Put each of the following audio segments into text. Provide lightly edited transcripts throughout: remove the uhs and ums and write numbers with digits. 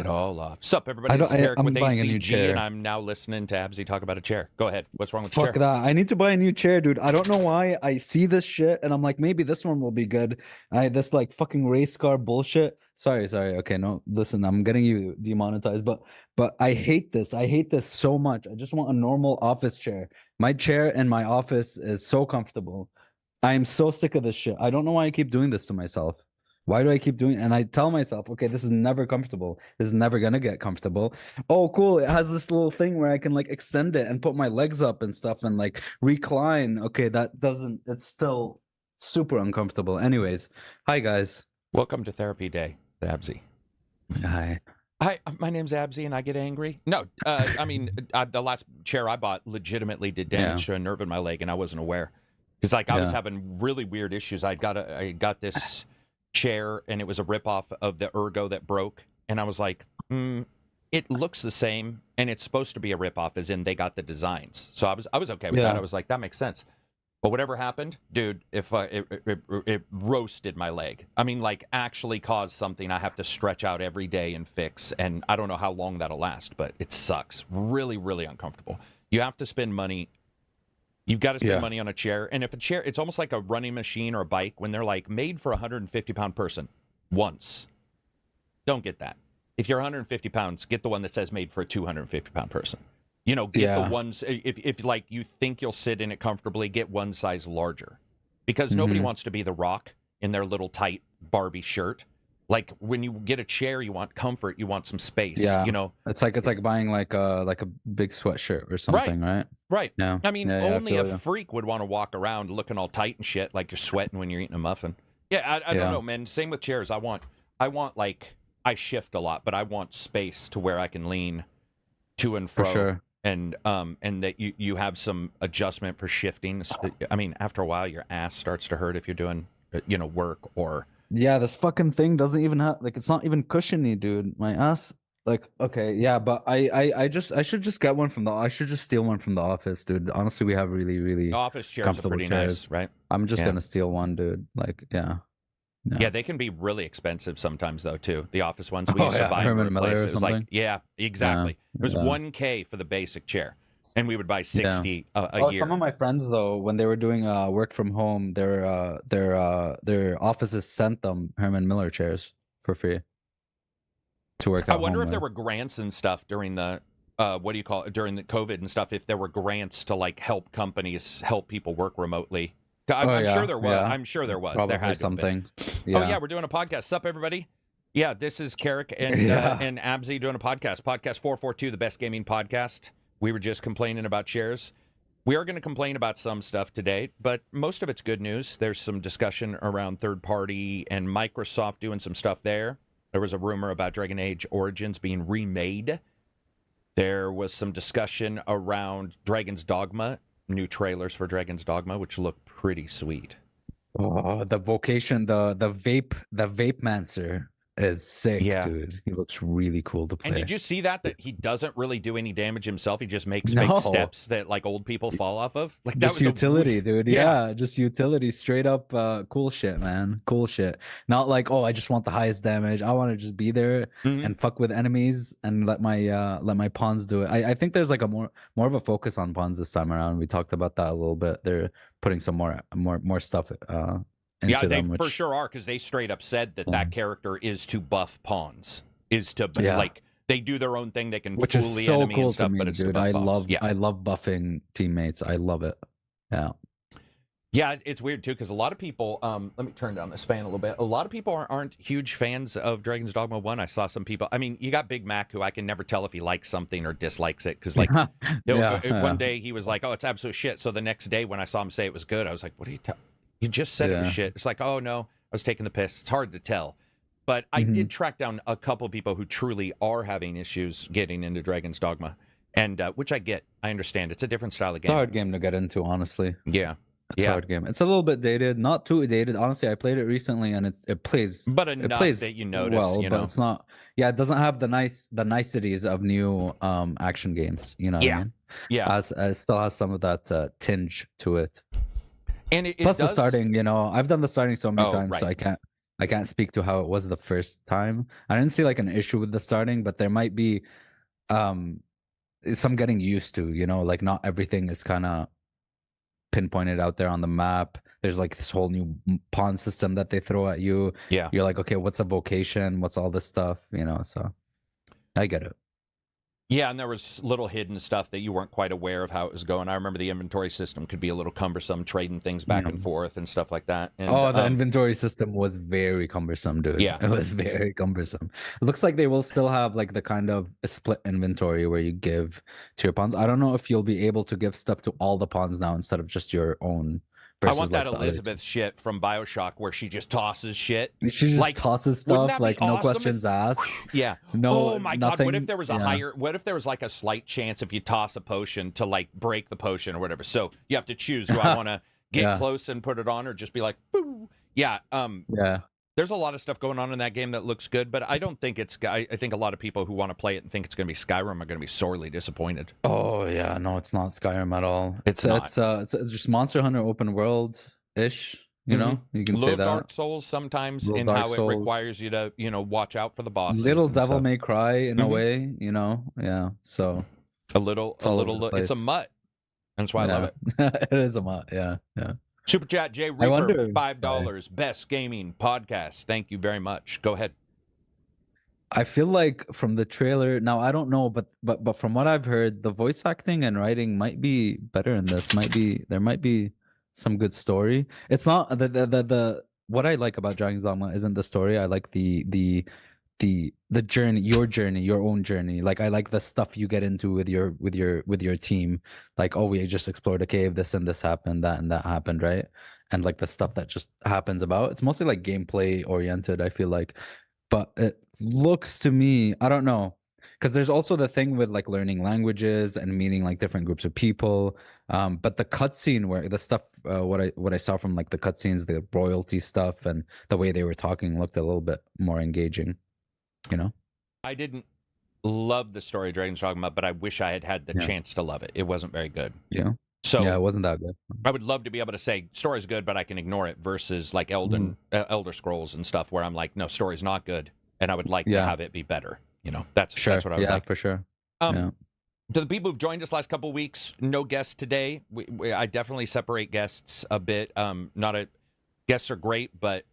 it all off. Sup, everybody? I This don't- is I- Eric I'm with buying a new ACG, chair. and I'm now listening to Absy talk about a chair. Go ahead. What's wrong with the Fuck chair? that. I need to buy a new chair, dude. I don't know why. I see this shit and I'm like, maybe this one will be good. This like fucking race car bullshit. Sorry. Okay, no, listen, I'm getting you demonetized, but I hate this. I hate this so much. I just want a normal office chair. My chair in my office is so comfortable. I am so sick of this shit. I don't know why I keep doing this to myself. Why do I keep doing? And I tell myself, okay, this is never comfortable. This is never gonna get comfortable. Oh, cool! It has this little thing where I can like extend it and put my legs up and stuff and like recline. Okay, that doesn't. It's still super uncomfortable. Anyways, hi guys. Welcome to Therapy Day, Absy. Hi. Hi, my name's Absy, and I get angry. No, I mean, the last chair I bought legitimately did damage to a nerve in my leg, and I wasn't aware. Because like I was having really weird issues. I got this chair, and it was a ripoff of the Ergo that broke, and I was like, it looks the same, and it's supposed to be a ripoff, as in they got the designs. So I was okay with that. I was like, that makes sense. But whatever happened, dude, if it roasted my leg. I mean, like actually caused something I have to stretch out every day and fix, and I don't know how long that'll last, but it sucks. Really, really uncomfortable. You have to spend money. You've got to spend money on a chair. And if a chair, it's almost like a running machine or a bike when they're like made for a 150-pound person once. Don't get that. If you're 150 pounds, get the one that says made for a 250-pound person. You know, get the ones, if like you think you'll sit in it comfortably, get one size larger. Because nobody wants to be the Rock in their little tight Barbie shirt. Like when you get a chair, you want comfort, you want some space. Yeah, you know, it's like buying like a big sweatshirt or something, right? Right. Yeah. I mean, only I a freak would want to walk around looking all tight and shit, like you're sweating when you're eating a muffin. Yeah, I don't know, man. Same with chairs. I want like I shift a lot, but I want space to where I can lean to and fro. For sure. And that you have some adjustment for shifting. I mean, after a while, your ass starts to hurt if you're doing work or. Yeah, this fucking thing doesn't even have like it's not even cushiony, dude. My ass, like, okay, yeah, but I should just get one from I should just steal one from the office, dude. Honestly, we have really office chairs comfortable are pretty chairs. nice, right? I'm just gonna steal one, dude. Like, yeah, they can be really expensive sometimes though too. The office ones we used to buy Herman Miller or it was like, something? yeah, exactly. It was $1,000 for the basic chair, and we would buy 60 a year. Some of my friends though, when they were doing work from home, their offices sent them Herman Miller chairs for free to work out. I wonder if there were grants and stuff during the during the COVID and stuff. If there were grants to like help companies help people work remotely. I'm sure there was. Yeah. I'm sure there was. Probably there had something. Yeah. Oh yeah, we're doing a podcast. Sup, everybody? Yeah, this is KARAK and Absy doing a podcast. Podcast 442, the best gaming podcast. We were just complaining about chairs. We are going to complain about some stuff today, but most of it's good news. There's some discussion around third party and Microsoft doing some stuff there. There was a rumor about Dragon Age Origins being remade. There was some discussion around Dragon's Dogma, new trailers for Dragon's Dogma, which look pretty sweet. Oh, the vocation, the vape mancer is sick, dude. He looks really cool to play. And did you see that he doesn't really do any damage himself? He just makes fake steps that like old people fall off of. Like that just was utility, dude. Yeah, just utility, straight up cool shit, man. Cool shit. Not like, oh, I just want the highest damage. I want to just be there and fuck with enemies and let my pawns do it. I think there's like a more of a focus on pawns this time around. We talked about that a little bit. They're putting some more stuff they for sure are, because they straight up said that character is to buff pawns, is to like they do their own thing. They can which fool is the so enemy cool and stuff, to me, but it's dude. I love buffing teammates. I love it. Yeah, it's weird too, because a lot of people. Let me turn down this fan a little bit. A lot of people aren't huge fans of Dragon's Dogma 1. I saw some people. I mean, you got Big Mac, who I can never tell if he likes something or dislikes it, because like one day he was like, "Oh, it's absolute shit." So the next day when I saw him say it was good, I was like, "What are you telling?" You just said it was shit. It's like, oh no, I was taking the piss. It's hard to tell. But I did track down a couple of people who truly are having issues getting into Dragon's Dogma. And which I get. I understand. It's a different style of game. It's a hard game to get into, honestly. Yeah. It's a hard game. It's a little bit dated, not too dated. Honestly, I played it recently and it plays that you notice, but it's not it doesn't have the niceties of new action games, you know what I mean? Yeah. It still has some of that tinge to it. And Plus the starting, I've done the starting so many times, so I can't I can't speak to how it was the first time. I didn't see like an issue with the starting, but there might be some getting used to, like not everything is kind of pinpointed out there on the map. There's like this whole new pawn system that they throw at you. Yeah. You're like, okay, what's a vocation? What's all this stuff? So I get it. Yeah, and there was little hidden stuff that you weren't quite aware of how it was going. I remember the inventory system could be a little cumbersome, trading things back and forth and stuff like that. And, the inventory system was very cumbersome, dude. Yeah. It was very cumbersome. It looks like they will still have like the kind of a split inventory where you give to your pawns. I don't know if you'll be able to give stuff to all the pawns now instead of just your own. I want that Elizabeth shit from BioShock where she just tosses shit. She just tosses stuff like no questions asked. Yeah. No. Oh my nothing, God. What if there was what if there was like a slight chance if you toss a potion to like break the potion or whatever? So you have to choose. Do I want to get close and put it on or just be like, boo? Yeah. There's a lot of stuff going on in that game that looks good, but I don't think I think a lot of people who want to play it and think it's going to be Skyrim are going to be sorely disappointed. Oh yeah, no, it's not Skyrim at all. It's just Monster Hunter open world ish. You can say that. Dark Souls sometimes in how it requires you to watch out for the bosses. Little Devil May Cry in a way, Yeah, so a little. It's a mutt. That's why I love it. It is a mutt. Yeah. Super chat, Jay Reaper, $5. Best gaming podcast. Thank you very much. Go ahead. I feel like from the trailer, now I don't know, but from what I've heard, the voice acting and writing might be better in this. There might be some good story. It's not the what I like about Dragon's Dogma isn't the story. I like the journey, your own journey. Like I like the stuff you get into with your team. Like, oh, we just explored a cave, this and this happened, that and that happened, right? And like the stuff that just happens about. It's mostly like gameplay oriented, I feel like. But it looks to me, I don't know, because there's also the thing with like learning languages and meeting like different groups of people. But the cutscene where the stuff, what I saw from like the cutscenes, the royalty stuff, and the way they were talking looked a little bit more engaging. I didn't love the story of Dragon's Dogma, but I wish I had the chance to love it. It wasn't very good. Yeah. So it wasn't that good. I would love to be able to say story's good, but I can ignore it versus like Elder Scrolls and stuff where I'm like, no, story's not good, and I would like to have it be better. That's what I would like. For sure. To the people who've joined us last couple of weeks, no guests today. I definitely separate guests a bit. Guests are great, but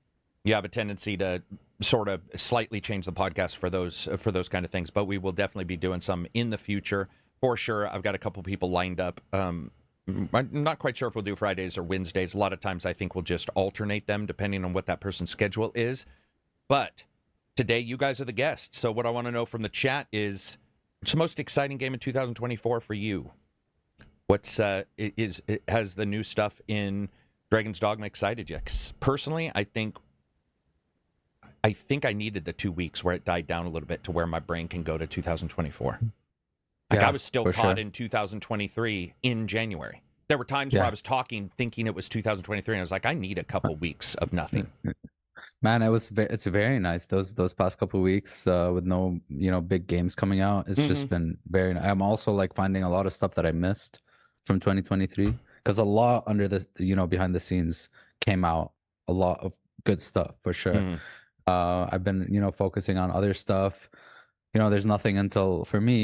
you have a tendency to sort of slightly change the podcast for those kind of things. But we will definitely be doing some in the future for sure. I've got a couple people lined up. I'm not quite sure if we'll do Fridays or Wednesdays. A lot of times I think we'll just alternate them depending on what that person's schedule is. But today you guys are the guests. So what I want to know from the chat is, what's the most exciting game in 2024 for you? Has the new stuff in Dragon's Dogma excited you? 'Cause personally, I think I needed the 2 weeks where it died down a little bit to where my brain can go to 2024. Like I was still caught in 2023 in January. There were times where I was talking, thinking it was 2023, and I was like, I need a couple weeks of nothing. Man, it's very nice. Those past couple of weeks with no big games coming out. It's just been very nice. I'm also like finding a lot of stuff that I missed from 2023 because a lot under the behind the scenes came out. A lot of good stuff for sure. I've been focusing on other stuff. There's nothing until Prince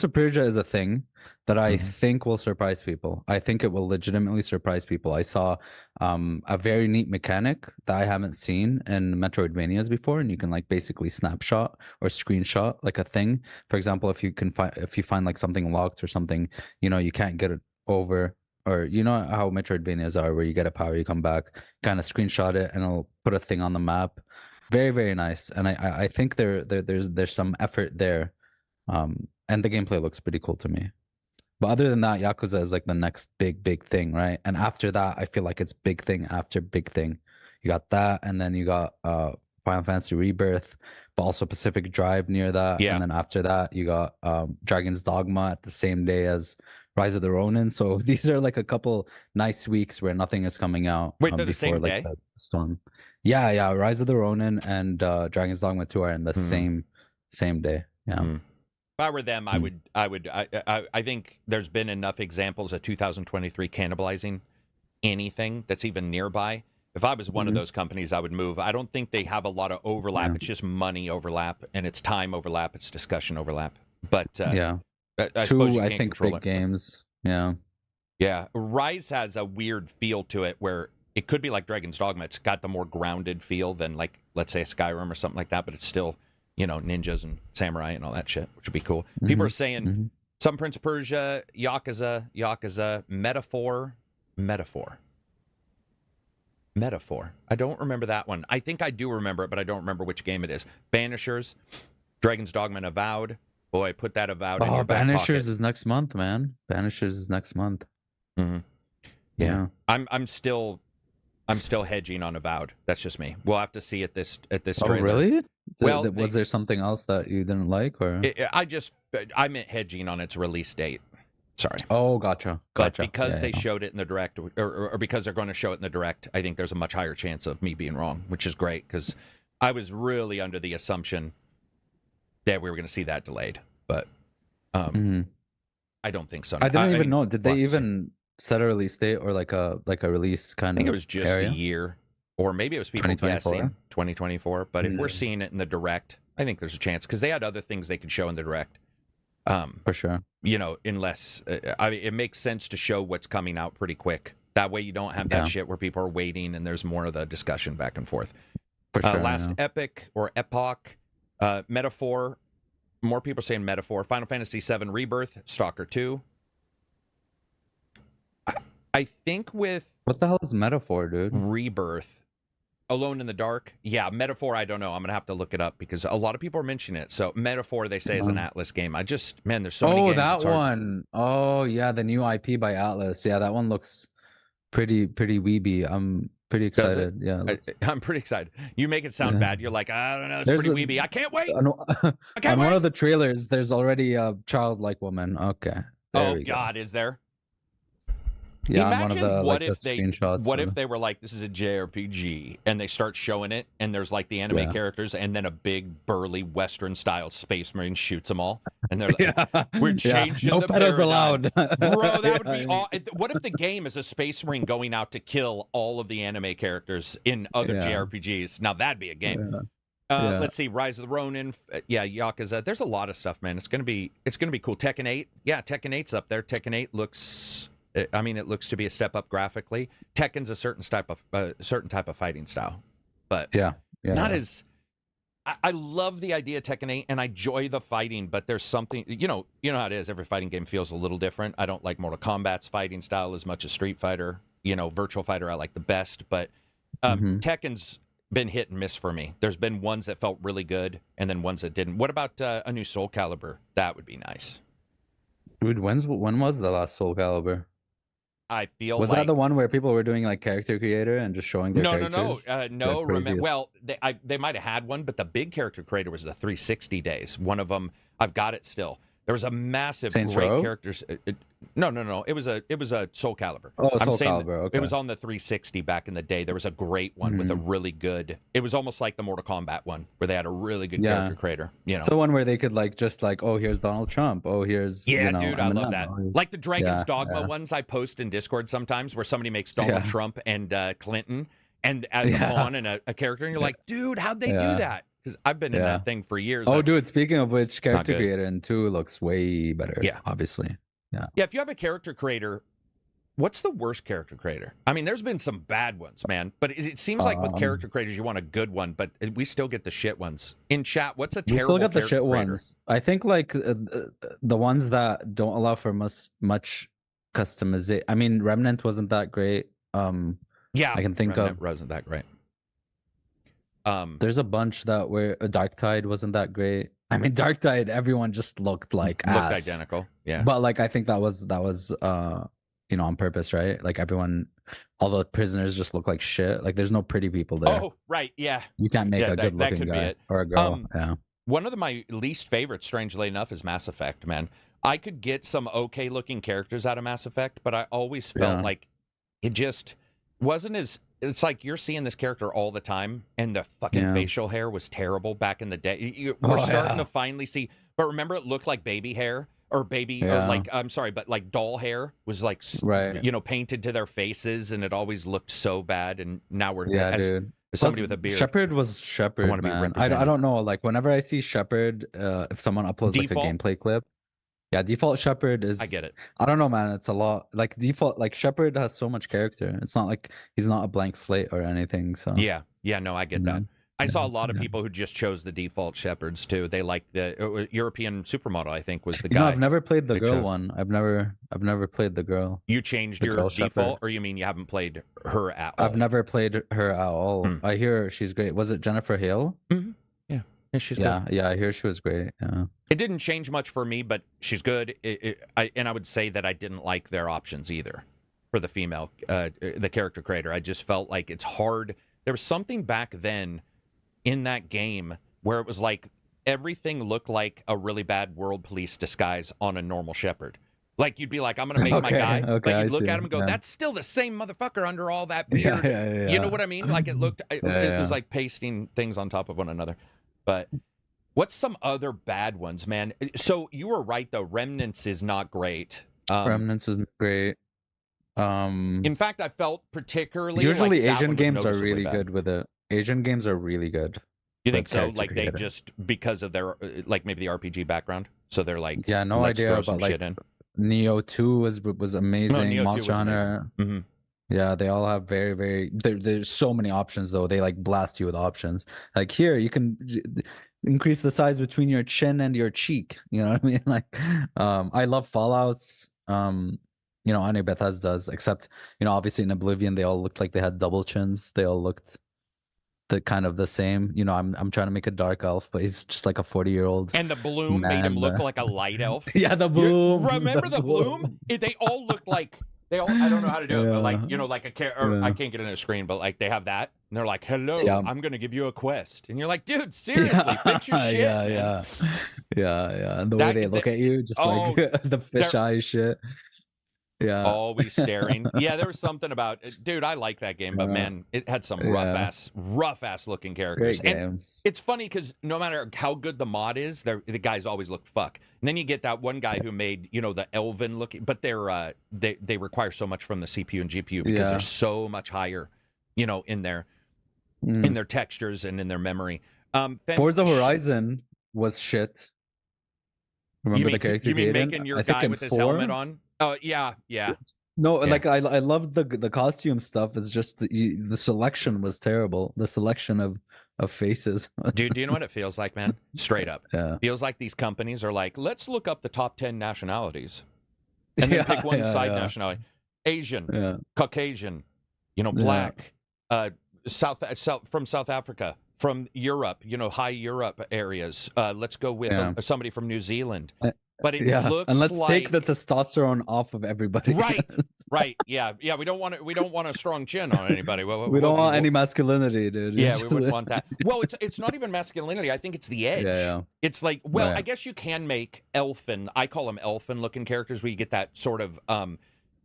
of Persia is a thing that I think will surprise people. I think it will legitimately surprise people. I saw a very neat mechanic that I haven't seen in Metroidvanias before, and you can like basically snapshot or screenshot like a thing. For example, if you find like something locked or something, you can't get it over, or how Metroidvanias are, where you get a power, you come back, kind of screenshot it, and it'll put a thing on the map. Very, very nice, and I think there's some effort there, and the gameplay looks pretty cool to me. But other than that, Yakuza is like the next big thing, right? And after that, I feel like it's big thing after big thing. You got that, and then you got Final Fantasy Rebirth, but also Pacific Drive near that. Yeah. And then after that, you got Dragon's Dogma at the same day as Rise of the Ronin. So these are like a couple nice weeks where nothing is coming out. Wait, they're before the same day? The storm. Yeah. Rise of the Ronin and Dragon's Dogma 2 are in the same day. Yeah. If I were them, I think there's been enough examples of 2023 cannibalizing anything that's even nearby If I was one of those companies, I would move. I don't think they have a lot of overlap. It's just money overlap, and it's time overlap. It's discussion overlap. But I suppose you I can't think control big it. games. Yeah. Yeah, Rise has a weird feel to it where it could be like Dragon's Dogma. It's got the more grounded feel than, like, let's say a Skyrim or something like that, but it's still, ninjas and samurai and all that shit, which would be cool. People are saying some Prince of Persia, Yakuza, Metaphor. I don't remember that one. I think I do remember it, but I don't remember which game it is. Banishers, Dragon's Dogma, and Avowed. Boy, put that Avowed in your back Banishers pocket. is next month, man. Banishers is next month. Yeah. I'm still hedging on Avowed. That's just me. We'll have to see at this trailer. Oh, really? Well, was there something else that you didn't like, or? I meant hedging on its release date. Sorry. Oh, gotcha. But because they showed it in the direct, or because they're going to show it in the direct, I think there's a much higher chance of me being wrong, which is great because I was really under the assumption that we were going to see that delayed, but I don't think so. I didn't even know. Did they even set a release date or like a release kind of? I think it was just a year, or maybe it was people guessing 2024. But if we're seeing it in the direct, I think there's a chance because they had other things they could show in the direct. For sure. Unless it makes sense to show what's coming out pretty quick. That way you don't have that shit where people are waiting and there's more of the discussion back and forth. For sure. Last Epic or Epoch, Metaphor. More people are saying Metaphor. Final Fantasy VII Rebirth, Stalker 2. I think with what the hell is Metaphor, dude? Rebirth, Alone in the Dark. Yeah, Metaphor, I don't know. I'm going to have to look it up because a lot of people are mentioning it. So Metaphor, they say, is an Atlas game. There's so many games. Oh, that one. Oh, yeah, the new IP by Atlas. Yeah, that one looks pretty weeby. I'm pretty excited. Yeah, I'm pretty excited. You make it sound bad. You're like, I don't know, it's pretty weeby. I can't wait. On one of the trailers, there's already a childlike woman. Okay. Oh, God, is there? Yeah, imagine what if they were like, this is a JRPG, and they start showing it, and there's like the anime characters, and then a big burly Western style space marine shoots them all, and they're like, we're changing no the pedos allowed, bro. That would be what if the game is a space marine going out to kill all of the anime characters in other JRPGs? Now that'd be a game. Let's see, Rise of the Ronin, Yakuza. There's a lot of stuff, man. It's gonna be cool. Tekken 8, Tekken 8's up there. Tekken 8 looks. It looks to be a step up graphically. Tekken's a certain type of fighting style, but not as. I love the idea of Tekken 8, and I enjoy the fighting, but there's something you know how it is. Every fighting game feels a little different. I don't like Mortal Kombat's fighting style as much as Street Fighter. Virtual Fighter I like the best, but Tekken's been hit and miss for me. There's been ones that felt really good, and then ones that didn't. What about a new Soul Calibur? That would be nice. Dude, when was the last Soul Calibur? I feel was that the one where people were doing like character creator and just showing their characters? No. They might have had one, but the big character creator was the 360 days. One of them, I've got it still. There was a massive great characters. No. It was a Soul Calibur. Oh, Soul Calibur. Okay. It was on the 360 back in the day. There was a great one with a really good. It was almost like the Mortal Kombat one where they had a really good character creator. It's the one where they could here's Donald Trump. Oh, here's dude, I love that. Like the Dragon's Dogma ones I post in Discord sometimes, where somebody makes Donald Trump and Clinton and as a pawn and a character, and you're like, dude, how'd they do that? Because I've been in that thing for years. Oh, dude, speaking of which, character creator in 2 looks way better. Yeah, obviously. Yeah. If you have a character creator, what's the worst character creator? I mean, there's been some bad ones, man. But it seems like with character creators, you want a good one, but we still get the shit ones. In chat, what's a terrible We still get the shit creator? Ones. I think like the ones that don't allow for much customization. I mean, Remnant wasn't that great. I can think Remnant wasn't that great. There's a bunch that were Darktide wasn't that great. I mean, Darktide, everyone just looked like ass. Identical. Yeah. But like, I think that was on purpose, right? Like all the prisoners just look like shit. Like there's no pretty people there. Oh, right. Yeah. You can't make a good looking guy or a girl. One of my least favorites, strangely enough, is Mass Effect, man. I could get some okay looking characters out of Mass Effect, but I always felt like it just wasn't as. It's like you're seeing this character all the time, and the fucking facial hair was terrible back in the day. We're starting to finally see, but remember, it looked like baby hair. or baby, or like, I'm sorry, but like doll hair was like, you know, painted to their faces, and it always looked so bad. And now we're dude. As somebody with a beard. Shepard was Shepard, man. I don't know. Like whenever I see Shepard, if someone uploads default, like a gameplay clip, default Shepard is. I get it. I don't know, man. It's a lot. Like default, like Shepard has so much character. It's not like he's not a blank slate or anything. So yeah, no, I get that. I saw a lot of people who just chose the default Shepards too. They like the European supermodel, I think, was the guy. No, I've never played the girl one. I've never played the girl. You changed your default, Shepherd. Or you mean you haven't played her at all? I've never played her at all. I hear she's great. Was it Jennifer Hale? Yeah, she's good. Yeah, I hear she was great. Yeah. It didn't change much for me, but she's good. And I would say that I didn't like their options either for the female, the character creator. I just felt like it's hard. There was something back then in that game where it was like everything looked like a really bad world police disguise on a normal Shepherd. Like you'd be like, I'm gonna make my guy. Like you'd look at him and go, that's still the same motherfucker under all that beard. You know what I mean? Like it looked, it was like pasting things on top of one another. But what's some other bad ones, man? So you were right though. Remnants is not great. Remnants isn't great. In fact, I felt particularly usually like Asian games are really good with it. Asian games are really good. You think so? Like they just, because of their like maybe the RPG background, so they're like, no idea about like Neo 2 was amazing. Neo Monster 2 was Hunter. amazing. Yeah, they all have very there's so many options though. They like blast you with options. Like here, you can increase the size between your chin and your cheek. You know what I mean? Like, I love Fallouts. You know, any Bethesda's, except, you know, obviously in Oblivion they all looked like they had double chins. They all looked the kind of the same. You know, I'm trying to make a dark elf, but he's just like a 40-year-old. And the bloom made him look like a light elf. Yeah, the bloom. Remember the bloom? They all look like I don't know how to do it, but like, you know, like a character. I can't get in a screen, but like they have that, and they're like, "Hello, I'm gonna give you a quest," and you're like, "Dude, seriously, fix your shit." Yeah. And the way they look at you, just like the fisheye shit. Yeah. Always staring. Yeah, there was something about it. Dude, I like that game, but man, it had some rough ass looking characters. Great and it's funny because no matter how good the mod is, the guys always look fuck. And then you get that one guy who made, you know, the elven looking, but they require so much from the CPU and GPU because they're so much higher, you know, in their textures and in their memory. Forza Horizon was shit. Remember the character you mean created? making your guy with his helmet on? Oh yeah. No, like I love the costume stuff. It's just the selection was terrible. The selection of faces. Dude, do you know what it feels like, man? Straight up. Yeah. Feels like these companies are like, let's look up the top 10 nationalities, and then pick one side nationality: Asian, Caucasian, you know, Black, South from South Africa, from Europe, you know, high Europe areas. Let's go with somebody from New Zealand. But it looks and let's like... take the testosterone off of everybody. Right. Yeah. We don't want a strong chin on anybody. We don't want any masculinity, dude. Yeah, we wouldn't want that. Well, it's not even masculinity. I think it's the edge. Yeah. It's like, well, I guess you can make elfin. I call them elfin looking characters where you get that sort of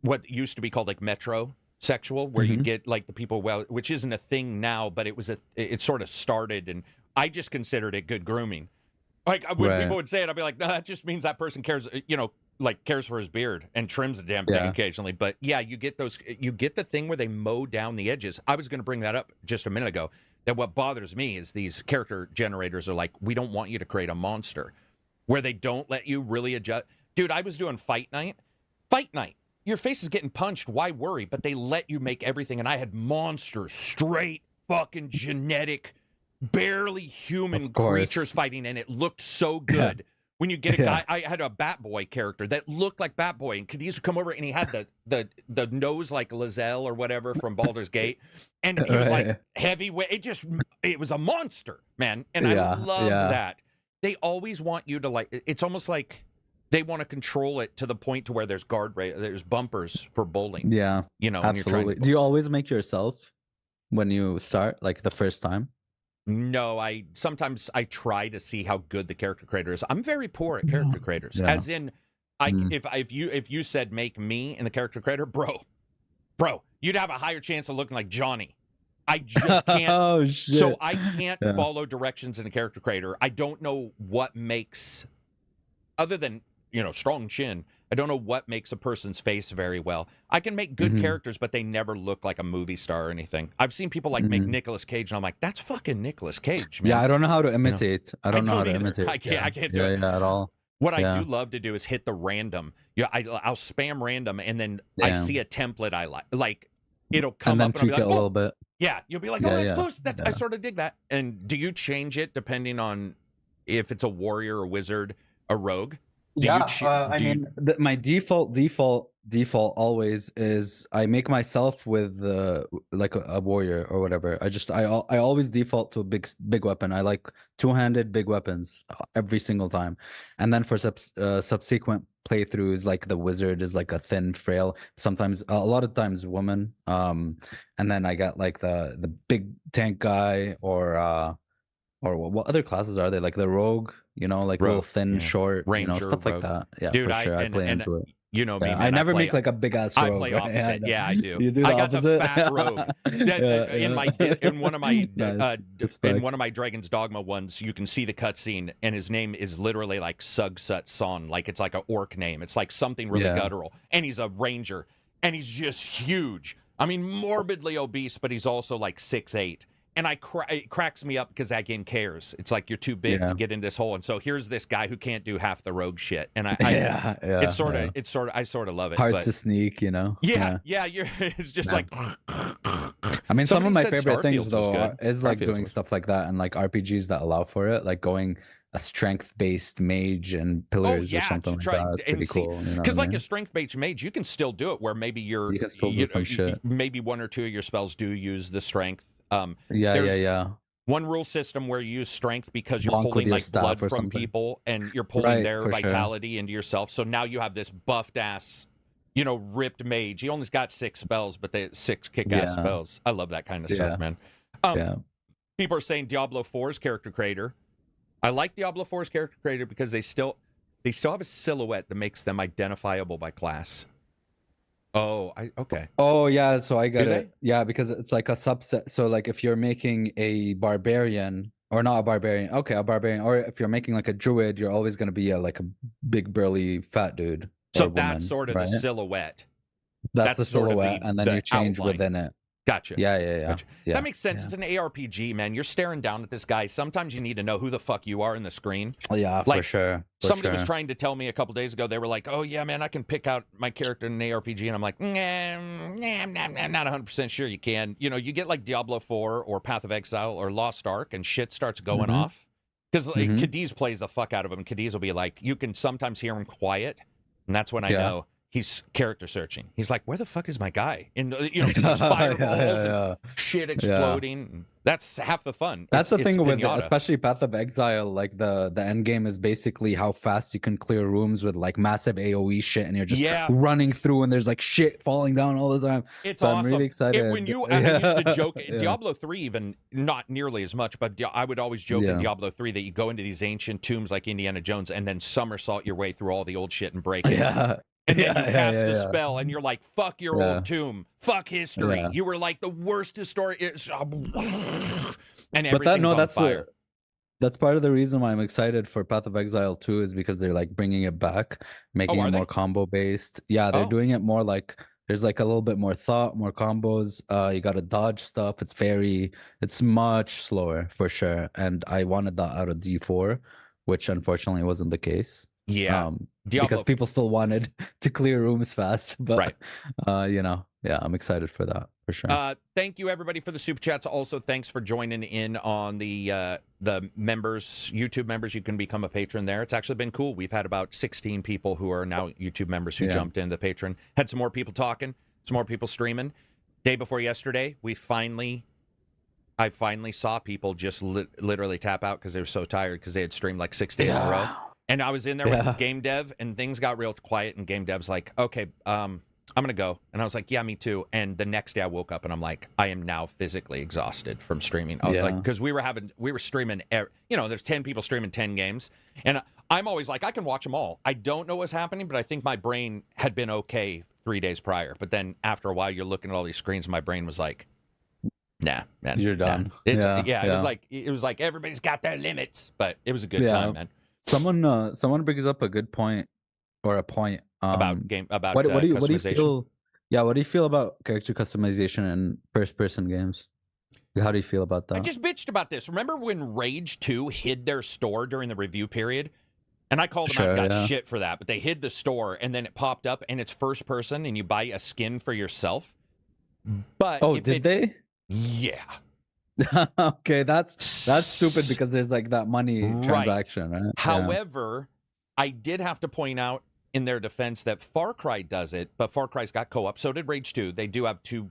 what used to be called like metrosexual, where you get like the people, which isn't a thing now, but it sort of started, and I just considered it good grooming. Like when people would say it, I'd be like, no, that just means that person cares, you know, like cares for his beard and trims the damn thing occasionally. But yeah, you get the thing where they mow down the edges. I was going to bring that up just a minute ago, that what bothers me is these character generators are like, we don't want you to create a monster, where they don't let you really adjust. Dude, I was doing Fight Night. Your face is getting punched. Why worry? But they let you make everything. And I had monsters, straight fucking genetic, barely human creatures fighting, and it looked so good. When you get a guy, I had a Batboy character that looked like Batboy, and he used to come over and he had the nose like Lizelle or whatever from Baldur's Gate, and he was like heavyweight. It was a monster, man, and I love that. They always want you to like. It's almost like they want to control it to the point to where there's there's bumpers for bowling. Yeah, you know, absolutely. Do you always make yourself when you start, like the first time? No, sometimes I try to see how good the character creator is. I'm very poor at character creators. As in, if you said make me in the character creator, bro, you'd have a higher chance of looking like Johnny. I just can't. Oh shit! So I can't follow directions in a character creator. I don't know what makes, other than strong chin. I don't know what makes a person's face very well. I can make good characters, but they never look like a movie star or anything. I've seen people like make Nicolas Cage, and I'm like, that's fucking Nicolas Cage, man. Yeah, I don't know how to imitate. I don't know how to either. imitate. I can't do it at all. What I do love to do is hit the random. I'll spam random, and then I see a template I like. It'll come up, and tweak I'll be like, it a little bit. Yeah, you'll be like, oh, that's close. I sort of dig that. And do you change it depending on if it's a warrior, a wizard, a rogue? My default always is I make myself with like a warrior or whatever. I always default to a big weapon. I like two-handed big weapons every single time. And then for subsequent playthroughs, like the wizard is like a thin, frail, sometimes a lot of times woman. And then I got like the big tank guy or what other classes are they? Like the rogue, like little thin, short, Ranger, stuff rogue. like that. Yeah, dude, for sure. I play into it. You know me, man. I never make like a big ass rogue. I play opposite. Yeah, I do. You do the I got opposite? the fat rogue. In one of my Nice. in one of my Dragon's Dogma ones, you can see the cutscene, and his name is literally like Sugsut Son, like it's like an orc name. It's like something really guttural, and he's a ranger, and he's just huge. I mean, morbidly obese, but he's also like 6'8". And it cracks me up because that game cares. It's like you're too big to get in this hole, and so here's this guy who can't do half the rogue shit. And I sort of love it. Hard to sneak, Yeah. It's just like. I mean, some of my favorite things though is like doing stuff like that, and like RPGs that allow for it, like going a strength-based mage and pillars or something like that. It's pretty cool. Because like a strength-based mage, you can still do it where maybe you can still do some shit. Maybe one or two of your spells do use the strength. One rule system where you use strength because you're pulling like blood from people, and you're pulling their vitality into yourself. So now you have this buffed ass, ripped mage. He only's got 6 spells, but they 6 kick-ass spells. I love that kind of stuff, man. People are saying Diablo 4's character creator. I like Diablo 4's character creator because they still have a silhouette that makes them identifiable by class. Okay. Oh yeah, so I got it. Yeah, because it's like a subset. So like if you're making a barbarian, or not a barbarian, or if you're making like a druid, you're always going to be like a big burly fat dude. So that's sort of the silhouette. That's the silhouette, and then you change outline within it. Gotcha. Yeah. Gotcha. That makes sense. It's an ARPG, man. You're staring down at this guy. Sometimes you need to know who the fuck you are in the screen. Yeah, for sure. Somebody was trying to tell me a couple days ago, they were like, oh, yeah, man, I can pick out my character in an ARPG. And I'm like, I'm not 100% sure you can. You get like Diablo 4 or Path of Exile or Lost Ark, and shit starts going off. Because Cadiz plays the fuck out of him. Cadiz will be like, you can sometimes hear him quiet. And that's when I know he's character searching. He's like, where the fuck is my guy? And fireballs and shit exploding. That's half the fun. That's the thing with especially Path of Exile. Like the end game is basically how fast you can clear rooms with like massive AoE shit, and you're just running through, and there's like shit falling down all the time. It's awesome. I'm really excited. I used to joke Diablo 3, even not nearly as much, but I would always joke in Diablo 3 that you go into these ancient tombs like Indiana Jones, and then somersault your way through all the old shit and break it. And then you cast a spell, and you're like, fuck your old tomb. Fuck history. You were like the worst historian. And everything's on fire. That's part of the reason why I'm excited for Path of Exile 2 is because they're like bringing it back, making it more combo based. Yeah, they're doing it more like there's like a little bit more thought, more combos. You got to dodge stuff. It's much slower for sure. And I wanted that out of D4, which unfortunately wasn't the case. Yeah. Because people still wanted to clear rooms fast, but I'm excited for that for sure. Thank you everybody for the super chats. Also, thanks for joining in on the members, YouTube members. You can become a patron there. It's actually been cool. We've had about 16 people who are now YouTube members who jumped in the patron. Had some more people talking, some more people streaming. Day before yesterday, I finally saw people just literally tap out because they were so tired because they had streamed like 6 days in a row. And I was in there with game dev, and things got real quiet, and game dev's like, okay, I'm going to go. And I was like, yeah, me too. And the next day I woke up, and I'm like, I am now physically exhausted from streaming. Because we were streaming, there's 10 people streaming 10 games. And I'm always like, I can watch them all. I don't know what's happening, but I think my brain had been okay 3 days prior. But then after a while, you're looking at all these screens, and my brain was like, nah, man. You're done. It was like everybody's got their limits, but it was a good time, man. Someone brings up a good point or a point about what do you customization. feel? Yeah, what do you feel about character customization in first-person games? How do you feel about that? I just bitched about this. Remember when Rage 2 hid their store during the review period? And I called them out and got shit for that, but they hid the store and then it popped up and it's first person and you buy a skin for yourself. But did they? Yeah. Okay, that's stupid because there's like that money transaction, right? However, I did have to point out in their defense that Far Cry does it, but Far Cry's got co-op. So did Rage 2. They do have two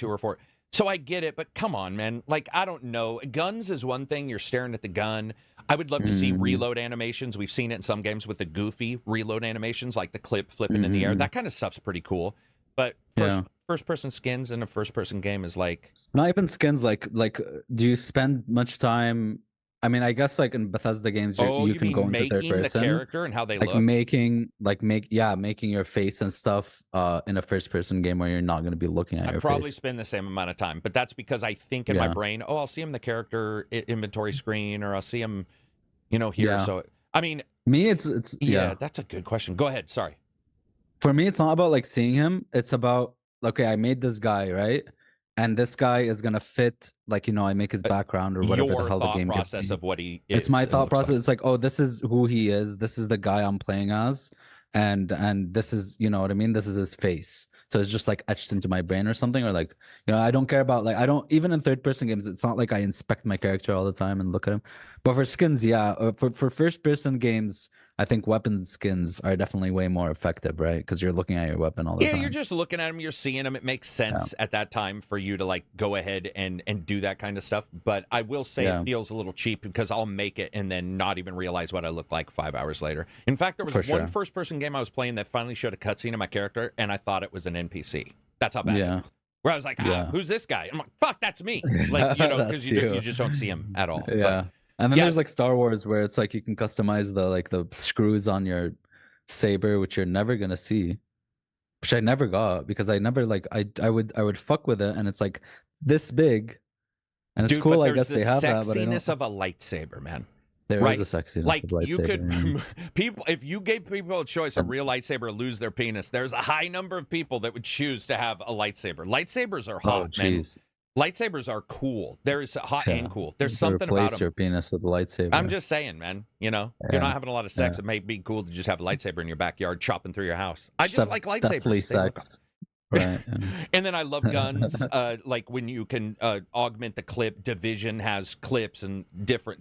or four. So I get it, but come on, man. Like, I don't know. Guns is one thing. You're staring at the gun. I would love to see reload animations. We've seen it in some games with the goofy reload animations, like the clip flipping in the air. That kind of stuff's pretty cool. But first-person skins in a first-person game is like... Not even skins. Like, do you spend much time... I mean, I guess like in Bethesda games, you can go into third person, the character and how they look, making your face and stuff in a first person game where you're not going to be looking at your face. I probably spend the same amount of time, but that's because I think in my brain, I'll see him the character inventory screen, or I'll see him, here. Yeah. So I mean, me, it's that's a good question. Go ahead. Sorry. For me, it's not about like seeing him. It's about, okay, I made this guy, right? And this guy is gonna fit, like, I make his background or whatever the hell the game process of what he is. It's my thought process. Like. It's like, oh, this is who he is. This is the guy I'm playing as, and this is, you know what I mean. This is his face. So it's just like etched into my brain or something, or like, I don't care about, like, I don't, even in third person games, it's not like I inspect my character all the time and look at him. But for skins, for first person games, I think weapon skins are definitely way more effective, right? Because you're looking at your weapon all the time. Yeah, you're just looking at them, you're seeing them. It makes sense at that time for you to like go ahead and do that kind of stuff. But I will say it feels a little cheap because I'll make it and then not even realize what I look like 5 hours later. In fact, there was one first-person game I was playing that finally showed a cutscene of my character, and I thought it was an NPC. That's how bad. Yeah. Where I was like, who's this guy? I'm like, fuck, that's me. Like, because you just don't see him at all. Yeah. But, and then there's like Star Wars where it's like you can customize the screws on your saber, which you're never gonna see, which I never got because I never I would fuck with it, and it's like this big, and it's cool. I guess they have that, but sexiness of a lightsaber, man. There is a sexiness like of lightsaber. You could people, if you gave people a choice, a real lightsaber or lose their penis, there's a high number of people that would choose to have a lightsaber. Lightsabers are hot, man. Lightsabers are cool. There is hot and cool. There's something about them. Replace your penis with a lightsaber. I'm just saying, man. You're not having a lot of sex. It may be cool to just have a lightsaber in your backyard chopping through your house. I just like lightsabers. Definitely sex. Right. And then I love guns. Like when you can augment the clip. Division has clips and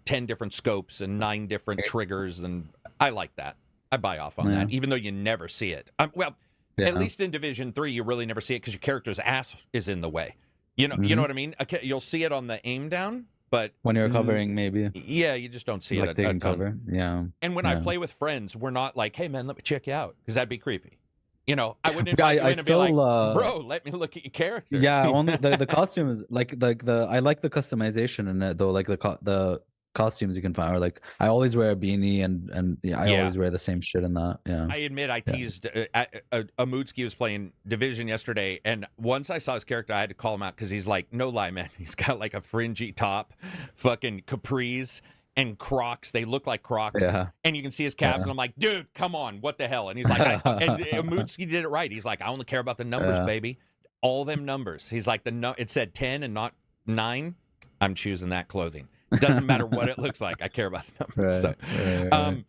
10 different scopes and 9 different triggers, and I like that. I buy off on that, even though you never see it. At least in Division 3, you really never see it because your character's ass is in the way. You know what I mean? Okay, you'll see it on the aim down, but when you're covering, maybe. Yeah, you just don't see it. Taking cover. Yeah. And when I play with friends, we're not like, "Hey, man, let me check you out," because that'd be creepy. I wouldn't invite you in and be like, "Bro, let me look at your character." Yeah, only the costumes, like I like the customization in it though, like the costumes you can find, or like I always wear a beanie and I always wear the same shit in that. Yeah, I admit I teased Amutski was playing Division yesterday, and once I saw his character, I had to call him out because he's like, no lie, man, he's got like a fringy top, fucking capris and Crocs. They look like Crocs, and you can see his calves, and I'm like, dude, come on, what the hell? And he's like, and Amutski did it right. He's like, I only care about the numbers, baby, all them numbers. He's like, it said 10 and not 9. I'm choosing that clothing. It doesn't matter what it looks like. I care about the numbers. Right.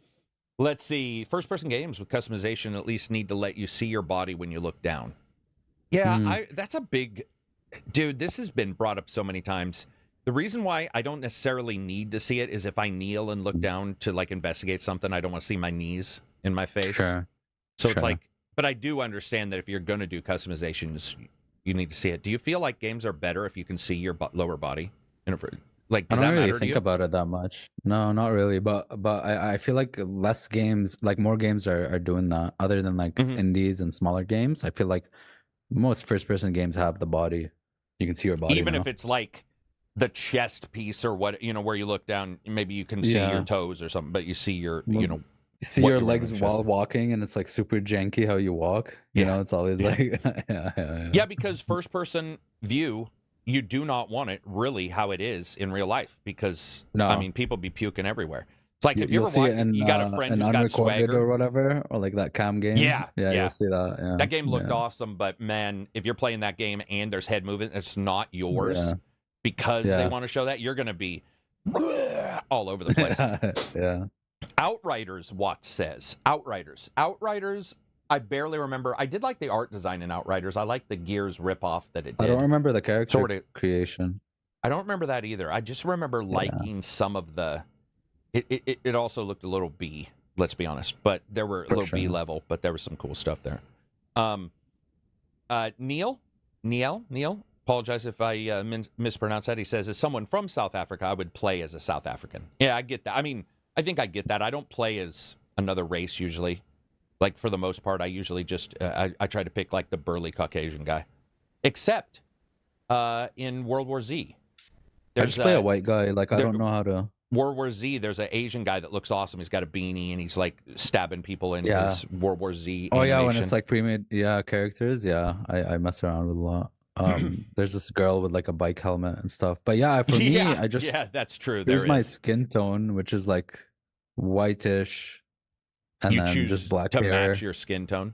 Let's see. First-person games with customization at least need to let you see your body when you look down. Yeah, that's a big... Dude, this has been brought up so many times. The reason why I don't necessarily need to see it is if I kneel and look down to, like, investigate something, I don't want to see my knees in my face. Sure. So it's like... But I do understand that if you're going to do customizations, you need to see it. Do you feel like games are better if you can see your lower body? Like, I don't really think about it that much. No, not really. But I feel like less games, like more games are doing that. Other than like indies and smaller games, I feel like most first-person games have the body. You can see your body. Even if it's like the chest piece or what, where you look down, maybe you can see your toes or something, but you see your, you see your legs while walking, and it's like super janky how you walk. You know, it's always like, yeah, because first-person view. You do not want it really how it is in real life because, I mean, people be puking everywhere. It's like if you You'll ever see watch, it in you got a friend an who's got unrecorded swagger or whatever, or like that cam game. Yeah, You'll see that. Yeah, that game looked awesome, but man, if you're playing that game and there's head movement, it's not yours because they want to show that, you're gonna be all over the place. Yeah. Outriders, Watts says. Outriders. I barely remember. I did like the art design in Outriders. I like the Gears ripoff that it did. I don't remember the character creation. I don't remember that either. I just remember liking some of the... It also looked a little B, let's be honest. But there were a little B level, but there was some cool stuff there. Neil, apologize if I mispronounce that. He says, as someone from South Africa, I would play as a South African. Yeah, I get that. I mean, I think I get that. I don't play as another race usually. Like, for the most part, I usually just, I try to pick, like, the burly Caucasian guy. Except in World War Z. I just play a white guy. Like, I don't know how to... World War Z, there's an Asian guy that looks awesome. He's got a beanie, and he's, like, stabbing people in his World War Z animation. Yeah, when it's, like, pre-made characters, I mess around with a lot. There's this girl with, like, a bike helmet and stuff. But, for me, I just... Yeah, that's true. There's my skin tone, which is, like, whitish... And you then choose just black to hair. match your skin tone.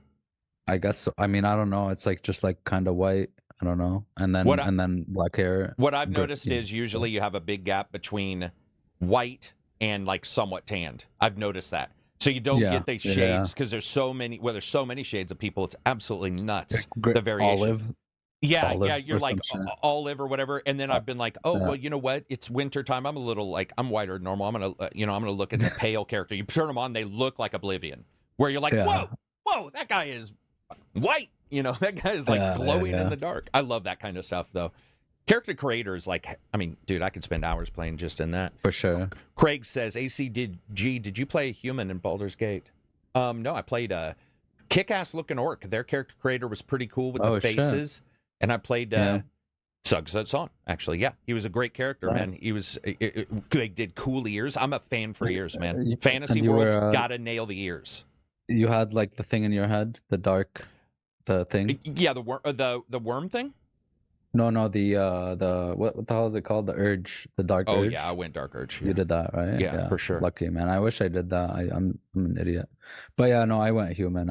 I guess so. I mean, I don't know. It's like just like kind of white. I don't know. And then black hair. What I've noticed is usually you have a big gap between white and like somewhat tanned. I've noticed that. So you don't get these shades because there's so many. Well, there's so many shades of people. It's absolutely nuts. The variation. Olive. You're like olive or whatever, and then I've been like, well, you know what? It's winter time. I'm a little like I'm whiter than normal. I'm gonna look at the pale character. You turn them on, they look like Oblivion, where you're like, whoa, that guy is white. That guy is like glowing in the dark. I love that kind of stuff, though. Character creators, like, I mean, dude, I could spend hours playing just in that. For sure. Craig says, ACG, did you play a human in Baldur's Gate? No, I played a kick-ass looking orc. Their character creator was pretty cool with the faces. Shit. And I played Sugset actually. Yeah, he was a great character, man. He was. They did cool ears. I'm a fan for ears, man. Fantasy World's gotta nail the ears. You had like the thing in your head, the thing. Yeah, the worm thing. No, the what the hell is it called? The urge, the dark urge. Oh yeah, I went dark urge. You did that, right? Yeah, for sure. Lucky, man. I wish I did that. I'm an idiot. But yeah, no, I went human.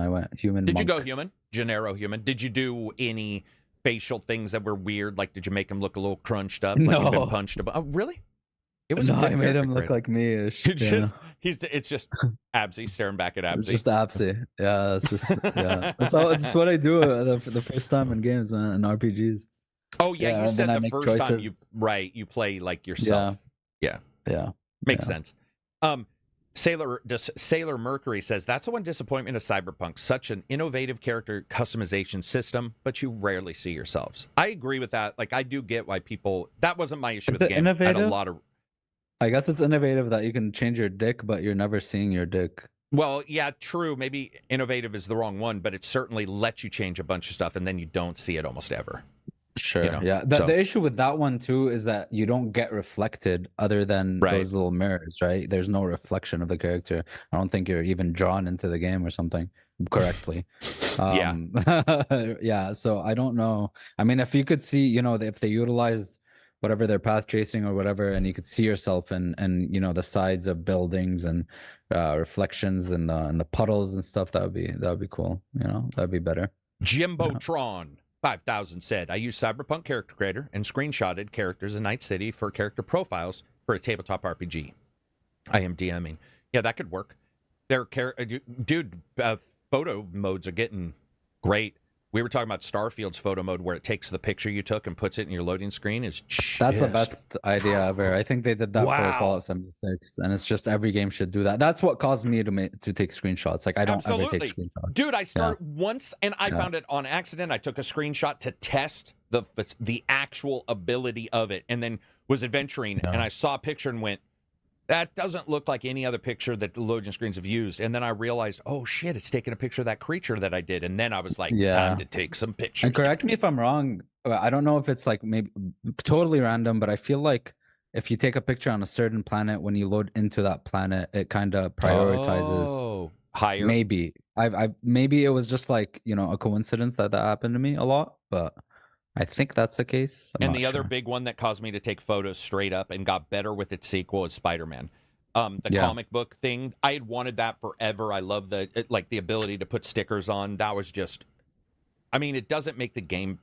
Did you go human? Gennaro human. Did you do any facial things that were weird? Like, did you make him look a little crunched up? Like he'd been punched up? Oh, really? It was. No, I made him look like me-ish. It's just Absy staring back at Absy. It's just Absy. Yeah, that's just That's what I do the first time in games, man, in RPGs. Oh yeah, you said the first choices. Time you play like yourself. Yeah. Makes sense. Sailor Mercury says, that's the one disappointment of Cyberpunk. Such an innovative character customization system, but you rarely see yourselves. I agree with that. Like, I do get why people... That wasn't my issue with the game. Innovative? I had a lot of... I guess it's innovative that you can change your dick, but you're never seeing your dick. Well, yeah, true. Maybe innovative is the wrong one, but it certainly lets you change a bunch of stuff, and then you don't see it almost ever. Sure. Yeah. The issue with that one too is that you don't get reflected other than those little mirrors, right? There's no reflection of the character. I don't think you're even drawn into the game or something correctly. Yeah. So I don't know. I mean, if you could see, if they utilized whatever their path tracing or whatever, and you could see yourself and the sides of buildings and reflections and the puddles and stuff, that would be cool. That'd be better. Jimbotron 5000 said, I used Cyberpunk Character Creator and screenshotted characters in Night City for character profiles for a tabletop RPG. I am DMing. Yeah, that could work. Photo modes are getting great. We were talking about Starfield's photo mode where it takes the picture you took and puts it in your loading screen. That's the best idea ever. I think they did that for Fallout 76, and it's just every game should do that. That's what caused me to take screenshots. Like, I don't ever take screenshots. Dude, I started once, and I found it on accident. I took a screenshot to test the actual ability of it, and then was adventuring, and I saw a picture and went, that doesn't look like any other picture that the loading screens have used. And then I realized, oh shit, it's taking a picture of that creature that I did. And then I was like, time to take some pictures. And correct me if I'm wrong. I don't know if it's like maybe totally random, but I feel like if you take a picture on a certain planet, when you load into that planet, it kind of prioritizes higher. Maybe maybe it was just like, a coincidence that happened to me a lot, but I think that's the case. And the other big one that caused me to take photos straight up and got better with its sequel is Spider-Man. The comic book thing. I had wanted that forever. I love the ability to put stickers on. That was just, I mean, it doesn't make the game.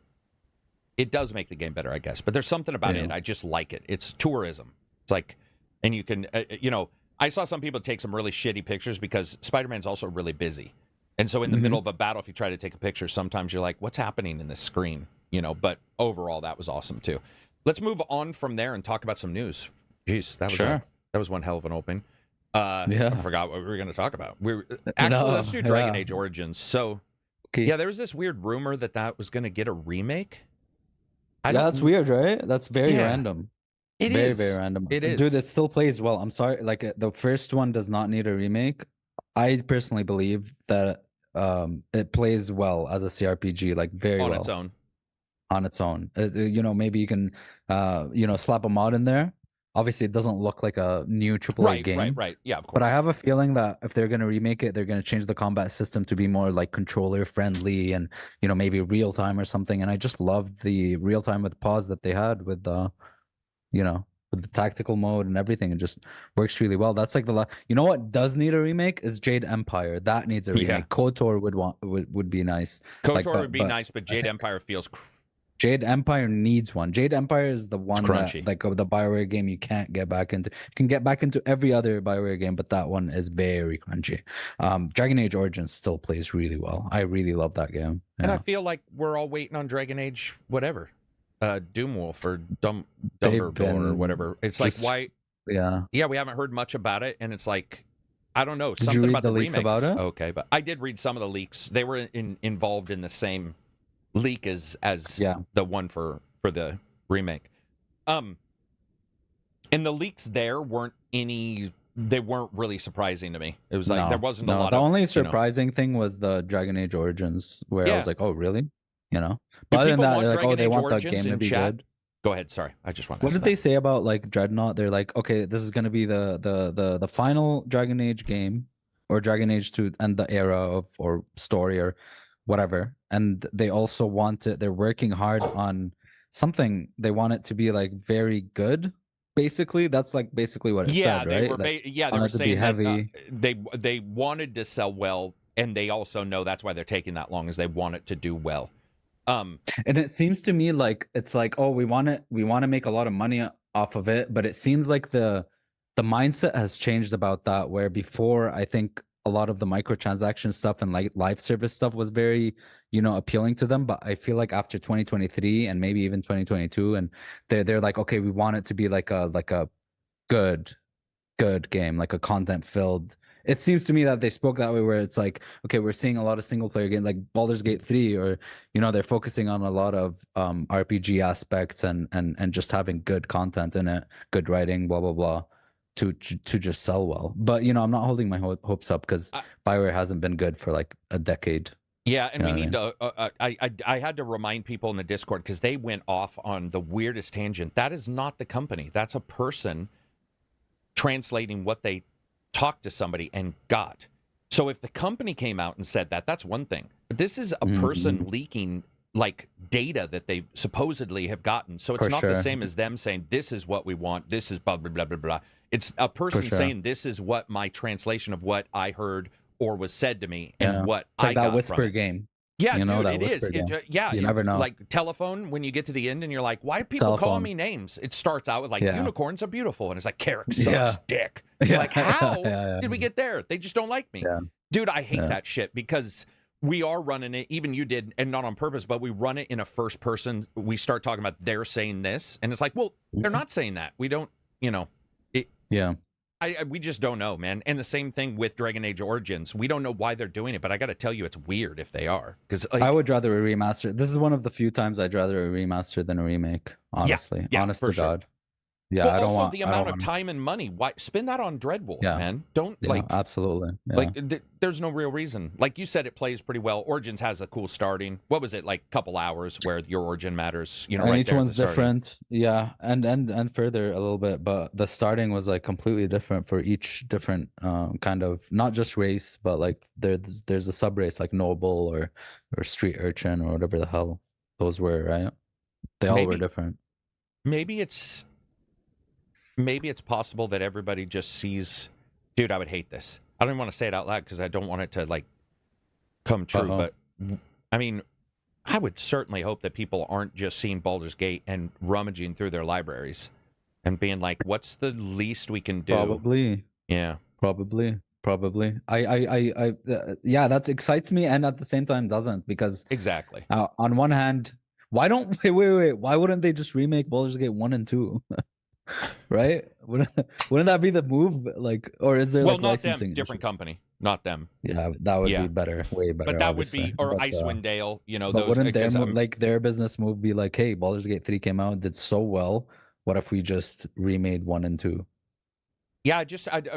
It does make the game better, I guess. But there's something about it. I just like it. It's tourism. It's like, and you can, I saw some people take some really shitty pictures because Spider-Man's also really busy. And so in the middle of a battle, if you try to take a picture, sometimes you're like, what's happening in this screen? But overall, that was awesome too. Let's move on from there and talk about some news. Jeez, that was one hell of an opening. I forgot what we were going to talk about. Let's do Dragon Age Origins. So, there was this weird rumor that was going to get a remake. That's weird, right? That's very random. It is very random. It is, dude. It still plays well. I'm sorry, like the first one does not need a remake. I personally believe that it plays well as a CRPG, like very well on its own. Maybe you can slap a mod in there. Obviously, it doesn't look like a new AAA game. Right. Yeah, of course. But I have a feeling that if they're going to remake it, they're going to change the combat system to be more like controller friendly and, maybe real time or something. And I just loved the real time with pause that they had with the, with the tactical mode and everything. It just works really well. That's like what does need a remake is Jade Empire. That needs a remake. Yeah. KOTOR would be nice. KOTOR would be nice, but Jade Empire feels. Jade Empire needs one. Jade Empire is the one that, like, of the BioWare game you can't get back into. You can get back into every other BioWare game, but that one is very crunchy. Dragon Age Origins still plays really well. I really love that game. Yeah. And I feel like we're all waiting on Dragon Age, whatever, Doomwolf or Dumberborn or whatever. It's just, like, why? Yeah, we haven't heard much about it, and it's like, I don't know. Did you read about the leaks about it? Okay, but I did read some of the leaks. They were involved in the same leak as the one for the remake. And the leaks there weren't really surprising to me. It was like there wasn't a lot. The only surprising thing was the Dragon Age Origins, where I was like, oh really? But other than that, they're like, they want the game to be good. Go ahead. Sorry, I just want. What did they say about like Dreadnought? They're like, okay, this is gonna be the final Dragon Age game, or Dragon Age to end the era of or story or whatever. And they also they're working hard on something. They want it to be like very good. Basically, that's like basically what it said, right? They were saying heavy. They wanted to sell well, and they also know that's why they're taking that long, is they want it to do well. And it seems to me like it's like, oh, we want to make a lot of money off of it, but it seems like the mindset has changed about that, where before I think a lot of the microtransaction stuff and like live service stuff was very, appealing to them. But I feel like after 2023 and maybe even 2022, and they're like, okay, we want it to be like a good game, like a content filled. It seems to me that they spoke that way, where it's like, okay, we're seeing a lot of single player games like Baldur's Gate 3, or they're focusing on a lot of RPG aspects and just having good content in it, good writing, blah blah blah, to just sell well. But I'm not holding my hopes up, because BioWare hasn't been good for like a decade. Yeah, and we need to. I had to remind people in the Discord, because they went off on the weirdest tangent. That is not the company. That's a person translating what they talked to somebody and got. So if the company came out and said that, that's one thing. But this is a person leaking like data that they supposedly have gotten. So it's not the same as them saying, this is what we want, this is blah blah blah blah blah. It's a person saying, this is what my translation of what I heard or was said to me, and what it's like I that got whisper from it. game. Yeah, dude, that it is. You never know. Like Telephone, when you get to the end and you're like, why are people calling me names? It starts out with like, unicorns are beautiful. And it's like, Karak sucks dick. You're like, how did we get there? They just don't like me. Yeah. Dude, I hate that shit, because we are running it, even you did, and not on purpose, but we run it in a first person. We start talking about they're saying this, and it's like, well, they're not saying that. We don't, we just don't know, man. And the same thing with Dragon Age Origins. We don't know why they're doing it, but I got to tell you, it's weird if they are. Because I would rather a remaster. This is one of the few times I'd rather a remaster than a remake. Honestly, honest to God. Yeah, well, I don't want the amount of time and money. Why spend that on Dreadwolf, man? Don't absolutely. Yeah. Like there's no real reason. Like you said, it plays pretty well. Origins has a cool starting. What was it, like a couple hours where your origin matters? And right, each one's different. Yeah, and further a little bit, but the starting was like completely different for each different kind of, not just race, but like there's a sub race like noble or street urchin or whatever the hell those were, right? They all were different. Maybe it's. maybe it's possible that everybody just sees. Dude, I would hate this. I don't even want to say it out loud because I don't want it to like come true. But I mean, I would certainly hope that people aren't just seeing Baldur's Gate and rummaging through their libraries and being like, "What's the least we can do?" Probably. Yeah. Probably. Yeah, that excites me, and at the same time doesn't, because exactly. On one hand, why wouldn't they just remake Baldur's Gate 1 and 2? Right? Wouldn't that be the move? Like, or is there like not licensing them, different issues? company, not them. Yeah, that would be better, way better. But that would be, or Icewind Dale, but those. Wouldn't their business move be like, hey, Baldur's Gate 3 came out, did so well, what if we just remade 1 and 2? Yeah,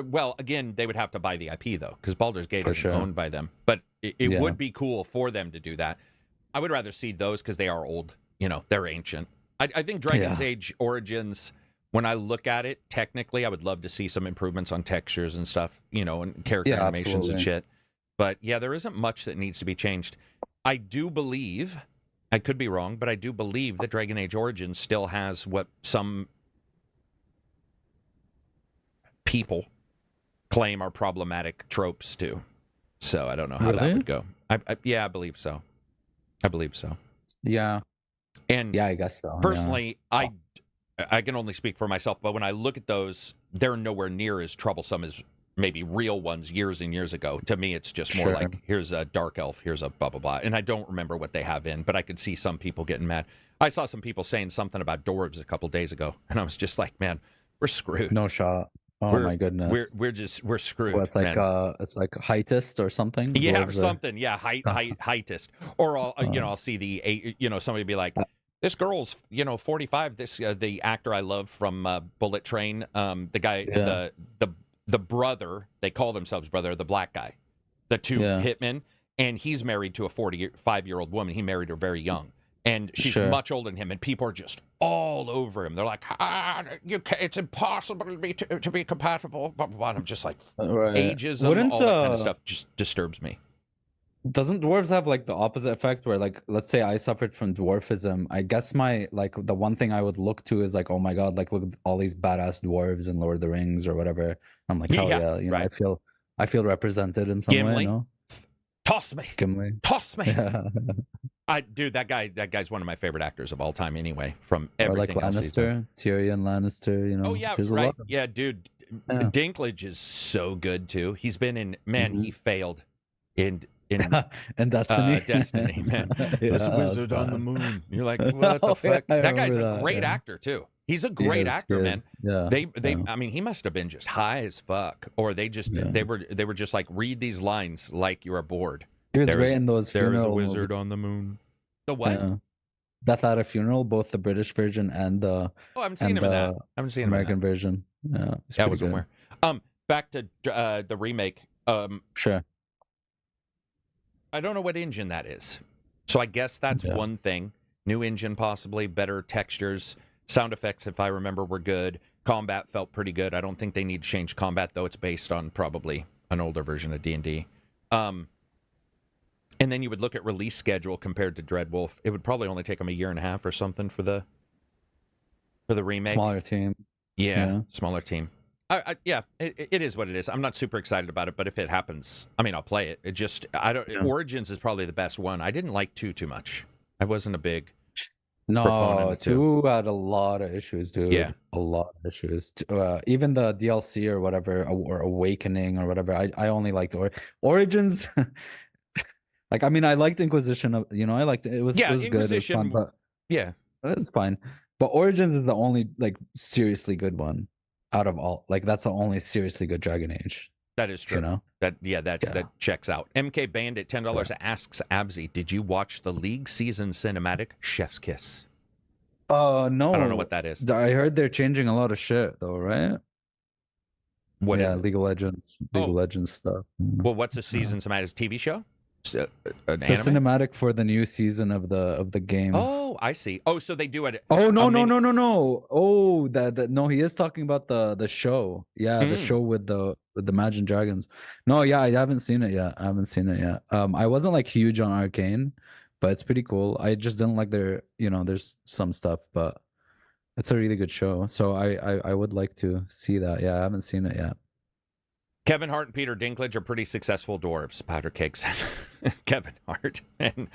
well, again, they would have to buy the IP though, because Baldur's Gate is owned by them. But it would be cool for them to do that. I would rather see those because they are old. They're ancient. I think Dragon's Age Origins, when I look at it, technically, I would love to see some improvements on textures and stuff, and character animations and shit. But yeah, there isn't much that needs to be changed. I do believe, I could be wrong, but I do believe that Dragon Age Origins still has what some people claim are problematic tropes too. So I don't know how that would go. I believe so. Yeah. And yeah, I guess so. Personally, I can only speak for myself, but when I look at those, they're nowhere near as troublesome as maybe real ones years and years ago. To me, it's just more like, here's a dark elf, here's a blah, blah, blah. And I don't remember what they have in, but I could see some people getting mad. I saw some people saying something about dwarves a couple days ago, and I was just like, man, we're screwed. No shot. Oh my goodness. We're screwed. Well, it's like heightist or something. Yeah, or something. Yeah, heightist. Or I'll see the somebody be like, this girl's 45. This the actor I love from Bullet Train. The guy, the brother. They call themselves brother. The black guy, the two hitmen, and he's married to a 45-year-old woman. He married her very young. And she's much older than him, and people are just all over him. They're like, it's impossible to be compatible. Blah, blah, blah. I'm just like, ageism, all that kind of stuff just disturbs me. Doesn't dwarves have like the opposite effect where, like, let's say I suffered from dwarfism. I guess the one thing I would look to is like, oh my God, like look at all these badass dwarves in Lord of the Rings or whatever. I'm like, hell yeah, I feel represented in some way. No? Toss me. Gimli. Toss me. Yeah. Dude, that guy's one of my favorite actors of all time anyway, from everything or like Lannister, Tyrion Lannister, Oh yeah, right. Yeah, dude. Yeah. Dinklage is so good too. He's been in he failed in Destiny. Destiny, man. This wizard on the moon. You're like, what the fuck? That guy's a great actor too. He's a great actor, man. Yeah. I mean, he must have been just high as fuck, or they were just like, read these lines like you are bored. He was great in those funeral There is a wizard on the moon. The what? Yeah. Death at a Funeral, both the British version and the I haven't seen him in that. I haven't seen American version. Yeah, that was somewhere. Back to the remake. Sure. I don't know what engine that is, so I guess that's one thing. New engine, possibly better textures, sound effects. If I remember, were good. Combat felt pretty good. I don't think they need to change combat, though. It's based on probably an older version of D&D. And then you would look at release schedule compared to Dreadwolf. It would probably only take them a year and a half or something for the remake. Smaller team. Yeah. Smaller team. It is what it is. I'm not super excited about it, but if it happens, I mean, I'll play it. It just, Origins is probably the best one. I didn't like 2 too much. I wasn't a big proponent of 2 had a lot of issues, dude. Yeah. A lot of issues. Even the DLC or whatever, or Awakening or whatever, I only liked Origins. Like, I mean, I liked Inquisition. I liked it. It was good. It was fun, but it was fine. But Origins is the only like seriously good one out of all. Like, that's the only seriously good Dragon Age. That is true. That checks out. MK Bandit, $10 asks Abzy, did you watch the League season cinematic Chef's Kiss? No. I don't know what that is. I heard they're changing a lot of shit though, right? What is it? League of Legends stuff. Well, what's a season cinematic TV show? It's a cinematic for the new season of the game. Oh, I see. Oh, so they do it. Oh no. Oh, no, he is talking about the show. Yeah, the show with the Imagine Dragons. No, yeah, I haven't seen it yet. I wasn't like huge on Arcane, but it's pretty cool. I just didn't like there's some stuff, but It's a really good show. So I would like to see that. Yeah, I haven't seen it yet. Kevin Hart and Peter Dinklage are pretty successful dwarves, Powder Cake says. Kevin Hart. And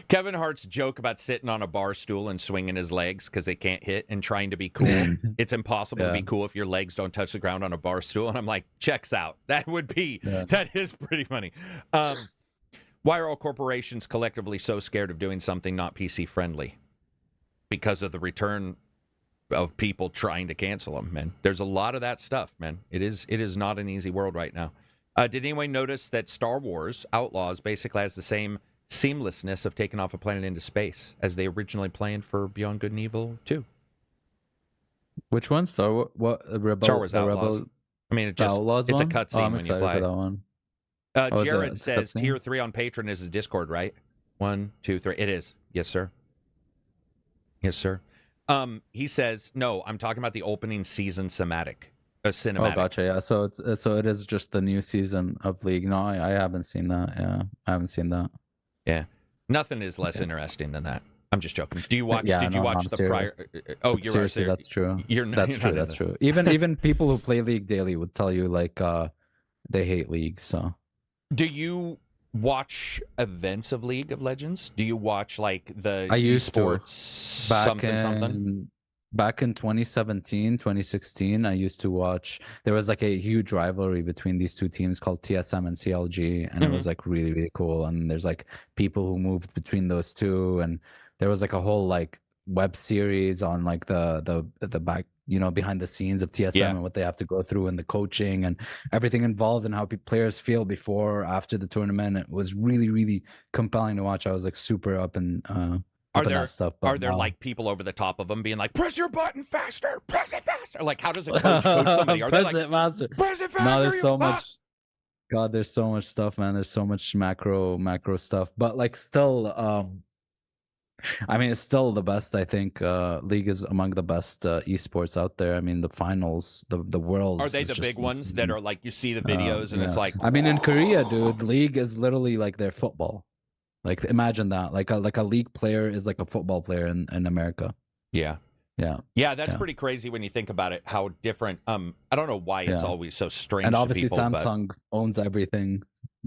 Kevin Hart's joke about sitting on a bar stool and swinging his legs because they can't hit and trying to be cool. It's impossible to be cool if your legs don't touch the ground on a bar stool. And I'm like, checks out. That is pretty funny. Why are all corporations collectively so scared of doing something not PC friendly? Because of the return of people trying to cancel them, man. There's a lot of that stuff, man. It is not an easy world right now. Did anyone notice that Star Wars Outlaws basically has the same seamlessness of taking off a planet into space as they originally planned for Beyond Good and Evil 2? Which one? Star Wars? What? Rebel, Star Wars Outlaws. Rebel, I mean, it's a cutscene when you fly. For that one. Jared says tier 3 on Patreon is a Discord, right? 1, 2, 3. It is. Yes, sir. Yes, sir. He says, no, I'm talking about the opening season cinematic. Oh, gotcha. Yeah. So it is just the new season of League. No, I haven't seen that. Yeah, I haven't seen that. Yeah. Nothing is less interesting than that. I'm just joking. Do you watch? Did you watch the prior? Oh, you're seriously. Right. That's true. That's true. Even people who play League daily would tell you like they hate League. So. Do you watch events of League of Legends? Do you watch like the esports something? Back in 2017, 2016, I used to watch. There was like a huge rivalry between these two teams called TSM and CLG, and it was like really, really cool. And there's like people who moved between those two, and there was like a whole like web series on like the back, behind the scenes of TSM and what they have to go through and the coaching and everything involved and how players feel before or after the tournament. It was really, really compelling to watch. I was like super up and that stuff. Are there like people over the top of them being like, press your button faster, press it faster? Like, how does a coach somebody? Are press they it faster. Press it faster. No, there's so much. God, there's so much stuff, man. There's so much macro stuff. But like still, I mean, it's still the best. I think League is among the best esports out there. I mean, the finals, the world. Are they the big ones that are like you see the videos and it's like? I mean, in Korea, dude, League is literally like their football. Like imagine that. Like a League player is like a football player in America. Yeah. That's pretty crazy when you think about it. How different. I don't know why it's always so strange. And obviously, to people, Samsung owns everything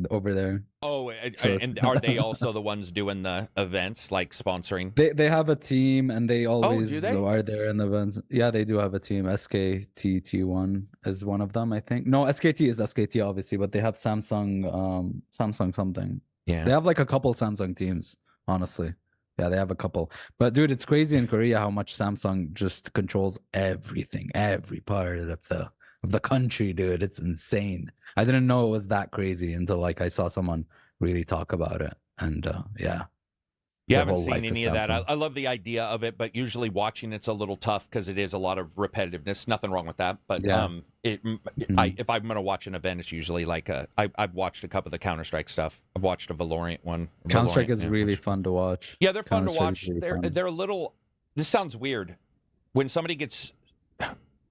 over there. Oh, and are they also the ones doing the events, like sponsoring? They have a team, and they always are there in the events. Yeah, they do have a team. SKT1 is one of them, I think. No, SKT is SKT, obviously, but they have Samsung something. Yeah, they have like a couple Samsung teams, honestly. Yeah, they have a couple. But dude, it's crazy in Korea how much Samsung just controls everything, every part of the country, dude. It's insane. I didn't know it was that crazy until like I saw someone really talk about it. And I haven't seen any of that. I love the idea of it, but usually watching it's a little tough because it is a lot of repetitiveness. Nothing wrong with that, but if I'm going to watch an event, it's usually like I've watched a couple of the Counter-Strike stuff. I've watched a Valorant one. Counter-Strike is really fun to watch. Yeah, they're fun to watch. They're a little. This sounds weird. When somebody gets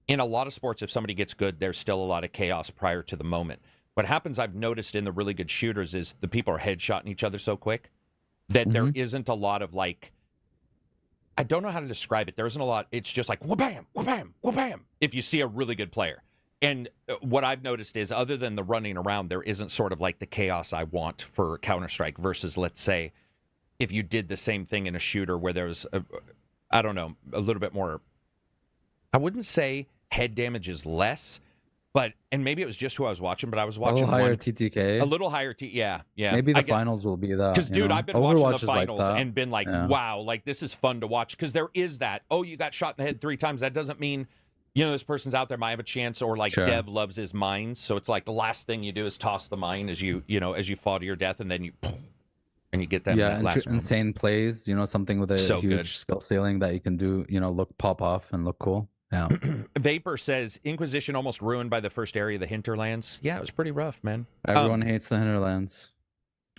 in a lot of sports, if somebody gets good, there's still a lot of chaos prior to the moment. What happens, I've noticed in the really good shooters, is the people are headshotting each other so quick that there isn't a lot of like, I don't know how to describe it. There isn't a lot. It's just like, wha-bam, wha-bam, wha-bam, if you see a really good player. And what I've noticed is other than the running around, there isn't sort of like the chaos I want for Counter-Strike versus, let's say, if you did the same thing in a shooter where there's, I don't know, a little bit more, I wouldn't say head damage is less, but, and maybe it was just who I was watching, but I was watching a little higher TTK. A little higher yeah. Maybe the finals will be that. Because, dude, I've been watching the finals and been like, wow, like this is fun to watch. Because there is that, oh, you got shot in the head 3 times. That doesn't mean, this person's out there might have a chance, or like Dev loves his mines. So it's like the last thing you do is toss the mine as you fall to your death, and then you get that. Yeah, insane plays, something with a huge skill ceiling that you can do, pop off and look cool. Yeah. Vapor says Inquisition almost ruined by the first area of the hinterlands. Yeah, it was pretty rough, man. Everyone hates the hinterlands.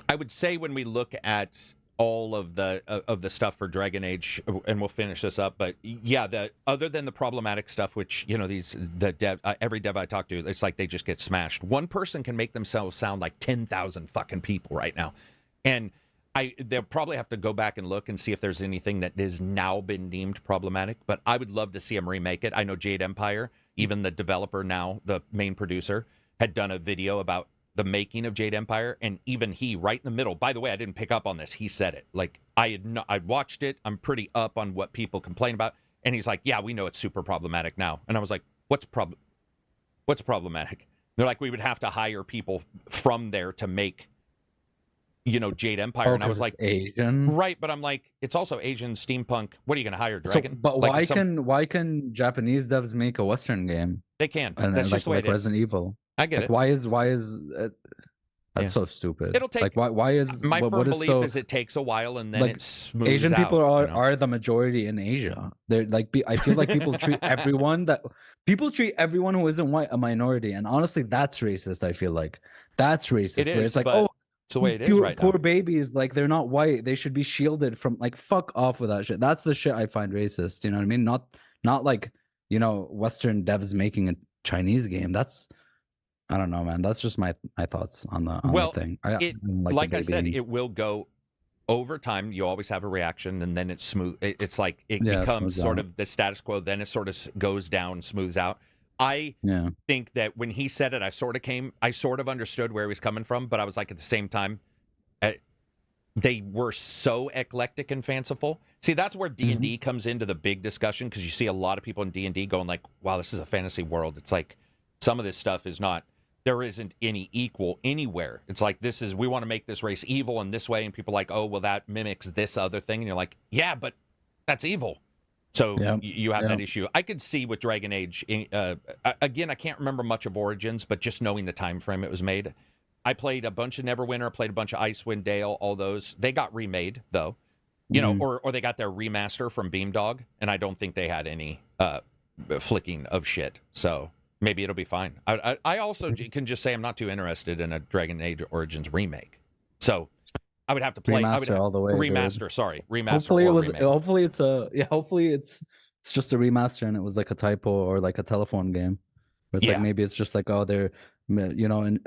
I would say when we look at all of the stuff for Dragon Age, and we'll finish this up, but yeah, other than the problematic stuff, which every dev I talk to, it's like they just get smashed. One person can make themselves sound like 10,000 fucking people right now, and they'll probably have to go back and look and see if there's anything that has now been deemed problematic, but I would love to see them remake it. I know Jade Empire, even the developer now, the main producer, had done a video about the making of Jade Empire, and even he, right in the middle, by the way, I didn't pick up on this, he said it. Like, I'd watched it, I'm pretty up on what people complain about, and he's like, yeah, we know it's super problematic now. And I was like, what's problematic? They're like, we would have to hire people from there to make, Jade Empire. And I was like, Asian, right? But I'm like, it's also Asian steampunk. What are you going to hire, Dragon? So, but like, why can Japanese devs make a Western game? They can. And that's just the way like it is. Resident Evil. I get it. Why is it, that's so stupid. It'll take. Like why is my firm belief so, is it takes a while and then like, it smooths Asian out, people are the majority in Asia. They're like, I feel like people treat everyone who isn't white a minority, and honestly, that's racist. I feel like that's racist. It is, where it's like, it's the way it is right now. Poor babies, like they're not white. They should be shielded from, like, fuck off with that shit. That's the shit I find racist. You know what I mean? Not like, Western devs making a Chinese game. That's, I don't know, man. That's just my thoughts on the thing. Like I said, it will go over time. You always have a reaction, and then it's smooth. It's like it becomes sort of the status quo. Then it sort of goes down, smooths out. I think that when he said it, I sort of understood where he was coming from, but I was like, at the same time, they were so eclectic and fanciful. See, that's where D&D comes into the big discussion, because you see a lot of people in D&D going like, wow, this is a fantasy world. It's like some of this stuff is not, there isn't any equal anywhere. It's like, we want to make this race evil in this way, and people are like, oh, well, that mimics this other thing. And you're like, yeah, but that's evil. So you have that issue. I could see with Dragon Age, again, I can't remember much of Origins, but just knowing the time frame it was made. I played a bunch of Neverwinter, I played a bunch of Icewind Dale, all those. They got remade, though, or they got their remaster from Beamdog, and I don't think they had any flicking of shit. So maybe it'll be fine. I also can just say I'm not too interested in a Dragon Age Origins remake. So I would have to play remaster all the way. Remaster, dude. Sorry, remaster. Hopefully remake. Hopefully it's just a remaster, and it was like a typo or like a telephone game. Where it's like, maybe it's just like, oh, they're, and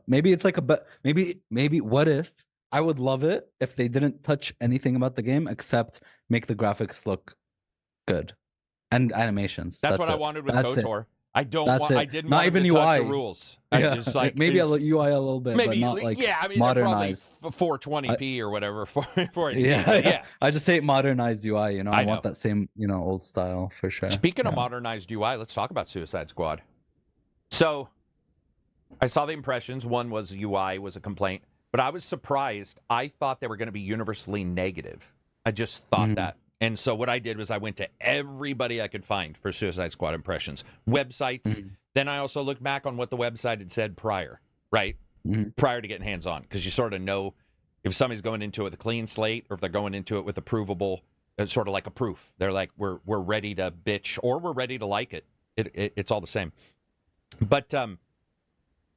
maybe it's like maybe what if, I would love it if they didn't touch anything about the game except make the graphics look good and animations. That's what I wanted with KOTOR. I didn't not want even to UI. touch the rules. Just like, maybe a UI a little bit, maybe, but not like modernized 420p or whatever for it. Yeah. I just say modernized UI. I know. want that same old style for sure. Speaking of modernized UI, let's talk about Suicide Squad. So I saw the impressions. One was UI was a complaint, but I was surprised. I thought they were going to be universally negative. I just thought that. And so what I did was I went to everybody I could find for Suicide Squad impressions, websites. Then I also looked back on what the website had said prior, right? Prior to getting hands on, because you sort of know if somebody's going into it with a clean slate or if they're going into it with a provable, sort of like a proof. They're like, we're ready to bitch or we're ready to like it. It's all the same. But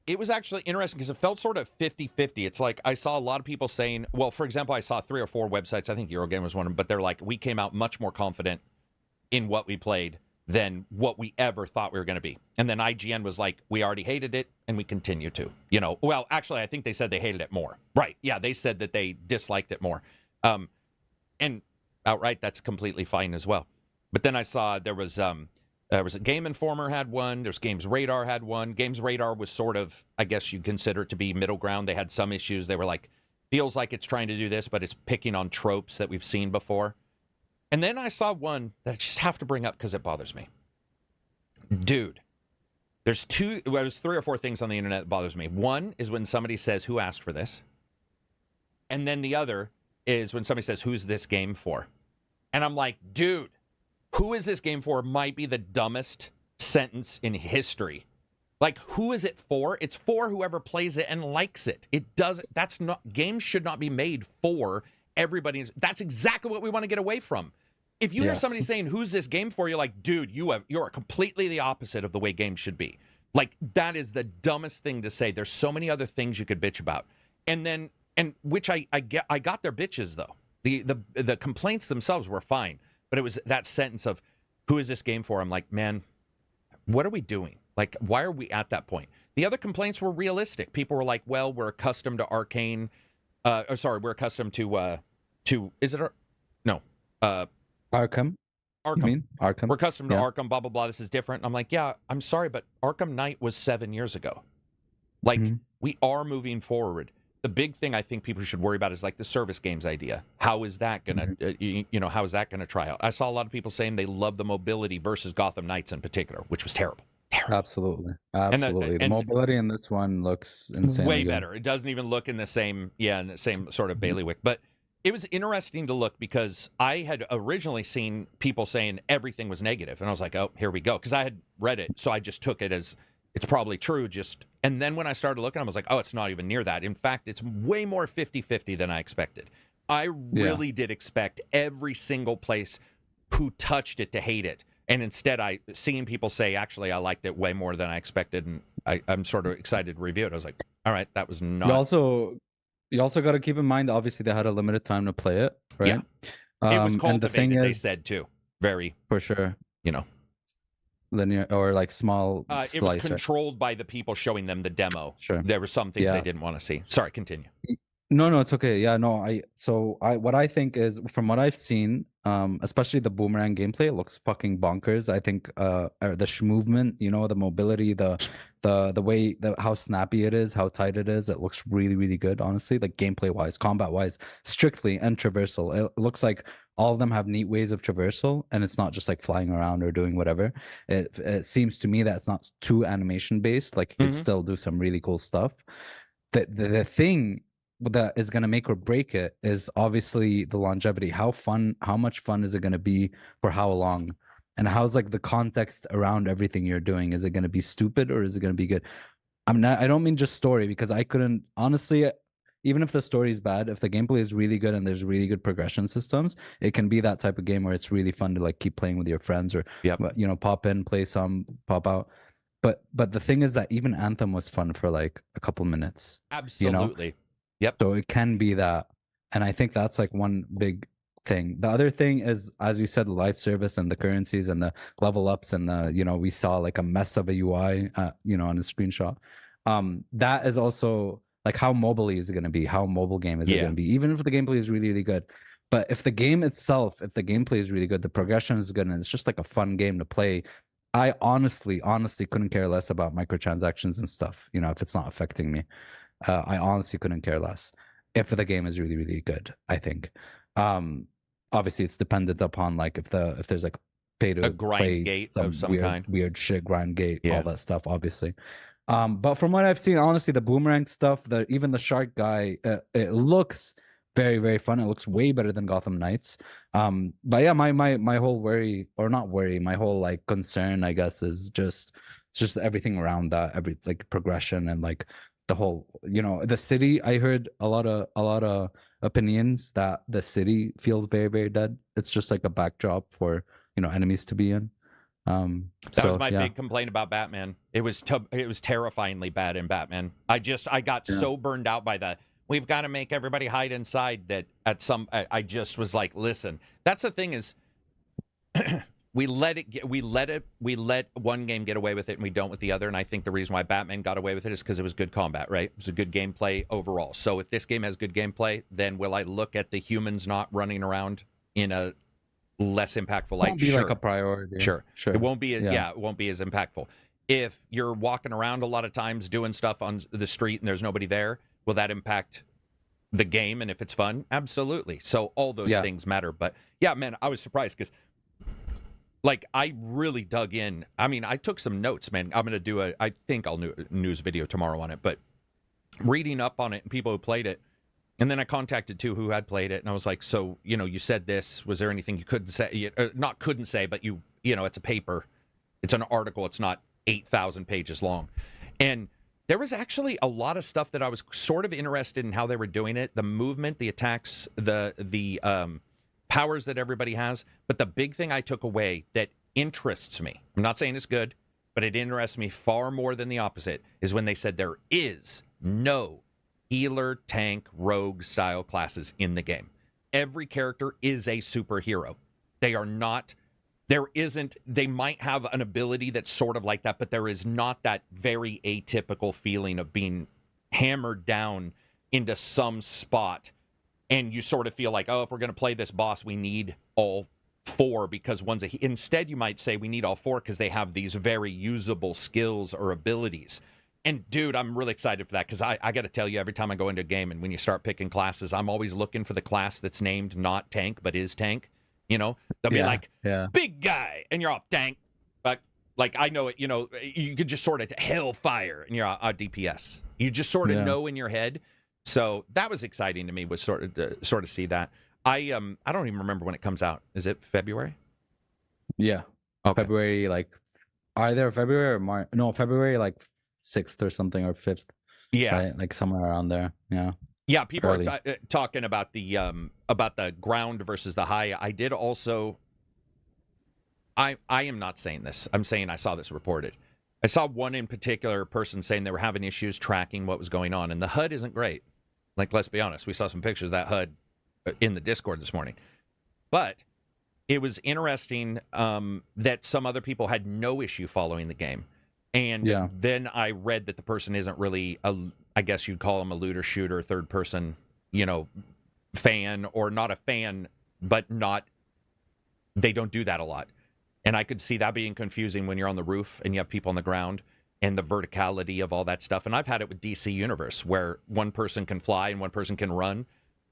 it was actually interesting because it felt sort of 50-50. It's like I saw a lot of people saying, well, for example, I saw 3 or 4 websites. I think Eurogame was one of them, but they're like, we came out much more confident in what we played than what we ever thought we were going to be. And then IGN was like, we already hated it and we continue to. Well, actually, I think they said they hated it more. Right. Yeah, they said that they disliked it more. And outright, that's completely fine as well. But then I saw there was a Game Informer had one. There's Games Radar had one. Games Radar was sort of, I guess you'd consider it to be middle ground. They had some issues. They were like, feels like it's trying to do this, but it's picking on tropes that we've seen before. And then I saw one that I just have to bring up because it bothers me. Dude, there's 3 or 4 things on the internet that bothers me. One is when somebody says, who asked for this? And then the other is when somebody says, who's this game for? And I'm like, dude, who is this game for might be the dumbest sentence in history. Like, who is it for? It's for whoever plays it and likes it. Games should not be made for everybody. That's exactly what we want to get away from. If you hear somebody saying, who's this game for? You're like, dude, you're completely the opposite of the way games should be. Like, that is the dumbest thing to say. There's so many other things you could bitch about. And which I got their bitches, though. The complaints themselves were fine. But it was that sentence of, who is this game for? I'm like, man, what are we doing? Like, why are we at that point? The other complaints were realistic. People were like, well, we're accustomed to Arcane we're accustomed to is it no Arkham. Arkham. You mean Arkham? We're accustomed to Arkham, blah blah blah. This is different. I'm like, yeah, I'm sorry, but Arkham Knight was 7 years ago. Like, we are moving forward. The big thing I think people should worry about is like the service games idea. How is that gonna, how is that gonna try out? I saw a lot of people saying they love the mobility versus Gotham Knights in particular, which was terrible. Absolutely. The mobility in this one looks insanely way good. better. It doesn't even look in the same sort of bailiwick. But it was interesting to look because I had originally seen people saying everything was negative, and I was like, oh, here we go, because I had read it, so I just took it as it's probably true. And then when I started looking, I was like, oh, it's not even near that. In fact, it's way more 50-50 than I expected. I really did expect every single place who touched it to hate it. And instead, seeing people say, actually, I liked it way more than I expected, and I'm sort of excited to review it. I was like, all right, that was not... You also got to keep in mind, obviously, they had a limited time to play it, right? Yeah. It was cultivated, and the thing is, they said, too. Very... For sure. Linear or like small slicer. It was controlled by the people showing them the demo. Sure. There were some things they didn't want to see. Sorry, continue. No, it's okay. Yeah, no, what I think is, from what I've seen, especially the boomerang gameplay, it looks fucking bonkers. I think the movement, the mobility, the way how snappy it is, how tight it is, it looks really, really good, honestly, like gameplay wise, combat wise, strictly, and traversal. It looks like all of them have neat ways of traversal, and it's not just like flying around or doing whatever. It seems to me that it's not too animation based, like you could still do some really cool stuff. The thing that is going to make or break it is obviously the longevity. How much fun is it going to be for how long? And how's like the context around everything you're doing? Is it going to be stupid or is it going to be good? I don't mean just story, because I couldn't, honestly, even if the story is bad, if the gameplay is really good and there's really good progression systems, it can be that type of game where it's really fun to like keep playing with your friends, or pop in, play some, pop out. But the thing is that even Anthem was fun for like a couple minutes. Absolutely. Yep. So it can be that. And I think that's like one big thing. The other thing is, as you said, the live service and the currencies and the level ups and the, we saw like a mess of a UI, on a screenshot. That is also like, how mobile is it going to be? How mobile game is it going to be? Even if the gameplay is really, really good. But if the game itself, if the gameplay is really good, the progression is good, and it's just like a fun game to play, I honestly couldn't care less about microtransactions and stuff, if it's not affecting me. I honestly couldn't care less if the game is really, really good, I think. Obviously, it's dependent upon like if there's like pay to grind gate of some kind, weird shit, grind gate, all that stuff, obviously. But from what I've seen, honestly, the boomerang stuff, even the shark guy, it looks very, very fun. It looks way better than Gotham Knights. But yeah, my whole worry, or not worry, my whole like concern, I guess, is just everything around that, every like progression and like the whole, the city. I heard a lot of opinions that the city feels very, very dead. It's just like a backdrop for enemies to be in. That was my big complaint about Batman. It was terrifyingly bad in Batman. I got so burned out by we've got to make everybody hide inside, that I just was like, listen, that's the thing is we let one game get away with it and we don't with the other. And I think the reason why Batman got away with it is because it was good combat, right? It was a good gameplay overall. So if this game has good gameplay, then will I look at the humans not running around in a less impactful light? It won't be like a priority. Sure. It won't be it won't be as impactful. If you're walking around a lot of times doing stuff on the street and there's nobody there, will that impact the game? And if it's fun, absolutely. So all those things matter. But yeah, man, I was surprised because like I really dug in. I mean, I took some notes, man. I'm going to do I think I'll do a news video tomorrow on it, but reading up on it and people who played it. And then I contacted two who had played it, and I was like, so, you said this. Was there anything you couldn't say? Not couldn't say, but it's a paper. It's an article. It's not 8,000 pages long. And there was actually a lot of stuff that I was sort of interested in how they were doing it. The movement, the attacks, the powers that everybody has. But the big thing I took away that interests me, I'm not saying it's good, but it interests me far more than the opposite, is when they said there is no healer, tank, rogue style classes in the game. Every character is a superhero. They might have an ability that's sort of like that, but there is not that very atypical feeling of being hammered down into some spot, and you sort of feel like, oh, if we're going to play this boss, we need all 4 because one's instead you might say we need all 4 because they have these very usable skills or abilities. And dude, I'm really excited for that because I got to tell you, every time I go into a game and when you start picking classes, I'm always looking for the class that's named not tank but is tank. You know, they'll be like, big guy, and you're all tank. But like I know it, you know, you could just sort of hellfire and you're a DPS. You just sort of know in your head. So that was exciting to me, was sort of see that. I don't even remember when it comes out. Is it February? Yeah. Okay. February, like either February or March. No, February like 6th or something, or 5th. Yeah. Right? Like somewhere around there. Yeah. Yeah, people are talking about the ground versus the high. I did also I am not saying this. I'm saying I saw this reported. I saw one in particular person saying they were having issues tracking what was going on, and the HUD isn't great. Like, let's be honest, we saw some pictures of that HUD in the Discord this morning. But it was interesting that some other people had no issue following the game. And then I read that the person isn't really, I guess you'd call him a looter shooter, third person, you know, fan, or not a fan, but they don't do that a lot. And I could see that being confusing when you're on the roof and you have people on the ground and the verticality of all that stuff. And I've had it with DC Universe where one person can fly and one person can run.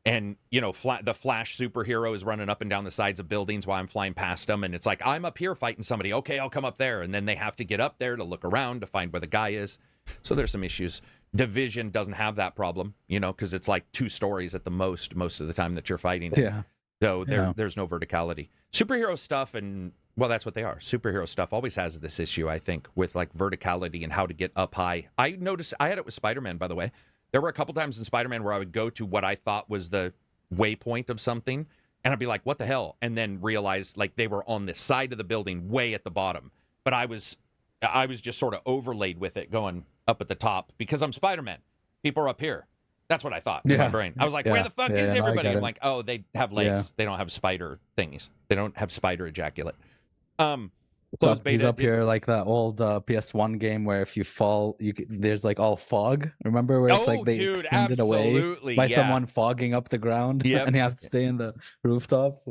And, you know, the Flash superhero is running up and down the sides of buildings while I'm flying past them. And it's like, I'm up here fighting somebody. Okay, I'll come up there. And then they have to get up there to look around to find where the guy is. So there's some issues. Division doesn't have that problem, you know, because it's like 2 stories at the most of the time that you're fighting. Yeah. So there's no verticality. Superhero stuff, and, well, that's what they are. Superhero stuff always has this issue, I think, with like verticality and how to get up high. I noticed, I had it with Spider-Man, by the way. There were a couple times in Spider-Man where I would go to what I thought was the waypoint of something, and I'd be like, what the hell? And then realize like they were on the side of the building way at the bottom. But I was just sort of overlaid with it going up at the top because I'm Spider-Man. People are up here. That's what I thought in my brain. I was like, where the fuck is everybody? I'm like, oh, they have legs. They don't have spider thingies. They don't have spider ejaculate. He's up here like that old PS1 game where if you fall, there's like all fog. Remember where it's like they extended away by someone fogging up the ground, and you have to stay in the rooftops.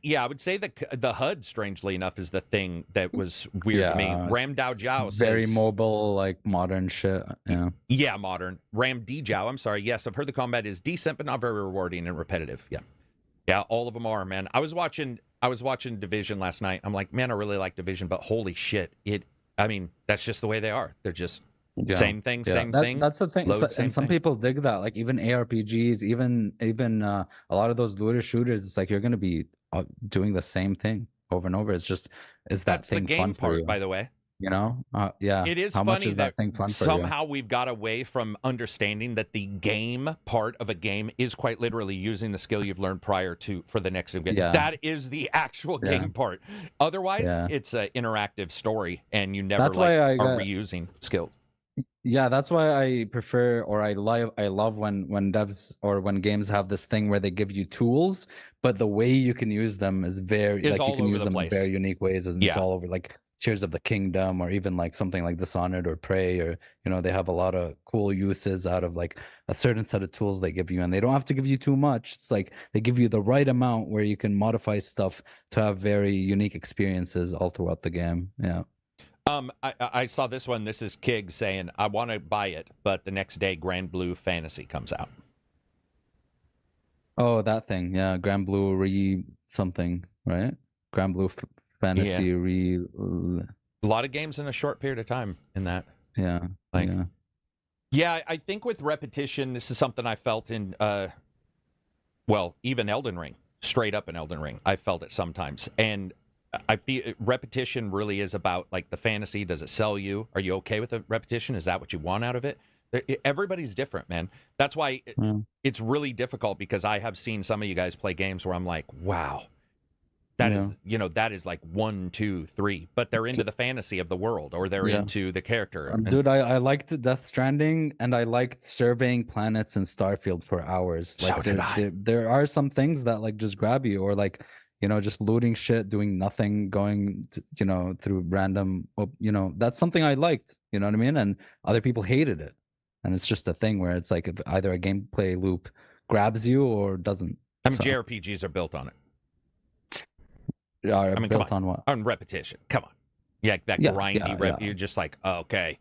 Yeah, I would say the HUD, strangely enough, is the thing that was weird to me. Ram Dao Jiao says, very mobile, like modern shit. Yeah, modern. Ram D Jiao, I'm sorry. Yes, I've heard the combat is decent, but not very rewarding and repetitive. Yeah, all of them are, man. I was watching Division last night. I'm like, man, I really like Division, but holy shit, I mean, that's just the way they are. They're just same thing. That's the thing. And some people dig that. Like even ARPGs, even a lot of those looter shooters, it's like you're gonna be doing the same thing over and over. It's that thing fun for you, by the way. You know, it is how funny much is that thing fun for somehow you? We've got away from understanding that the game part of a game is quite literally using the skill you've learned prior to for the next game. That is the actual game part. Otherwise, it's an interactive story, and you never are reusing skills. Yeah, that's why I prefer, or I love when devs or when games have this thing where they give you tools, but the way you can use them is very like you can use them in very unique ways, and it's all over like Tears of the Kingdom, or even like something like Dishonored or Prey, or they have a lot of cool uses out of like a certain set of tools they give you, and they don't have to give you too much. It's like they give you the right amount where you can modify stuff to have very unique experiences all throughout the game. I saw this one. This is Kig saying, I want to buy it, but the next day Grand Blue Fantasy comes out. Oh, that thing. Yeah, Grand Blue something, right? Grand Blue Fantasy a lot of games in a short period of time in that. I think with repetition, this is something I felt in even Elden Ring, straight up in Elden Ring. I felt it sometimes. And I feel repetition really is about like the fantasy. Does it sell you? Are you okay with the repetition? Is that what you want out of it? Everybody's different, man. That's why it's really difficult, because I have seen some of you guys play games where I'm like, wow, that is like 1, 2, 3, but they're into the fantasy of the world, or they're into the character. Dude, I liked Death Stranding, and I liked surveying planets in Starfield for hours. Like there are some things that like just grab you, or like just looting shit, doing nothing, going to, through random, that's something I liked. You know what I mean? And other people hated it. and it's just a thing where it's like if either a gameplay loop grabs you or doesn't. I mean, JRPGs are built on it. I mean, built on what? On repetition. Come on. Yeah, that grindy you're just like, okay.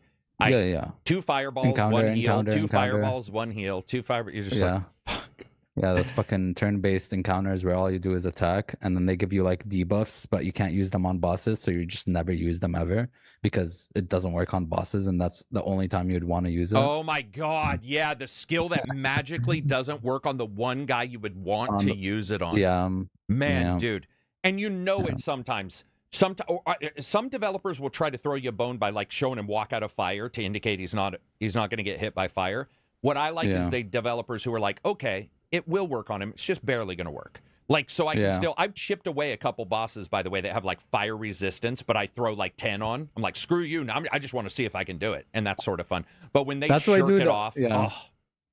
Two fireballs, one heal, two fireballs, one heal, two fire. You're just like, fuck. Yeah, those fucking turn-based encounters where all you do is attack, and then they give you like debuffs, but you can't use them on bosses, so you just never use them ever because it doesn't work on bosses, and that's the only time you'd want to use it. Oh my god, yeah, the skill that magically doesn't work on the one guy you would want to use it on. Yeah, man, dude, and you know it sometimes. Some developers will try to throw you a bone by like showing him walk out of fire to indicate he's not going to get hit by fire. What I like is the developers who are like, okay, it will work on him. It's just barely going to work. Like, so I can still, I've chipped away a couple bosses, by the way, that have like fire resistance, but I throw like 10 on. I'm like, screw you. Now I just want to see if I can do it. And that's sort of fun. But when they shirk it off,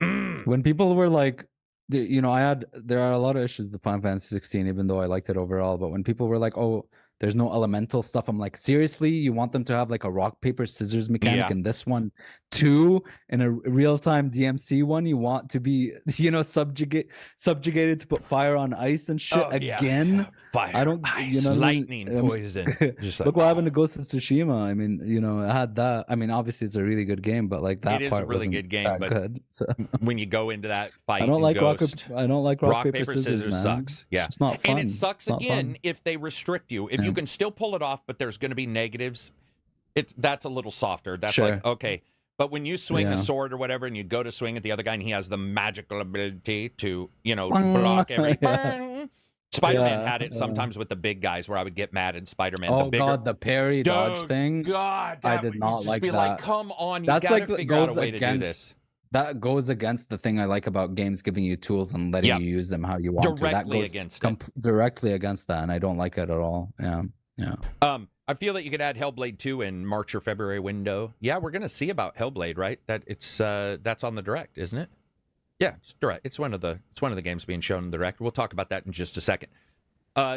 when people were like, you know, there are a lot of issues with Final Fantasy 16, even though I liked it overall. But when people were like, oh, there's no elemental stuff, I'm like, seriously, you want them to have like a rock paper scissors mechanic in this one too? In a real-time DMC one, you want to be, you know, subjugated to put fire on ice and shit again? Fire, I don't, ice, you know, lightning, poison. Just like, look what happened to Ghost of Tsushima. I mean, you know, it had that. I mean, obviously it's a really good game, but like that part really good game, but good. So. When you go into that fight, I don't like Ghost, rock paper scissors, man. Sucks. Yeah, it's not fun. And it sucks again if they restrict you. If you can still pull it off, but there's going to be negatives, that's a little softer. That's like, okay. But when you swing a sword or whatever and you go to swing at the other guy and he has the magical ability to, you know, block every Spider-Man had it sometimes with the big guys where I would get mad at Spider-Man. Oh, God, the parry dodge thing. God, I did not like that. Like, come on, you that's gotta like figure out a way to do this. That goes against the thing I like about games giving you tools and letting you use them how you want to. That goes directly against that, and I don't like it at all. Yeah. I feel that you could add Hellblade 2 in March or February window. Yeah, we're gonna see about Hellblade, right? That's on the Direct, isn't it? Yeah, it's Direct. It's one of the games being shown in the Direct. We'll talk about that in just a second.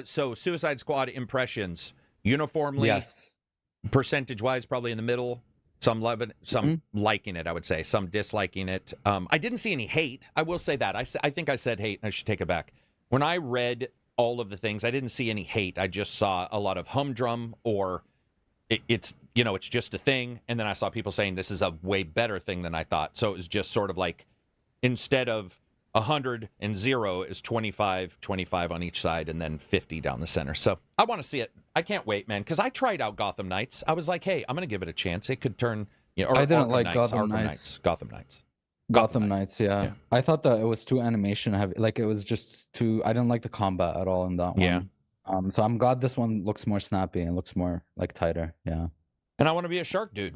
So Suicide Squad impressions uniformly, percentage-wise, probably in the middle. Some loving it, some liking it, I would say. Some disliking it. I didn't see any hate. I will say that. I think I said hate, and I should take it back. When I read all of the things, I didn't see any hate. I just saw a lot of humdrum, or it's just a thing. And then I saw people saying this is a way better thing than I thought. So it was just sort of like, instead of 100 and 0 is 25 on each side, and then 50 down the center. So I want to see it. I can't wait, man, because I tried out Gotham Knights. I was like, hey, I'm going to give it a chance. It could turn, or I didn't like Gotham Knights. Gotham Knights, yeah. I thought that it was too animation heavy. Like, it was just too, I didn't like the combat at all in that one. Yeah. So I'm glad this one looks more snappy and looks more like tighter. Yeah. And I want to be a shark dude.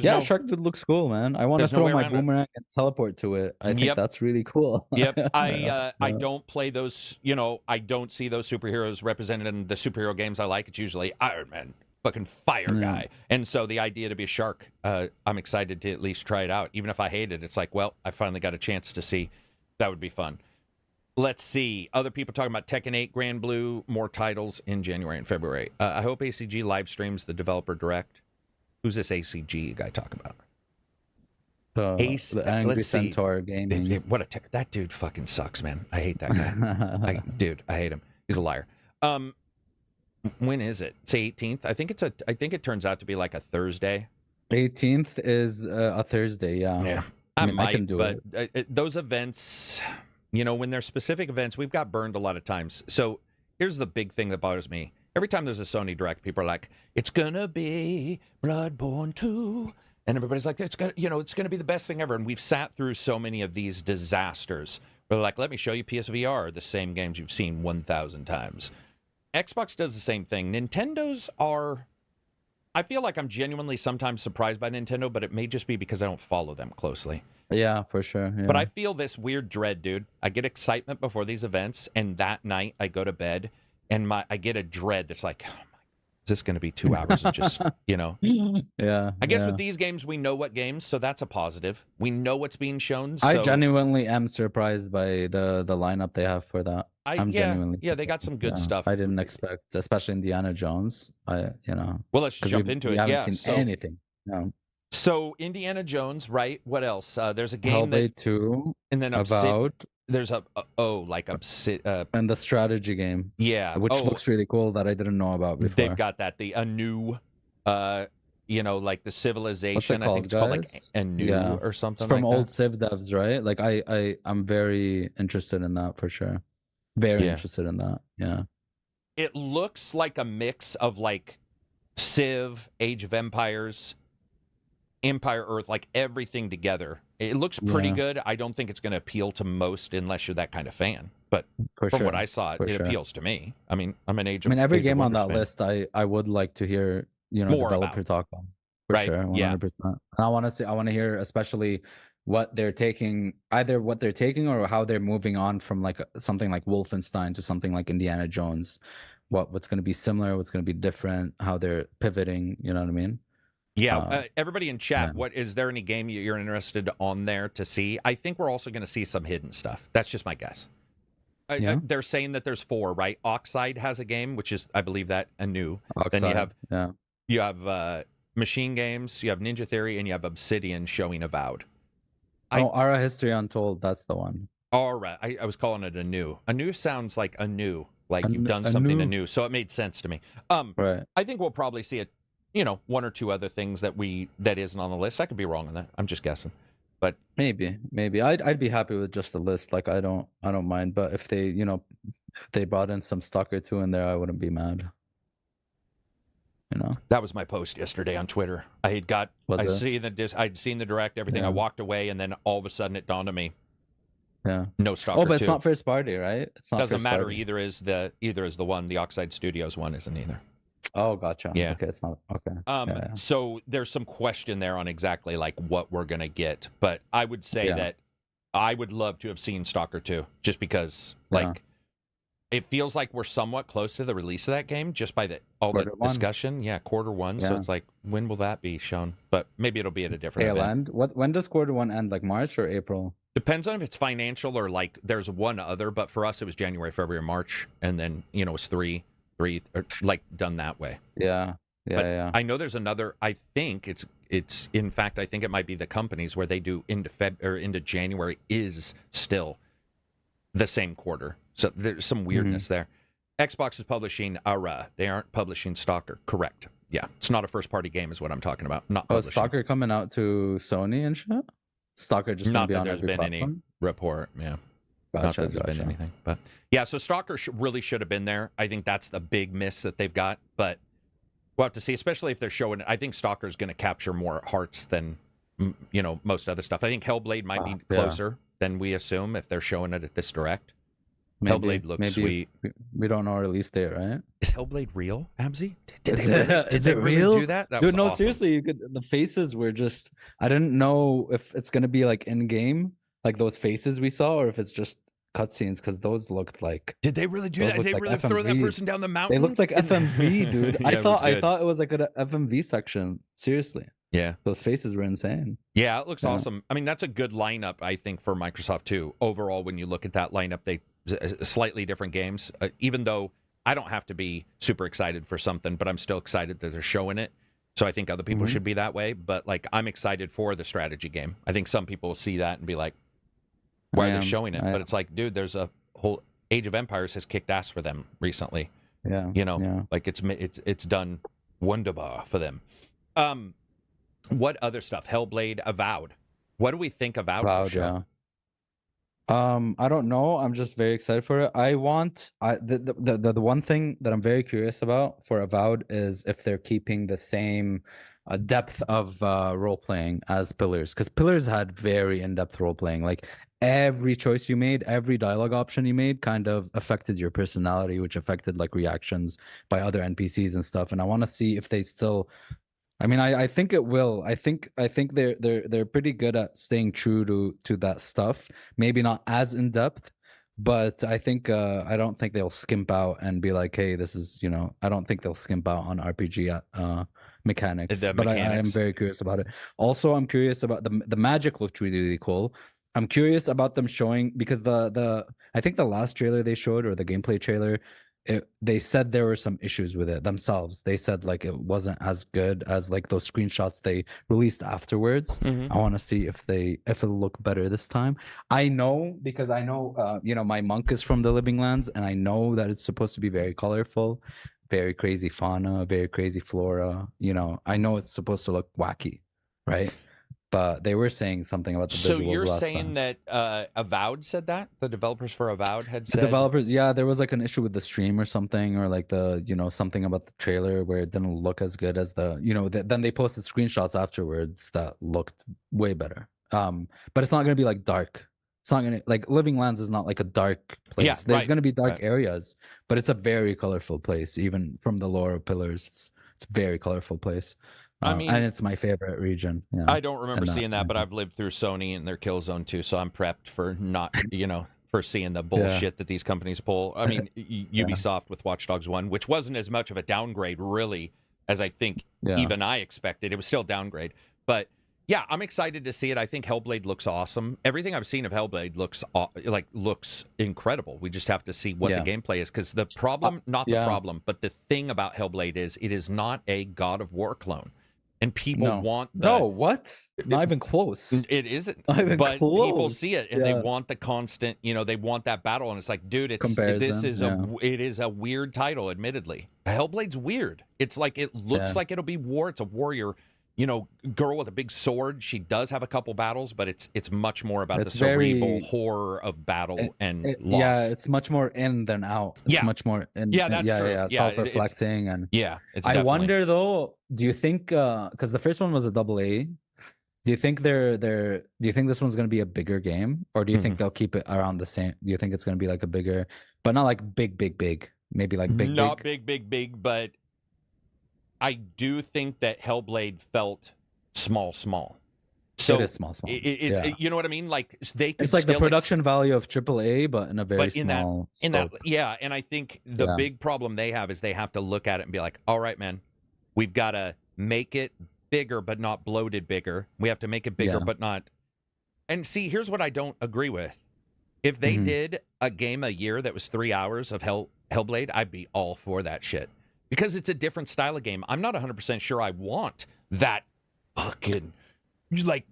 Shark dude looks cool, man. I want to throw my boomerang and teleport to it. I think that's really cool. Yep. I don't play those, I don't see those superheroes represented in the superhero games I like. It's usually Iron Man, fucking fire guy. And so the idea to be a shark, I'm excited to at least try it out. Even if I hate it, it's like, well, I finally got a chance to see. That would be fun. Let's see. Other people talking about Tekken 8, Grand Blue, more titles in January and February. I hope ACG live streams the developer direct. Who's this ACG guy talking about? The Angry Centaur Gaming. That dude fucking sucks, man. I hate that guy. I hate him. He's a liar. When is it? It's 18th. I think it turns out to be like a Thursday. 18th is a Thursday. Yeah. I can do it. Those events, when they're specific events, we've got burned a lot of times. So here's the big thing that bothers me. Every time there's a Sony Direct, people are like, it's gonna be Bloodborne 2. And everybody's like, it's gonna be the best thing ever. And we've sat through so many of these disasters. They're like, let me show you PSVR, the same games you've seen 1,000 times. Xbox does the same thing. Nintendo's are, I feel like I'm genuinely sometimes surprised by Nintendo, but it may just be because I don't follow them closely. Yeah, for sure. Yeah. But I feel this weird dread, dude. I get excitement before these events, and that night I go to bed, and I get a dread that's like, oh my, is this going to be 2 hours of just, Yeah. I guess with these games, we know what games, so that's a positive. We know what's being shown. So... I genuinely am surprised by the lineup they have for that. They got some good stuff. I didn't expect, especially Indiana Jones. Well, let's jump into it. We haven't seen anything. No. So Indiana Jones, right? What else? There's a game Hellblade 2, and then Avowed. There's and the strategy game. Yeah, which looks really cool that I didn't know about before. They've got that. A new, like the Civilization. What's it called, I think it's called like a new or something. It's from like old that. Civ devs, right? Like I'm very interested in that for sure. Very interested in that. Yeah. It looks like a mix of like Civ, Age of Empires, Empire Earth, like everything together. It looks pretty good. I don't think it's going to appeal to most unless you're that kind of fan. But from what I saw, it appeals to me. I mean, I'm an Age of every game on that fan. list, I would like to hear, more developer talk on. For sure, 100%. And I want to hear especially what they're taking, either what they're taking or how they're moving on from like something like Wolfenstein to something like Indiana Jones. What's going to be similar, what's going to be different, how they're pivoting, you know what I mean? Yeah, everybody in chat, what is there any game you're interested on there to see? I think we're also going to see some hidden stuff. That's just my guess. They're saying that there's 4, right? Oxide has a game, which is, I believe, that a new. Oxide, then you have Machine Games, you have Ninja Theory, and you have Obsidian showing Avowed. Ara History Untold, that's the one. All right, I was calling it a new. A new sounds like a new, like you've done something anew, so it made sense to me. Right. I think we'll probably see it. 1 or 2 other things that isn't on the list. I could be wrong on that. I'm just guessing, but maybe I'd be happy with just the list. Like I don't mind. But if they if they brought in some Stalker 2 in there, I wouldn't be mad. That was my post yesterday on Twitter. I'd seen the direct, everything. I walked away, and then all of a sudden it dawned on me. Yeah. No Stalker 2. Oh, but it's not first party, right? It's not. Doesn't matter. Either is the one. The Oxide Studios one isn't either. Oh, gotcha. Yeah. Okay, it's not okay. So there's some question there on exactly like what we're gonna get, but I would say that I would love to have seen Stalker 2, just because it feels like we're somewhat close to the release of that game just by the discussion. Yeah, Q1. So it's like, when will that be shown? But maybe it'll be at a different event. When does Q1 end? Like March or April? Depends on if it's financial or like there's one other. But for us, it was January, February, March, and then it was three, or like done that way. Yeah. I know there's another. I think it's in fact, I think it might be the companies where they do into January is still the same quarter. So there's some weirdness there. Xbox is publishing Ara. They aren't publishing Stalker. Correct. Yeah, it's not a first party game, is what I'm talking about. Not publishing. Stalker coming out to Sony and shit. Stalker just not gonna be that on there's every been platform? any report. Yeah. Gotcha, Not that there's been anything, but yeah. So Stalker really should have been there. I think that's the big miss that they've got. But we'll have to see, especially if they're showing it. I think Stalker is going to capture more hearts than most other stuff. I think Hellblade might be closer than we assume if they're showing it at this direct. Hellblade looks sweet. We don't know release date, right? Is Hellblade real, Abzy? Did is it really real? do that? Dude, no, awesome. Seriously, the faces were just. I didn't know if it's gonna be like in game, like those faces we saw, or if it's just cutscenes, because those looked like. Did they really do that? Did they really throw that person down the mountain? They looked like FMV, dude. I thought it was like an FMV section. Seriously. Yeah, those faces were insane. Yeah, it looks awesome. I mean, that's a good lineup, I think, for Microsoft too. Overall, when you look at that lineup, they slightly different games. Even though I don't have to be super excited for something, but I'm still excited that they're showing it. So I think other people should be that way. But like, I'm excited for the strategy game. I think some people will see that and be like, "Why are they showing it?" But it's like, dude, there's a whole Age of Empires has kicked ass for them recently. Yeah, like it's done wunderbar for them. What other stuff? Hellblade, Avowed. What do we think Avowed will show? I don't know. I'm just very excited for it. The one thing that I'm very curious about for Avowed is if they're keeping the same depth of role playing as Pillars, because Pillars had very in-depth role playing. Like every choice you made, every dialogue option you made kind of affected your personality, which affected like reactions by other NPCs and stuff. And I want to see if they still. I mean, I think it will. I think they're pretty good at staying true to that stuff. Maybe not as in depth, but I think I don't think they'll skimp out and be like, hey, this is I don't think they'll skimp out on RPG mechanics. But I am very curious about it. Also, I'm curious about the magic looked really cool. I'm curious about them showing, because I think the last trailer they showed, or the gameplay trailer, they said there were some issues with it themselves. They said like it wasn't as good as like those screenshots they released afterwards. I want to see if it'll look better this time. I know because I know my monk is from the Living Lands, and I know that it's supposed to be very colorful, very crazy fauna, very crazy flora. I know it's supposed to look wacky, right? But they were saying something about the visuals last time. So you're saying that Avowed said that? The developers for Avowed had said? The developers, yeah, there was like an issue with the stream or something, or like something about the trailer where it didn't look as good as then they posted screenshots afterwards that looked way better. But it's not going to be like dark. It's not going to, like, Living Lands is not like a dark place. Yeah, There's going to be dark areas, but it's a very colorful place, even from the lore of Pillars. It's a very colorful place. And it's my favorite region. Yeah. I don't remember seeing that, but I've lived through Sony and their Killzone too, so I'm prepped for not, for seeing the bullshit that these companies pull. I mean, Ubisoft with Watch Dogs 1, which wasn't as much of a downgrade, really, as I think even I expected. It was still a downgrade. But, yeah, I'm excited to see it. I think Hellblade looks awesome. Everything I've seen of Hellblade looks incredible. We just have to see what the gameplay is, because the problem, problem, but the thing about Hellblade is it is not a God of War clone. And people want what? Not even close. It isn't. Not even but close. People see it and they want the constant, they want that battle, and it's like, dude, it is a weird title, admittedly. Hellblade's weird. It's like, it looks like it'll be war. It's a warrior, girl with a big sword. She does have a couple battles, but it's much more about the cerebral horror of battle and loss. Yeah, it's much more in than out. It's much more in. Yeah, that's true. Yeah, self-reflecting and it's I wonder though, do you think because the first one was a AA, do you think do you think this one's going to be a bigger game, or do you think they'll keep it around the same? Do you think it's going to be like a bigger, but not like big, maybe like big, not big, but I do think that Hellblade felt small. So it is small. You know what I mean? Like, it's like the production value of AAA, but in a very small scope. And I think the big problem they have is they have to look at it and be like, all right, man, we've got to make it bigger, but not bloated bigger. We have to make it bigger, but not. And see, here's what I don't agree with. If they did a game a year that was 3 hours of Hellblade, I'd be all for that shit. Because it's a different style of game. I'm not 100% sure I want that fucking,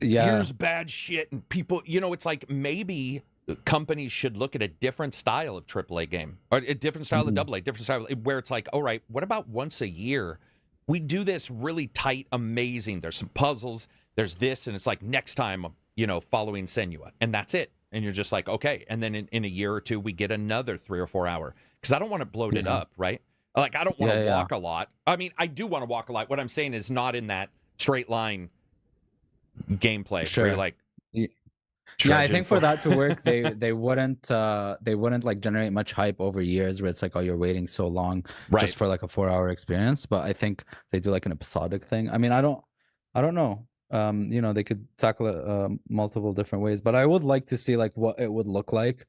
here's bad shit and people, it's like, maybe companies should look at a different style of AAA game, or a different style of AA, different style, where it's like, all right, what about once a year we do this really tight, amazing, there's some puzzles, there's this, and it's like, next time, following Senua, and that's it. And you're just like, okay. And then in a year or two, we get another 3 or 4 hour, because I don't want to bloat it up, right? Like, I don't want to walk a lot. I mean, I do want to walk a lot. What I'm saying is not in that straight line gameplay. Sure. Where you're like, I think for that to work, they wouldn't like generate much hype over years, where it's like, oh, you're waiting so long just for like a 4-hour experience. But I think they do like an episodic thing. I mean, I don't know. They could tackle it multiple different ways, but I would like to see like what it would look like.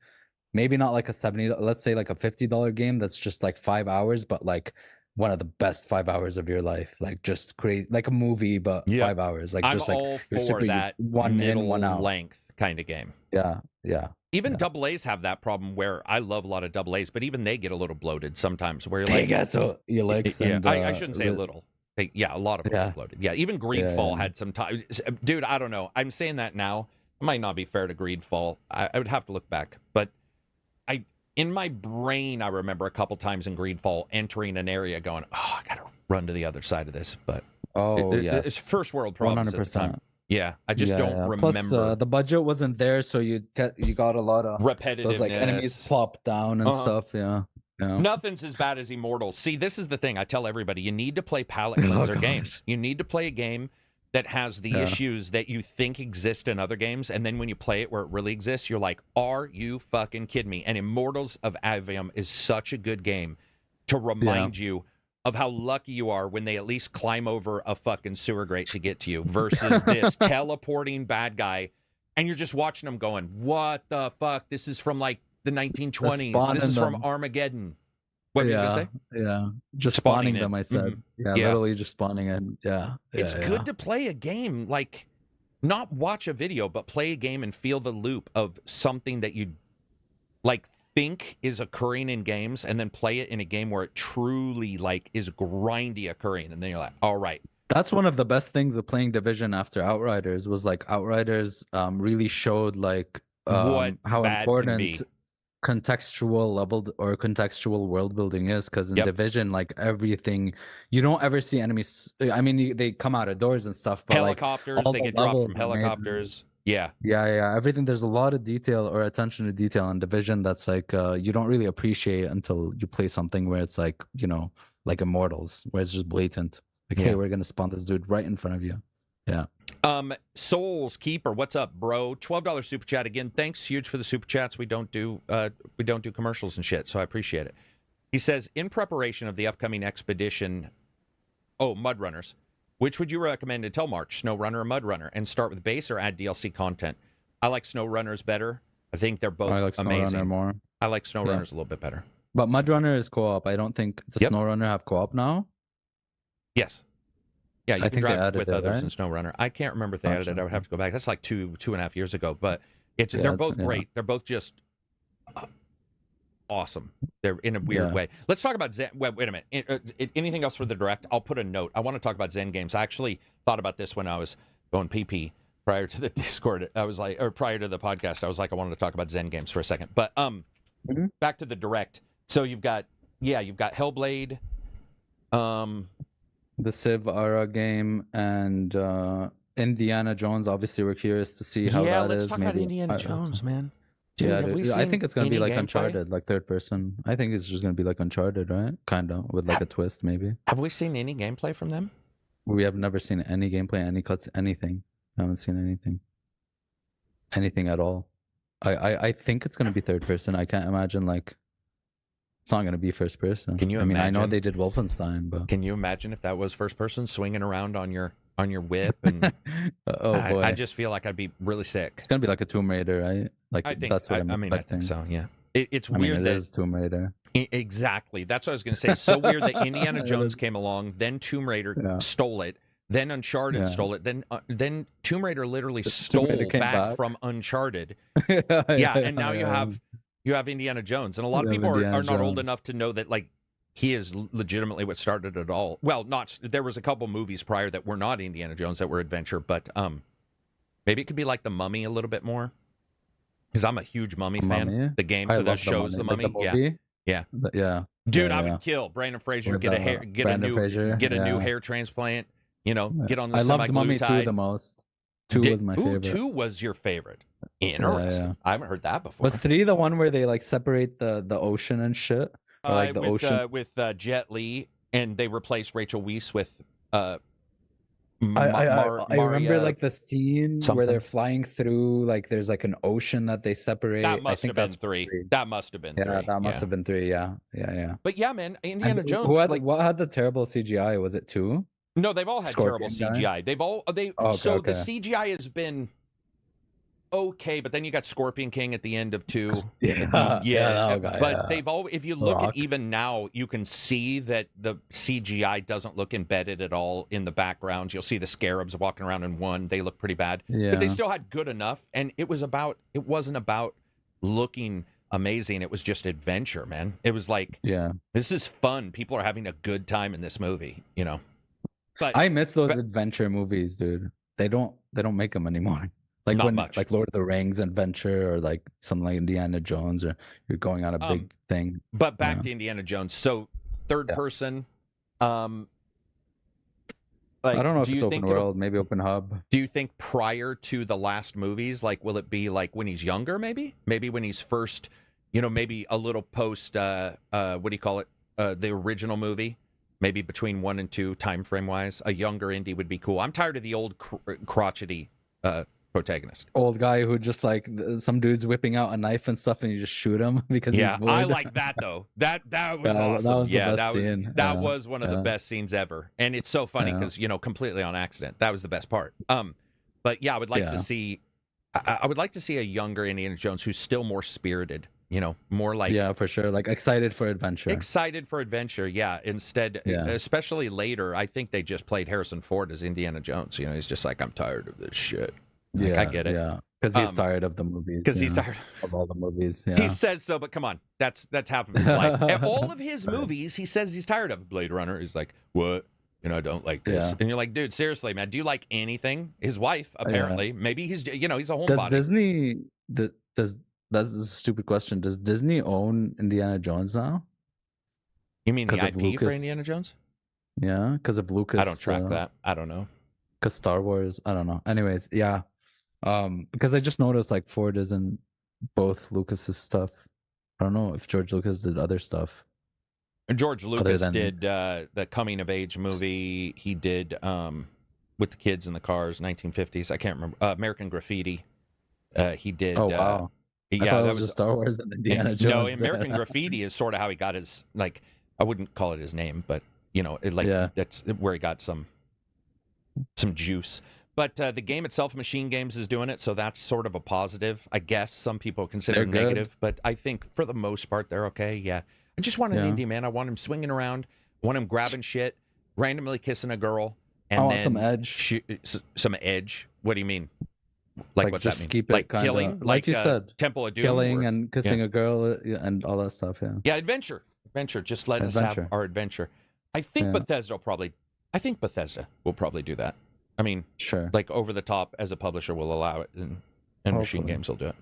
Maybe not like a $70, let's say like a $50 game that's just like 5 hours, but like one of the best 5 hours of your life, like just crazy, like a movie, but 5 hours. Like, I'm just like all for that one in, one out length kind of game. Yeah. Even AA's have that problem, where I love a lot of AA's, but even they get a little bloated sometimes. Where you're like, they get so your legs. And, I shouldn't say a little. A lot of them are bloated. Yeah, even Greedfall had some time. Dude, I don't know. I'm saying that now. It might not be fair to Greedfall. I would have to look back, but in my brain, I remember a couple times in Greedfall entering an area going, oh, I gotta run to the other side of this. But it's first world problems 100%. At the time. Yeah, I just don't remember. Plus, the budget wasn't there, so you got a lot of repetitive, those like enemies plop down and stuff. Yeah. Nothing's as bad as Immortals. See, this is the thing. I tell everybody, you need to play palate cleanser games. You need to play a game that has the issues that you think exist in other games, and then when you play it where it really exists, you're like, are you fucking kidding me? And Immortals of Aveum is such a good game to remind you of how lucky you are when they at least climb over a fucking sewer grate to get to you, versus this teleporting bad guy, and you're just watching them going, what the fuck? This is from like the 1920s. This is from Armageddon. What were you gonna say? Yeah, just spawning them. I said, literally just spawning in. Yeah, it's good to play a game, like, not watch a video, but play a game and feel the loop of something that you like think is occurring in games and then play it in a game where it truly like is grindy occurring, and then you're like, all right. That's one of the best things of playing Division after Outriders was like Outriders really showed like how important contextual level or contextual world building is, because in Division, like everything, you don't ever see enemies. I mean, they come out of doors and stuff, but helicopters, like, they get dropped from helicopters. Yeah, everything. There's a lot of detail or attention to detail in Division that's like you don't really appreciate until you play something where it's like, you know, like Immortals, where it's just blatant. Like, hey, we're gonna spawn this dude right in front of you. Yeah. Souls Keeper, what's up, bro? $12 super chat again. Thanks huge for the super chats. We don't do commercials and shit, so I appreciate it. He says, in preparation of the upcoming expedition, Mud Runners, which would you recommend until March, Snow Runner or Mud Runner? And start with base or add DLC content? I like Snow Runners better. I think they're both amazing. Snow Runner more. I like Snow Runners a little bit better. But Mud Runner is co-op. I don't think Snow Runner have co-op now. Yes. Yeah, you can drive with others right? in Snow Runner. I can't remember if they added it. I would have to go back. That's like 2.5 years ago. But they're both great. They're both just awesome. They're in a weird way. Let's talk about Zen. Wait a minute. Anything else for the direct? I'll put a note. I want to talk about Zen games. I actually thought about this when I was going PP prior to the Discord. I was like, or prior to the podcast, I was like, I wanted to talk about Zen games for a second. But back to the direct. So you've got Hellblade. The Civ Ara game and Indiana Jones. Obviously, we're curious to see how that is. Yeah, let's talk about Indiana Jones, man. Dude, I think it's going to be like Uncharted, like third person. I think it's just going to be like Uncharted, right? Kind of, with like a twist, maybe. Have we seen any gameplay from them? We have never seen any gameplay, any cuts, anything. I haven't seen anything. Anything at all. I think it's going to be third person. I can't imagine like it's not going to be first person. Can you imagine? I know they did Wolfenstein, but can you imagine if that was first person swinging around on your whip? And boy. I just feel like I'd be really sick. It's going to be like a Tomb Raider, right? Like I think, that's what I'm expecting. I think so, yeah. It's weird that it is Tomb Raider. Exactly. That's what I was going to say. It's so weird that Indiana Jones came along, then Tomb Raider stole it, then Uncharted stole it, then Tomb Raider literally stole back from Uncharted. And now you have Indiana Jones, and a lot of people are not old enough to know that like he is legitimately what started it all. Well, there was a couple movies prior that were not Indiana Jones that were adventure, but maybe it could be like The Mummy a little bit more, because I'm a huge Mummy fan. The game for those shows, The Mummy, yeah. Dude, I would kill Brandon Fraser, get a new hair transplant. You know, get on the. I loved Mummy 2 the most. 2 was my favorite. 2 was your favorite. Interesting. Yeah. I haven't heard that before. Was 3 the one where they like separate the ocean and shit? Or, like the ocean with Jet Li, and they replaced Rachel Weisz with I remember like the scene where they're flying through, like there's like an ocean that they separate. That must have been 3. That must have been 3. Yeah, that must have been 3. Yeah. But yeah, man, Indiana Jones. What had the terrible CGI? Was it 2? No, they've all had terrible CGI. The CGI has been okay, but then you got Scorpion King at the end of 2. They've all, if you look at even now, you can see that the CGI doesn't look embedded at all in the backgrounds. You'll see the scarabs walking around in 1. They look pretty bad. But they still had good enough, and it wasn't about looking amazing. It was just adventure, man. It was like, this is fun. People are having a good time in this movie, you know. But I miss those adventure movies, dude. They don't make them anymore. Like like Lord of the Rings adventure, or like something like Indiana Jones, or you're going on a big thing. But back to Indiana Jones. So third person. Like, I don't know if it's open world, maybe open hub. Do you think prior to the last movies, like, will it be like when he's younger? Maybe when he's first, maybe a little post. What do you call it? The original movie. Maybe between 1 and 2 time frame wise, a younger Indy would be cool. I'm tired of the old crotchety protagonist. Old guy who just like some dude's whipping out a knife and stuff, and you just shoot him because he's bored. I like that though. That was awesome. That was the best scene. That was one of the best scenes ever, and it's so funny because completely on accident. That was the best part. But yeah, I would like to see. I would like to see a younger Indiana Jones who's still more spirited. More like for sure, like excited for adventure. Instead, especially later, I think they just played Harrison Ford as Indiana Jones. He's just like, I'm tired of this shit. Like, I get it. Yeah, because he's tired of the movies. Because he's tired of all the movies. Yeah. He says so, but come on, that's half of his life. And all of his movies, he says he's tired of. Blade Runner. He's like, what? I don't like this. Yeah. And you're like, dude, seriously, man, do you like anything? His wife, apparently, maybe he's, he's a homebody. Does Disney? Does that's a stupid question? Does Disney own Indiana Jones now? You mean the IP for Indiana Jones? Yeah, because of Lucas. I don't track that. I don't know. Because Star Wars, I don't know. Anyways, yeah. Because I just noticed like Ford is in both Lucas's stuff. I don't know if George Lucas did other stuff. And George Lucas did the coming of age movie. He did with the kids in the cars, 1950s. I can't remember. American Graffiti. He did. Oh wow. Yeah, that was just Star Wars and Indiana Jones. No, American Graffiti is sort of how he got his, like, I wouldn't call it his name, but that's where he got some juice. But the game itself, Machine Games, is doing it, so that's sort of a positive. I guess some people consider it negative, but I think for the most part they're okay. Yeah, I just want an indie, man. I want him swinging around, I want him grabbing shit, randomly kissing a girl, and I want some edge. Some edge. What do you mean? Like what's just that mean? Keep it like killing, like you said, Temple of Doom, killing and kissing a girl and all that stuff. Yeah, adventure. Just let us have our adventure. I think Bethesda will probably do that. I mean, sure. Like over the top as a publisher will allow it, and Machine Games will do it.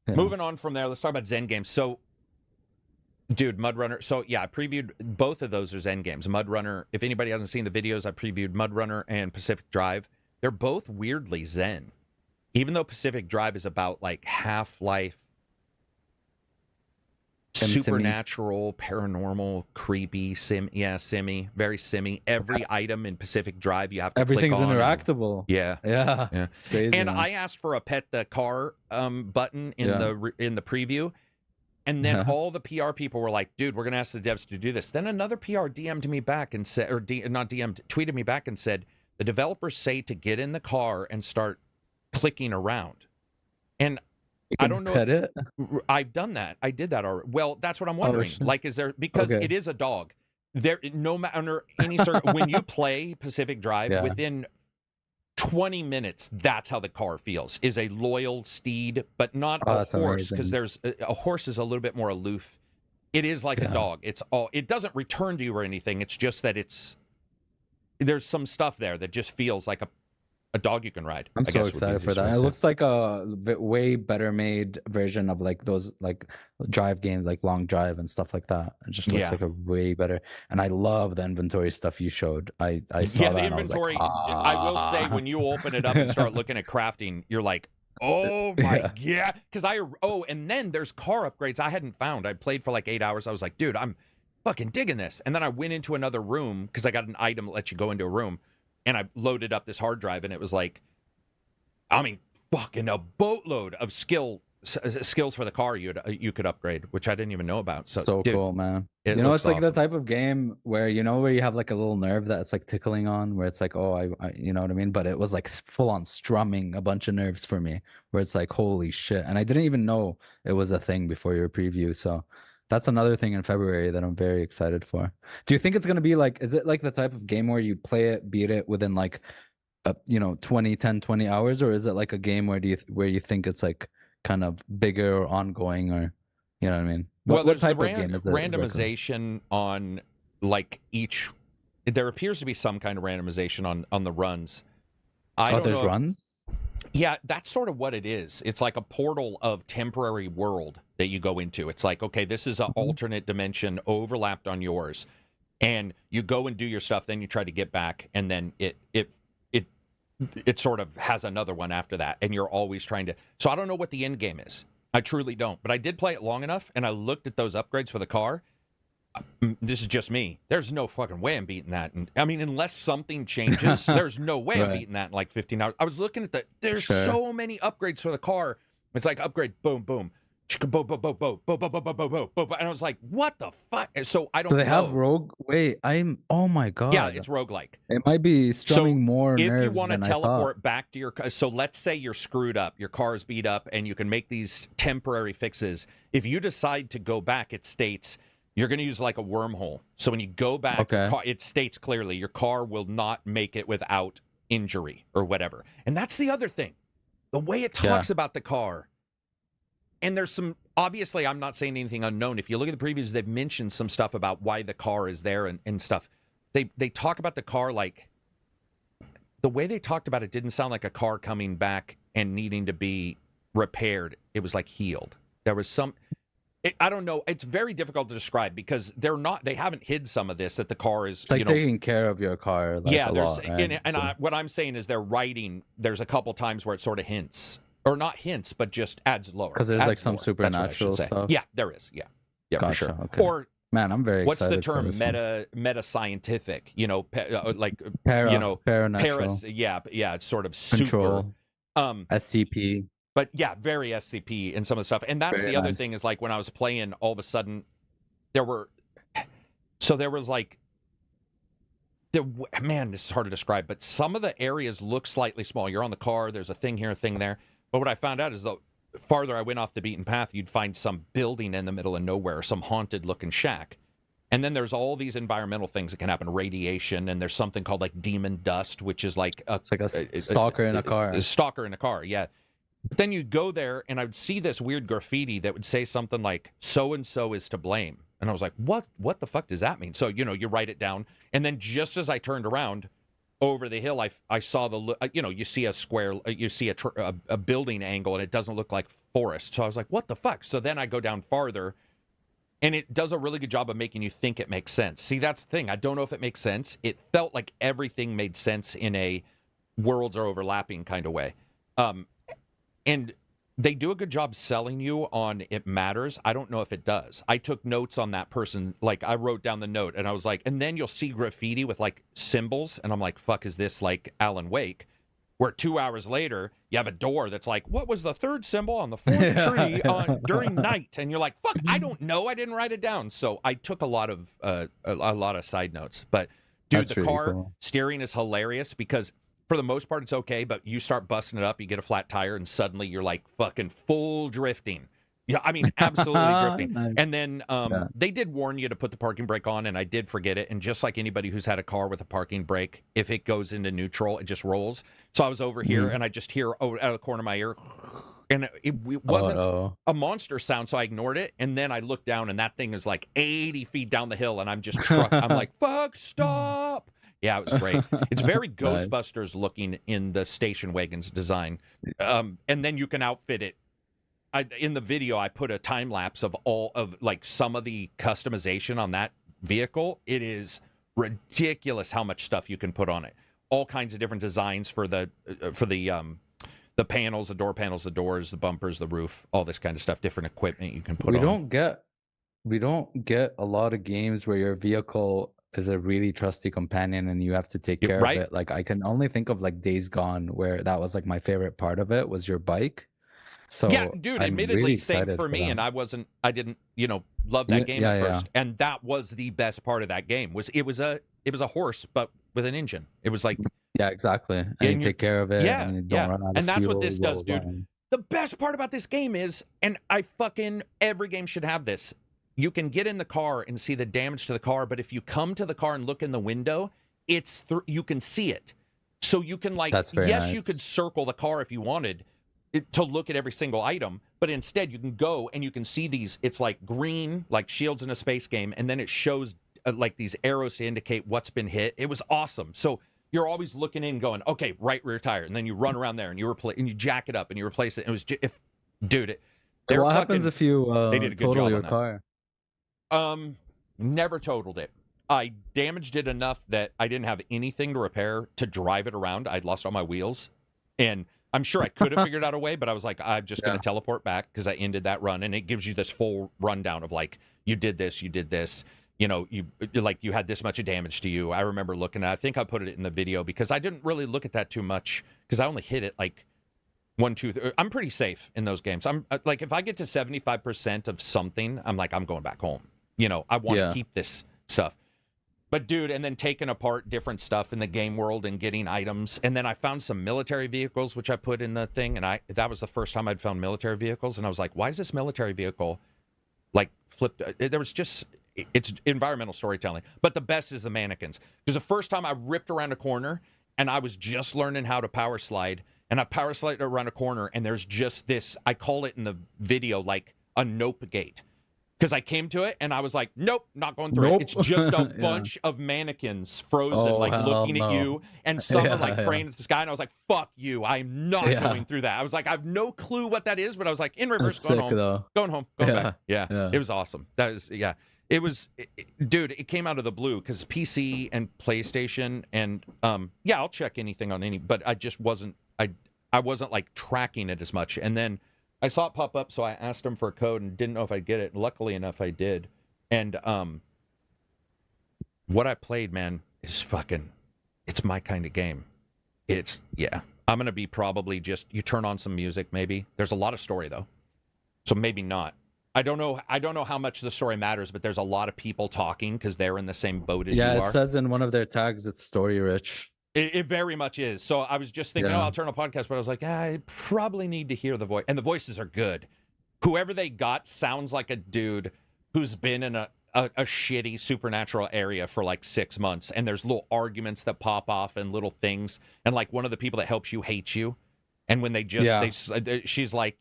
Yeah. Moving on from there, let's talk about Zen Games. So, dude, MudRunner. So yeah, I previewed both of those are Zen Games. MudRunner. If anybody hasn't seen the videos, I previewed MudRunner and Pacific Drive. They're both weirdly Zen, even though Pacific Drive is about like Half-Life. Supernatural, paranormal, creepy, simmy, very simmy. Every item in Pacific Drive you have to everything's click on. Interactable. Yeah. It's crazy. And man. I asked for a pet the car button in the preview, and then all the PR people were like, "Dude, we're gonna ask the devs to do this." Then another PR DM'd me back and said, tweeted me back and said, "The developers say to get in the car and start clicking around," and I don't know. I've done that. I did that already. Well, that's what I'm wondering. Like, is there, because it is a dog. There, no matter any when you play Pacific Drive, within 20 minutes, that's how the car feels. Is a loyal steed, but not a horse, because there's a horse is a little bit more aloof. It is like a dog. It doesn't return to you or anything. It's just that there's some stuff there that just feels like a dog you can ride. I'm so excited for that. It looks like a way better made version of like those like drive games, like Long Drive and stuff like that. It just looks like a way better. And I love the inventory stuff you showed. I saw that. The inventory. I will say, when you open it up and start looking at crafting, you're like, oh my because and then there's car upgrades I hadn't found. I played for like 8 hours. I was like, dude, I'm fucking digging this. And then I went into another room because I got an item that lets you go into a room. And I loaded up this hard drive, and it was like, I mean, fucking a boatload of skills for the car you could upgrade, which I didn't even know about. So dude, cool, man. It's like the type of game where where you have like a little nerve that's like tickling on, where it's like, oh, I you know what I mean? But it was like full on strumming a bunch of nerves for me, where it's like, holy shit. And I didn't even know it was a thing before your preview. So that's another thing in February that I'm very excited for. Do you think it's going to be like, is it like the type of game where you play it, beat it within like, 20 hours? Or is it like a game where you think it's like kind of bigger or ongoing, or, you know what I mean? What type of game is it? Randomization on like there appears to be some kind of randomization on the runs. There's runs? Yeah, that's sort of what it is. It's like a portal of temporary world that you go into. It's like, okay, this is an alternate dimension overlapped on yours, and you go and do your stuff. Then you try to get back, and then it sort of has another one after that, and you're always trying to. So I don't know what the end game is. I truly don't. But I did play it long enough, and I looked at those upgrades for the car. This is just me. There's no fucking way I'm beating that. And I mean, unless something changes, there's no way I'm beating that in like 15 hours. I was looking at there's so many upgrades for the car. It's like upgrade, boom, boom, boom, boom, boom, boom, boom, boom, boom, boom, boom, boom. And I was like, what the fuck? So I don't know. Do they have rogue? Wait, oh my God. Yeah, it's roguelike. It might be strumming more nerves. If you want to teleport back to your car, so let's say you're screwed up, your car is beat up, and you can make these temporary fixes. If you decide to go back, it states you're going to use like a wormhole. So when you go back, it states clearly your car will not make it without injury or whatever. And that's the other thing. the way it talks about the car. And there's some, obviously, I'm not saying anything unknown. If you look at the previews, they've mentioned some stuff about why the car is there and stuff. They talk about the car like, the way they talked about it didn't sound like a car coming back and needing to be repaired. It was like healed. There was some, I don't know. It's very difficult to describe because they haven't hid some of this, that the car is, it's like taking care of your car. Like, a lot, right? What I'm saying is they're writing, there's a couple times where it sort of hints, or not hints, but just adds lower. Because there's like some supernatural stuff. Yeah, there is. Yeah, gotcha, for sure. Okay. Or, man, I'm very what's excited. What's the term? Meta scientific. Paranatural. Yeah, it's sort of control. Super. SCP. But yeah, very SCP in some of the stuff. And that's very the other thing is like when I was playing, all of a sudden man, this is hard to describe, but some of the areas look slightly small. You're on the car, there's a thing here, a thing there. But what I found out is the farther I went off the beaten path, you'd find some building in the middle of nowhere, some haunted looking shack. And then there's all these environmental things that can happen, radiation, and there's something called like demon dust, which is like it's like a stalker in a car. A stalker in a car, yeah. But then you go there, and I would see this weird graffiti that would say something like, so-and-so is to blame. And I was like, what the fuck does that mean? So, you write it down. And then just as I turned around over the hill, I saw you see a square, you see a building angle, and it doesn't look like forest. So I was like, what the fuck? So then I go down farther, and it does a really good job of making you think it makes sense. See, that's the thing. I don't know if it makes sense. It felt like everything made sense in a worlds are overlapping kind of way. And they do a good job selling you on it matters. I don't know if it does. I took notes on that person. Like, I wrote down the note, and I was like, and then you'll see graffiti with, like, symbols, and I'm like, fuck, is this, like, Alan Wake? Where 2 hours later, you have a door that's like, what was the third symbol on the fourth tree during night? And you're like, fuck, I don't know. I didn't write it down. So I took a lot of side notes. But, dude, that's the car cool. Steering is hilarious because for the most part, it's okay, but you start busting it up, you get a flat tire, and suddenly you're like fucking full drifting. Yeah, I mean, absolutely drifting. Nice. And then they did warn you to put the parking brake on, and I did forget it. And just like anybody who's had a car with a parking brake, if it goes into neutral, it just rolls. So I was over here, and I just hear out of the corner of my ear, and it wasn't a monster sound, so I ignored it. And then I looked down, and that thing is like 80 feet down the hill, and I'm just I'm like, fuck, stop. Yeah, it was great. It's very Ghostbusters looking in the station wagon's design. And then you can outfit it. In the video, I put a time lapse of all of like some of the customization on that vehicle. It is ridiculous how much stuff you can put on it. All kinds of different designs for the panels, the door panels, the doors, the bumpers, the roof, all this kind of stuff. Different equipment you can put on. We don't get a lot of games where your vehicle is a really trusty companion and you have to take care of it. Like, I can only think of like Days Gone, where that was like my favorite part of it was your bike. So yeah, dude, admittedly, really same for me. And I didn't, love that game at first. Yeah. And that was the best part of that game. It was a horse, but with an engine. It was like, yeah, exactly. And you take care of it. Yeah, and you don't run out of and that's fuel, what this does, dude. The best part about this game is, and every game should have this. You can get in the car and see the damage to the car, but if you come to the car and look in the window, you can see it. So you can nice. You could circle the car if you wanted to look at every single item, but instead you can go and you can see these. It's like green, like shields in a space game, and then it shows like these arrows to indicate what's been hit. It was awesome. So you're always looking in, going, okay, right rear tire, and then you run around there and you jack it up and you replace it. It was what happens if you they did a good total job your on that. car? Never totaled it. I damaged it enough that I didn't have anything to repair to drive it around. I'd lost all my wheels, and I'm sure I could have figured out a way, but I was like, I'm just going to teleport back because I ended that run, and it gives you this full rundown of like, you did this, you had this much damage to you. I remember looking at, I think I put it in the video because I didn't really look at that too much because I only hit it like 1, 2, 3. I'm pretty safe in those games. I'm like, if I get to 75% of something, I'm like, I'm going back home. I want to keep this stuff. But dude, and then taking apart different stuff in the game world and getting items. And then I found some military vehicles, which I put in the thing. And that was the first time I'd found military vehicles. And I was like, why is this military vehicle like flipped? It's environmental storytelling. But the best is the mannequins. Because the first time I ripped around a corner and I was just learning how to power slide. and I power slide around a corner, and there's just this, I call it in the video like a nope gate. Because I came to it and I was like, nope, not going through it. It's just a bunch of mannequins frozen, like looking at you, and someone like praying at the sky. And I was like, fuck you. I'm not going through that. I was like, I have no clue what that is, but I was like, in reverse, going home, going back. Yeah. It was awesome. That is, it was, dude, it came out of the blue because PC and PlayStation and, I'll check anything on any, but I just wasn't, I wasn't like tracking it as much. And then I saw it pop up, so I asked him for a code and didn't know if I'd get it. Luckily enough, I did. And what I played, man, is it's my kind of game. I'm going to be probably just, you turn on some music, maybe. There's a lot of story, though. So maybe not. I don't know how much the story matters, but there's a lot of people talking because they're in the same boat as you are. Yeah, it says in one of their tags it's story rich. It very much is. So I was just thinking, I'll turn on a podcast, but I was like, I probably need to hear the voice. And the voices are good. Whoever they got sounds like a dude who's been in a shitty supernatural area for like 6 months. And there's little arguments that pop off and little things. And like one of the people that helps you hates you. And when they just, she's like,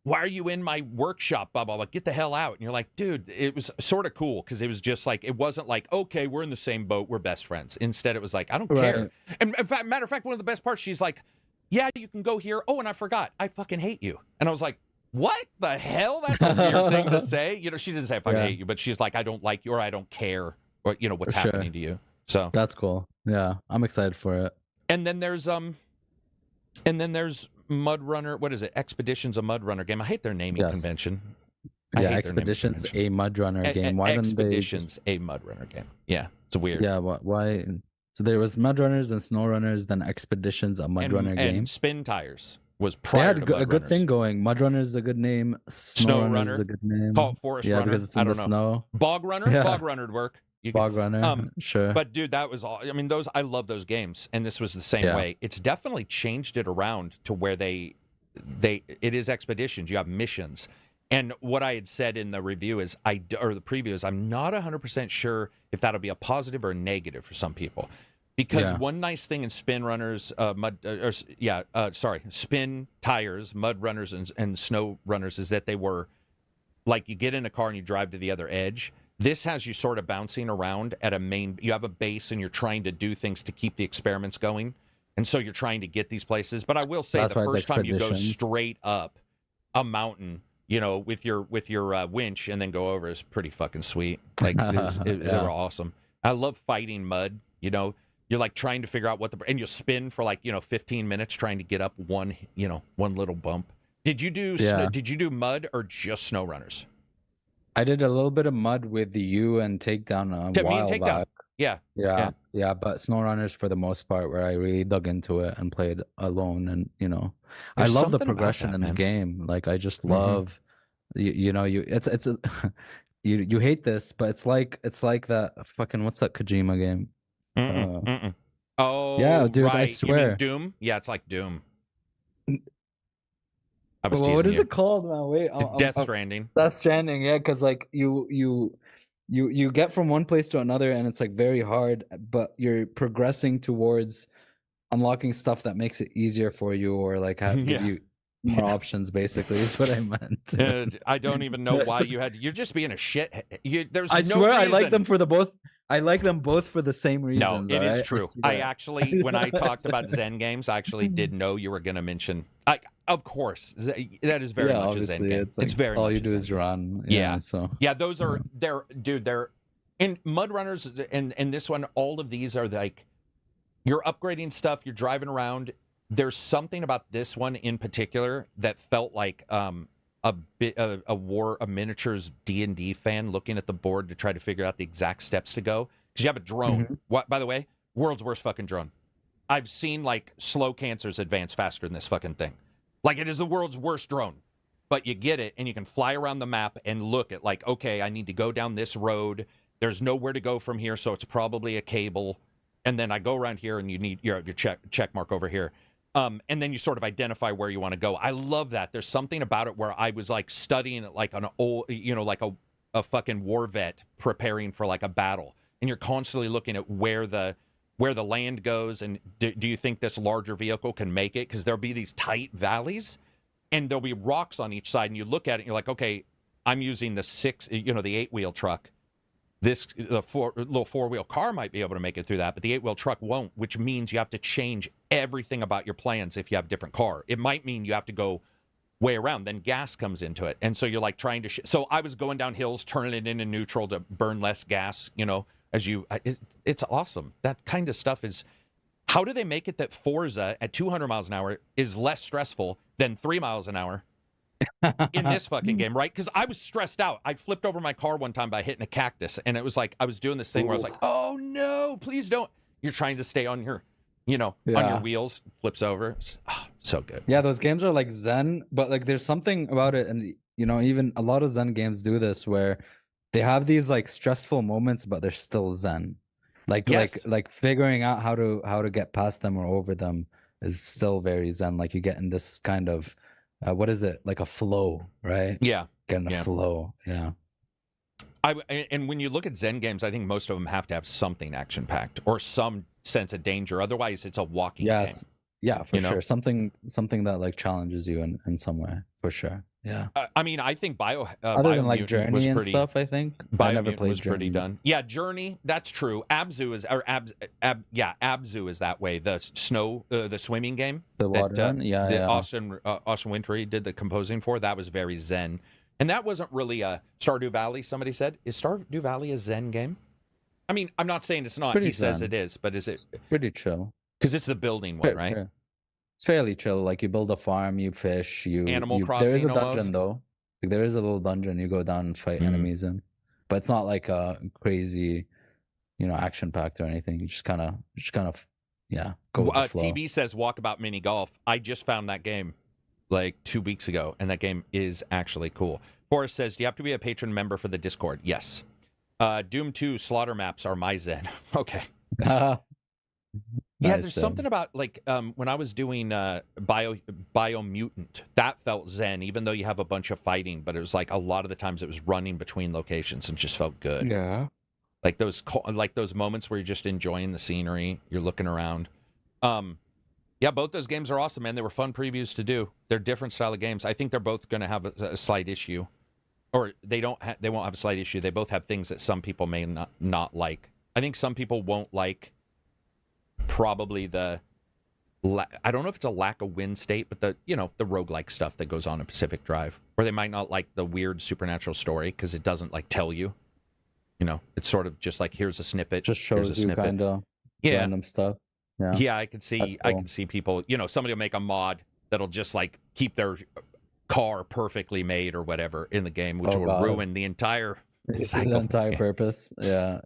why are you in my workshop? Blah, blah, blah. Get the hell out. And you're like, dude, it was sort of cool because it was just like, it wasn't like, okay, we're in the same boat. We're best friends. Instead, it was like, I don't care. And in fact, matter of fact, one of the best parts, she's like, yeah, you can go here. Oh, and I forgot. I fucking hate you. And I was like, what the hell? That's a weird thing to say. She didn't say I fucking hate you, but she's like, I don't like you or I don't care or, what's happening to you. So that's cool. Yeah, I'm excited for it. And then there's Mud Runner, what is it? Expeditions, a Mud Runner game. I hate their naming convention. Expeditions, a Mud Runner game. Why don't they Expeditions, a Mud Runner game. Yeah, it's weird. Yeah, why? So there was Mud Runners and Snow Runners, then Expeditions, a Mud Runner game. And Spin Tires was prior to Mud a good thing going. Mud Runner is a good name. Snow Runner is a good name. Call it Forest Runner. Because it's in the snow. Bog Runner? Bog Runner would work. Bog Runner, sure. But dude, that was all. I mean, I love those games, and this was the same way. It's definitely changed it around to where it is expeditions. You have missions, and what I had said in the review is the preview is I'm not 100% sure if that'll be a positive or a negative for some people, because one nice thing in Spin Runners, Spin Tires, Mud Runners, and Snow Runners is that they were like you get in a car and you drive to the other edge. This has you sort of bouncing around you have a base and you're trying to do things to keep the experiments going. And so you're trying to get these places. But I will say the first time you go straight up a mountain, with your winch and then go over is pretty fucking sweet. Like they were awesome. I love fighting mud. You're like trying to figure out and you spin for like, 15 minutes trying to get up one little bump. Did you do mud or just Snow Runners? I did a little bit of mud with you and Takedown a while back. Yeah. But Snow Runners for the most part, where I really dug into it and played alone, and I love the progression in the game. Like I just love, you hate this, but it's like that fucking what's that Kojima game? Oh yeah, dude, right. I swear. You mean Doom? Yeah, it's like Doom. What is it called, man? Wait, Death Stranding. Death Stranding, yeah, because like you get from one place to another, and it's like very hard, but you're progressing towards unlocking stuff that makes it easier for you, or like give you more options. Basically, is what I meant. I don't even know why you're just being a shit. I swear, I like them for the both. I like them both for the same reasons. No, it is true. I actually, when I talked about Zen games, I actually did know you were going to mention. Of course, that is very much a Zen game. It's very all you do is run. Those are they're in Mud Runners and this one. All of these are like you're upgrading stuff. You're driving around. There's something about this one in particular that felt like a miniatures D&D fan looking at the board to try to figure out the exact steps to go, because you have a drone. What, by the way, world's worst fucking drone. I've seen like slow cancers advance faster than this fucking thing. Like it is the world's worst drone, but you get it and you can fly around the map and look at like, okay, I need to go down this road. There's nowhere to go from here, so it's probably a cable. And then I go around here and you have your check mark over here. And then you sort of identify where you want to go. I love that. There's something about it where I was like studying it like an old, like a fucking war vet preparing for like a battle. And you're constantly looking at where the where the land goes, and do you think this larger vehicle can make it? Because there'll be these tight valleys, and there'll be rocks on each side, and you look at it, and you're like, okay, I'm using the 8-wheel truck. The little 4-wheel car might be able to make it through that, but the 8-wheel truck won't, which means you have to change everything about your plans if you have a different car. It might mean you have to go way around, then gas comes into it, and so you're like trying to so I was going down hills, turning it into neutral to burn less gas, it's awesome. That kind of stuff is, how do they make it that Forza at 200 miles an hour is less stressful than 3 miles an hour in this fucking game, right? Because I was stressed out. I flipped over my car one time by hitting a cactus, and it was like I was doing this thing where I was like, oh no, please don't. You're trying to stay on your on your wheels, flips over. So good. Yeah, those games are like Zen, but like there's something about it, and even a lot of Zen games do this where they have these like stressful moments, but they're still Zen. Like like figuring out how to get past them or over them is still very Zen. Like you get in this kind of what is it, like a flow, right? Yeah, getting a flow. Yeah. And when you look at Zen games, I think most of them have to have something action packed or some sense of danger. Otherwise, it's a walking game. Yeah, for sure. Something that like challenges you in some way, for sure. Yeah. I mean, I think other than like Journey and stuff, I think I never played was Journey. Pretty done. Yeah, Journey. That's true. Abzu is that way. The snow, the swimming game. The water one. Yeah. Austin Wintory did the composing for. That was very Zen, and that wasn't really a Stardew Valley. Somebody said, is Stardew Valley a Zen game? I mean, I'm not saying it's not. He says it is, but is it? It's pretty chill. Because it's the building one, right? Fair. It's fairly chill. Like you build a farm, you fish, Animal Crossing. There is a dungeon though. Like there is a little dungeon you go down and fight enemies in, but it's not like a crazy, action packed or anything. You just kind of, go with the flow. TB says Walkabout Mini Golf. I just found that game like 2 weeks ago, and that game is actually cool. Forrest says, do you have to be a patron member for the Discord? Yes. Doom 2 slaughter maps are my Zen. Okay. Yeah, there's something about like when I was doing Biomutant, that felt Zen, even though you have a bunch of fighting, but it was like a lot of the times it was running between locations and just felt good. Yeah. Like those moments where you're just enjoying the scenery, you're looking around. Yeah, both those games are awesome, man. They were fun previews to do. They're different style of games. I think they're both going to have a slight issue. Or they won't have a slight issue. They both have things that some people may not like. I think some people won't like probably I don't know if it's a lack of win state, but the roguelike stuff that goes on in Pacific Drive. Or they might not like the weird supernatural story because it doesn't like tell you. It's sort of just like, here's a snippet. Just shows you kind of random stuff. Yeah, I could see cool. I could see people, somebody will make a mod that'll just like keep their car perfectly made or whatever in the game, which will ruin the entire cycle. The entire purpose. Yeah.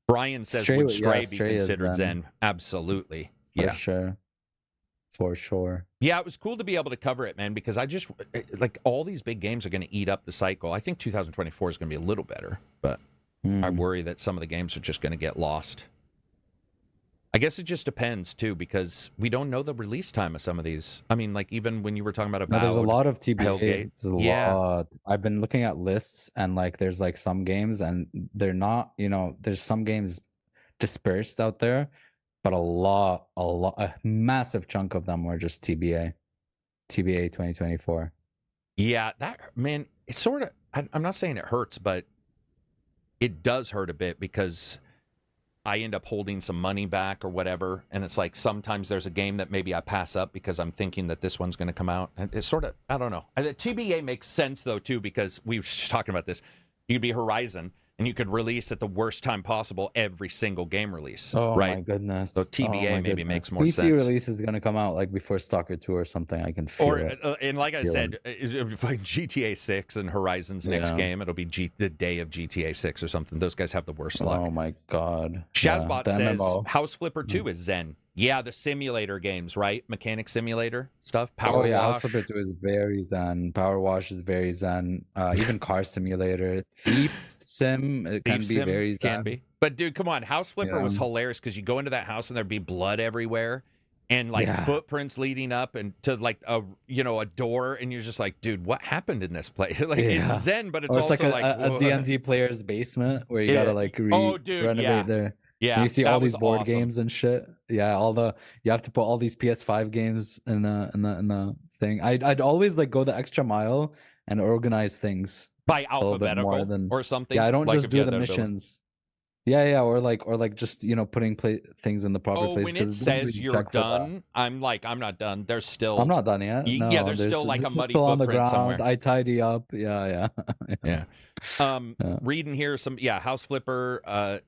Brian says, would Stray be considered Zen? Absolutely. For sure. Yeah, it was cool to be able to cover it, man, because I just, like, all these big games are going to eat up the cycle. I think 2024 is going to be a little better, but I worry that some of the games are just going to get lost. I guess it just depends, too, because we don't know the release time of some of these. I mean, like, even when you were talking about there's a lot of TBA. There's a lot. I've been looking at lists, and, like, there's, like, some games, and they're not, there's some games dispersed out there, but a massive chunk of them were just TBA 2024. Yeah, that, man, it's sort of, I'm not saying it hurts, but it does hurt a bit because I end up holding some money back or whatever, and it's like sometimes there's a game that maybe I pass up because I'm thinking that this one's going to come out, and it's sort of, I don't know. The TBA makes sense though too, because we were just talking about this. You could be Horizon, and you could release at the worst time possible every single game release. Oh right? My goodness! So TBA maybe makes more PC sense. release is going to come out like before Stalker 2 or something. I can feel it. And like I said, it'll be like GTA 6 and Horizon's next game. It'll be the day of GTA 6 or something. Those guys have the worst luck. Oh my god! Shazbot says House Flipper 2 is Zen. Yeah, the simulator games, right? Mechanic simulator stuff. Power Wash. House Flipper 2 is very Zen. Power Wash is very Zen. Even Car Simulator. Thief Sim, it can be very Zen. Can be. But dude, come on. House Flipper was hilarious because you go into that house and there'd be blood everywhere and like footprints leading up and to like a door, and you're just like, dude, what happened in this place? Like it's Zen, but it's also like a D&D player's basement where you gotta like renovate there. Yeah, And you see that all these was board awesome. games and shit. Yeah, you have to put all these PS5 games in the thing. I'd always like go the extra mile and organize things By a little bit more alphabetical than. or something. Yeah, I don't Like just if you do had the that ability. missions. Yeah, or like just putting things in the proper Oh, place when it because it doesn't says really you're check for that. done, I'm not done. There's I'm still, not done yet. yeah, No, there's still like a this is muddy still on the footprint ground. somewhere. I tidy up. Yeah. Yeah. Yeah. Reading here some House Flipper,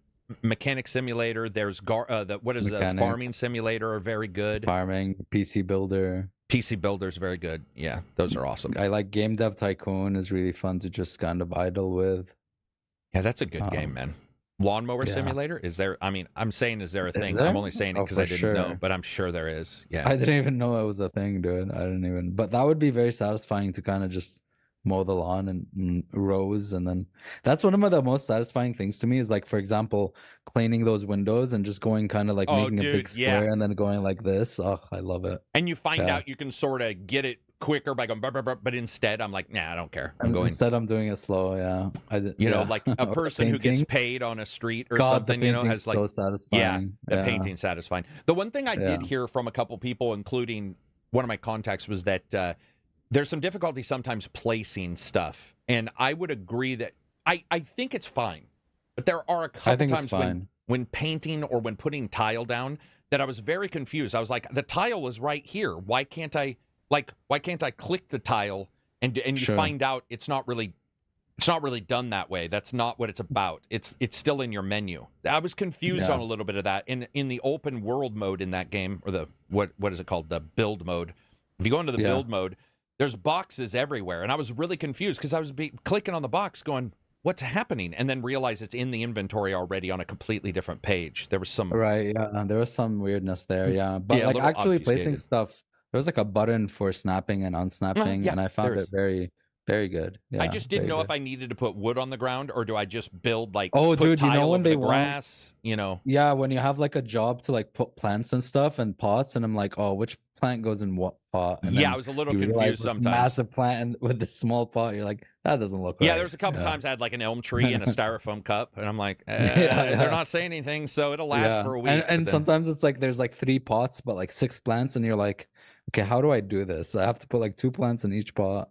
Mechanic Simulator. There's the Mechanic. Farming Simulator are very good. Farming, PC Builder. PC Builder's very good. Yeah, those are awesome. I like Game Dev Tycoon is really fun to just kind of idle with. Yeah, that's a good game, man. Lawnmower yeah. Simulator? Is there? I mean, I'm saying, is there a thing? There? I'm only saying it because I didn't sure. know, but I'm sure there is. Yeah. I didn't even know it was a thing, dude. I didn't even. But that would be very satisfying to kind of just mow the lawn and rows, and then that's one of the most satisfying things to me is like, for example, cleaning those windows and just going kind of like making a big square and then going like this. Oh, I love it. And you find out you can sort of get it quicker by going, but instead I'm like, nah, I don't care. Instead I'm doing it slow. Yeah, like a person who gets paid on a street or something, has like so satisfying. The painting's satisfying. The one thing I did hear from a couple people, including one of my contacts, was that there's some difficulty sometimes placing stuff, and I would agree that I think it's fine, but there are a couple times when painting or when putting tile down that I was very confused. I was like, the tile was right here. Why can't I click the tile and you find out it's not really done that way. That's not what it's about. It's still in your menu. I was confused on a little bit of that in the open world mode in that game, or the what is it called, the build mode. If you go into the build mode, there's boxes everywhere, and I was really confused because I was clicking on the box going, what's happening? And then realize it's in the inventory already on a completely different page. There was some there was some weirdness there, but like actually placing stuff, there was like a button for snapping and unsnapping, and I found it very, very good. I just didn't know if I needed to put wood on the ground, or do I just build like dude, tile when over they the grass, Yeah, when you have like a job to like put plants and stuff and pots, and I'm like, oh, which plant goes in what pot? And I was a little confused sometimes. Massive plant with this small pot, you're like, that doesn't look right. Yeah, there was a couple times I had like an elm tree and a styrofoam cup, and I'm like, they're not saying anything, so it'll last for a week. And sometimes it's like there's like 3 pots, but like 6 plants, and you're like, okay, how do I do this? I have to put like 2 plants in each pot.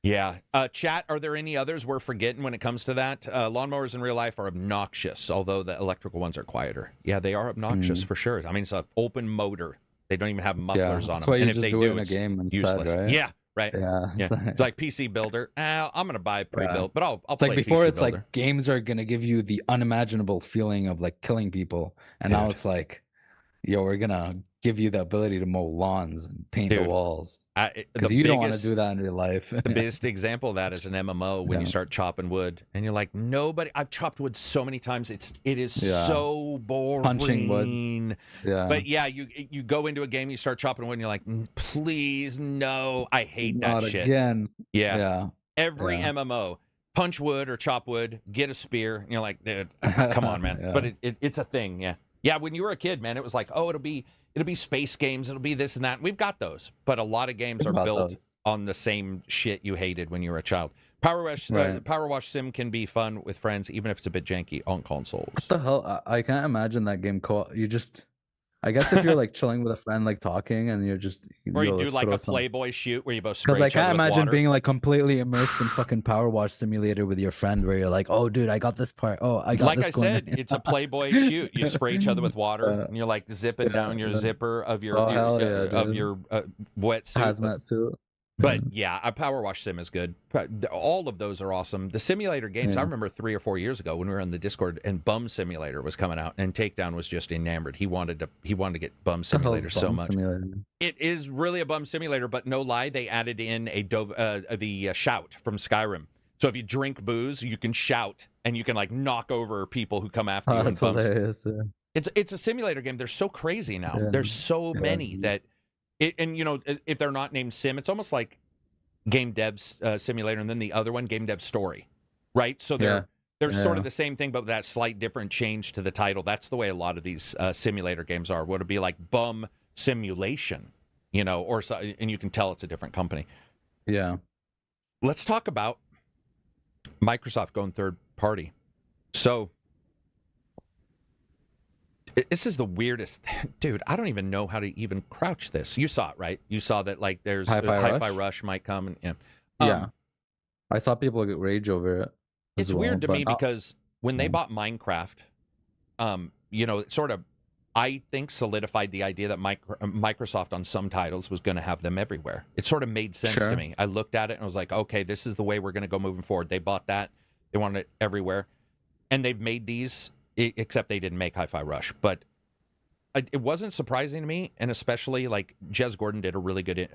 Yeah. Chat, are there any others we're forgetting when it comes to that? Lawnmowers in real life are obnoxious, although the electrical ones are quieter. Yeah, they are obnoxious for sure. I mean, it's an open motor. They don't even have mufflers on them. That's why you and just if do they it in a game instead, useless. right? Yeah, right. Yeah. It's like PC Builder. I'm gonna buy pre-built, but I'll it's play like before. PC It's Builder. like games are gonna give you the unimaginable feeling of like killing people, and now it's like, yo, we're gonna give you the ability to mow lawns and paint the walls, because you don't want to do that in real life. The biggest example of that is an MMO when you start chopping wood, and you're like, I've chopped wood so many times. It is so boring. Punching wood. But you go into a game, you start chopping wood, and you're like, please no, I hate that shit. Again. Every MMO, punch wood or chop wood, get a spear, and you're like, dude, come on, man. But it's a thing. Yeah, when you were a kid, man, it was like, oh, it'll be space games, it'll be this and that. We've got those, but a lot of games are built on the same shit you hated when you were a child. Power Wash Sim can be fun with friends, even if it's a bit janky on consoles. What the hell? I can't imagine that game I guess if you're like chilling with a friend, like talking, and you're just, or you do like a Playboy shoot where you both spray each other with Because I can't imagine water. being like completely immersed in fucking Power Wash Simulator with your friend, where you're like, oh, dude, I got this part. Oh, I got this. Like I said, it's a Playboy shoot. You spray each other with water, and you're like zipping down your zipper of your wetsuit, hazmat suit. But a Power Wash Sim is good. All of those are awesome. The simulator games, I remember 3 or 4 years ago when we were on the Discord and Bum Simulator was coming out, and Takedown was just enamored. He wanted to get Bum Simulator so much. It is really a bum simulator, but no lie, they added in the shout from Skyrim. So if you drink booze, you can shout and you can like knock over people who come after you. That's hilarious. It's a simulator game. They're so crazy now. There's so many that. If they're not named Sim, it's almost like Game Dev's Simulator, and then the other one, Game Dev Story, right? So they're sort of the same thing, but with that slight different change to the title. That's the way a lot of these simulator games are. Would it be like Bum Simulation, and you can tell it's a different company. Yeah. Let's talk about Microsoft going third party. So This is the weirdest, dude. I don't even know how to even crouch this. You saw it, right? You saw that like there's Hi-Fi Rush might come, and yeah. I saw people get rage over it. It's weird to me because when they bought Minecraft, it sort of, I think, solidified the idea that Microsoft on some titles was going to have them everywhere. It sort of made sense to me. I looked at it and I was like, okay, this is the way we're going to go moving forward. They bought that. They wanted it everywhere. And they've made these, except they didn't make Hi-Fi Rush. But it wasn't surprising to me, and especially, like, Jez Gordon did a really good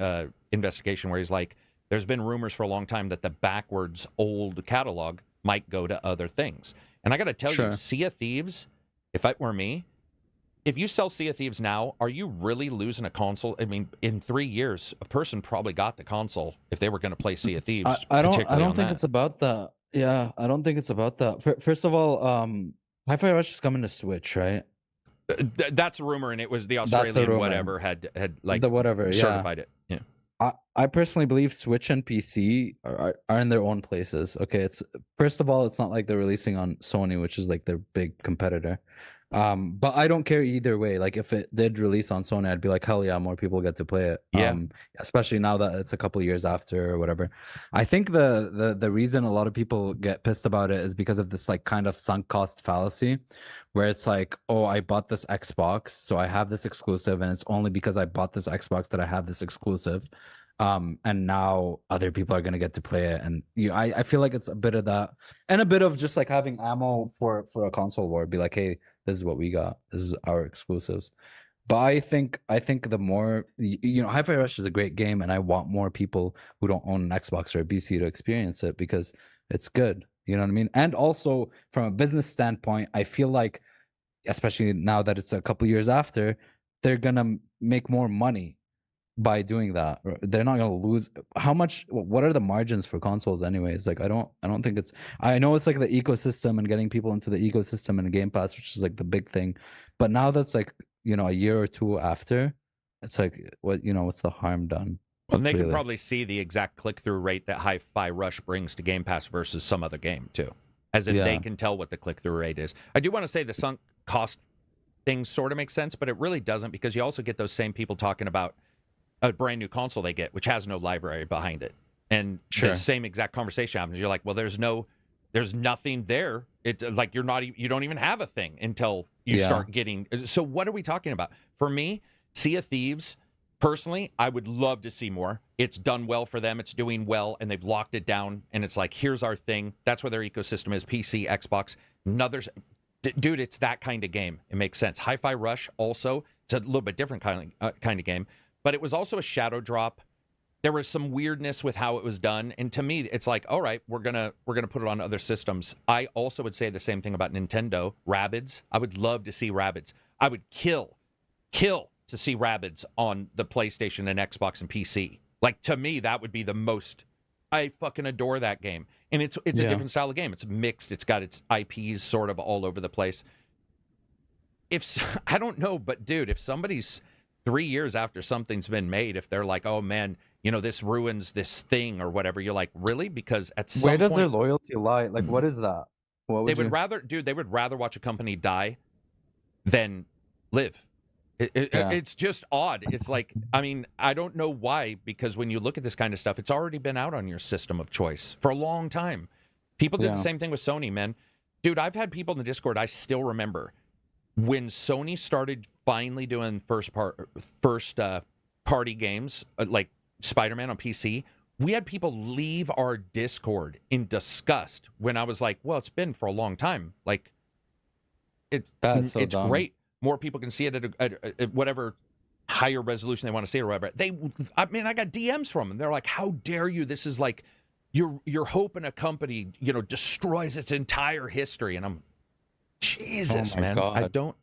investigation where he's like, there's been rumors for a long time that the backwards old catalog might go to other things. And I got to tell you, Sea of Thieves, if it were me, if you sell Sea of Thieves now, are you really losing a console? I mean, in 3 years, a person probably got the console if they were going to play Sea of Thieves. I don't think it's about that. Yeah, I don't think it's about that. First of all, Hi-Fi Rush is coming to Switch, right? That's a rumor, and it was the Australian whatever had like the whatever certified it. Yeah. I personally believe Switch and PC are in their own places. Okay, it's first of all, it's not like they're releasing on Sony, which is like their big competitor. But I don't care either way. Like if it did release on Sony, I'd be like, hell yeah, more people get to play it. Yeah. Especially now that it's a couple of years after or whatever. I think the reason a lot of people get pissed about it is because of this like kind of sunk cost fallacy, where it's like, oh, I bought this Xbox, so I have this exclusive, and it's only because I bought this Xbox that I have this exclusive. And now other people are gonna get to play it, and I feel like it's a bit of that, and a bit of just like having ammo for a console war. Be like, hey, this is what we got. This is our exclusives. But I think the more Hi-Fi Rush is a great game, and I want more people who don't own an Xbox or a PC to experience it because it's good. You know what I mean? And also from a business standpoint, I feel like, especially now that it's a couple years after, they're gonna make more money by doing that. They're not going to lose. How much, what are the margins for consoles anyways? Like I don't think it's, I know it's like the ecosystem and getting people into the ecosystem and Game Pass, which is like the big thing, but now that's like a year or two after, it's like what's the harm done? Well, they can probably see the exact click-through rate that Hi-Fi Rush brings to Game Pass versus some other game too, as in they can tell what the click-through rate is. I do want to say the sunk cost thing sort of makes sense, but it really doesn't, because you also get those same people talking about a brand new console they get, which has no library behind it. And the same exact conversation happens. You're like, well, there's nothing there. It's like you don't even have a thing until you start getting. So what are we talking about? For me, Sea of Thieves, personally, I would love to see more. It's done well for them. It's doing well, and they've locked it down. And it's like, here's our thing. That's where their ecosystem is: PC, Xbox. Dude, it's that kind of game. It makes sense. Hi-Fi Rush also, it's a little bit different kind of game. But it was also a shadow drop. There was some weirdness with how it was done, and to me, it's like, all right, we're gonna put it on other systems. I also would say the same thing about Nintendo. Rabbids, I would love to see Rabbids. I would kill to see Rabbids on the PlayStation and Xbox and PC. Like, to me, that would be the most. I fucking adore that game, and it's a different style of game. It's mixed. It's got its IPs sort of all over the place. I don't know, but dude, if somebody's 3 years after something's been made, if they're like, oh man, this ruins this thing or whatever, you're like, really? Because at some point, where does their loyalty lie? Like, what is that? They would rather watch a company die than live. It's just odd. It's like, I mean, I don't know why, because when you look at this kind of stuff, it's already been out on your system of choice for a long time. People did the same thing with Sony, man. Dude, I've had people in the Discord, I still remember, when Sony started finally doing first party games like Spider-Man on PC, we had people leave our Discord in disgust when I was like, well, it's been for a long time. Like, it's great. More people can see it at whatever higher resolution they want to see it or whatever. I got DMs from them. They're like, how dare you? This is like, you're hoping a company, destroys its entire history. And I'm, Jesus, man. God. I don't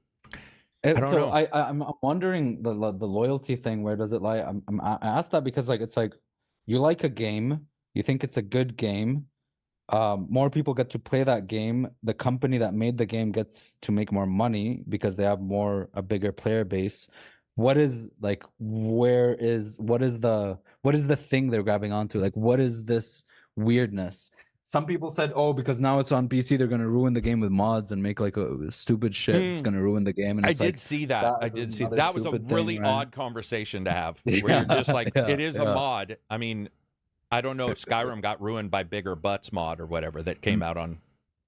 know. I'm wondering the loyalty thing. Where does it lie? I asked that because it's like you like a game, you think it's a good game. More people get to play that game. The company that made the game gets to make more money because they have a bigger player base. What is the thing they're grabbing onto? Like, what is this weirdness? some people said, oh, because now it's on PC, they're gonna ruin the game with mods and make like a stupid shit. It's gonna ruin the game. And I it's did see that. I did see that was a really odd conversation to have. Where you're just like, it is a mod. I mean, I don't know if Skyrim got ruined by Bigger Butts mod or whatever that came out on,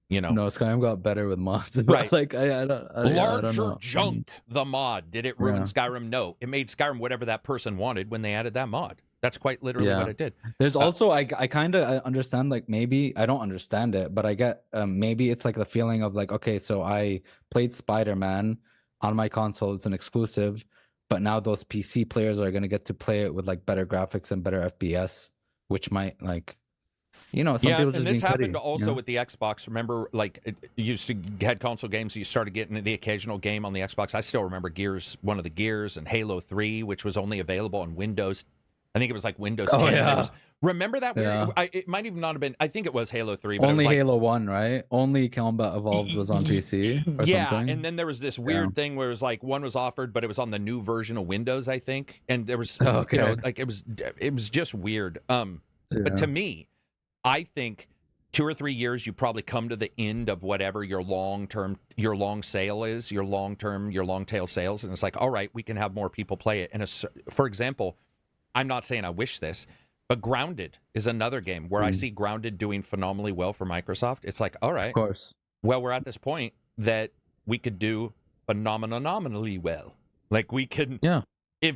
you know. No, Skyrim got better with mods. Right. Like Larger Junk, the mod. Did it ruin Skyrim? No. It made Skyrim whatever that person wanted when they added that mod. That's quite literally what it did. There's also, I kind of understand, like, maybe, I don't understand it, but I get, maybe it's like the feeling of like, okay, so I played Spider-Man on my console, it's an exclusive, but now those PC players are going to get to play it with like better graphics and better FPS, which might like, you know, some people just and this happened petty, also with the Xbox. Remember, like, you used to had console games, so you started getting the occasional game on the Xbox. I still remember one of the Gears, and Halo 3, which was only available on Windows. I think it was like Windows 10. Yeah. Remember that weird? It might even not have been. I think it was Halo 3. But only it was like, Halo 1, right? Only Combat Evolved was on PC. Or something. And then there was this weird thing where it was like one was offered, but it was on the new version of Windows, I think. And there was, you know, like it was just weird. But to me, I think 2 or 3 years, you probably come to the end of whatever your long sale is, your long tail sales, and it's like, all right, we can have more people play it. And for example, I'm not saying I wish this, but Grounded is another game where I see Grounded doing phenomenally well for Microsoft. It's like, all right, of course. Well, we're at this point that we could do phenomenally well. Like we can,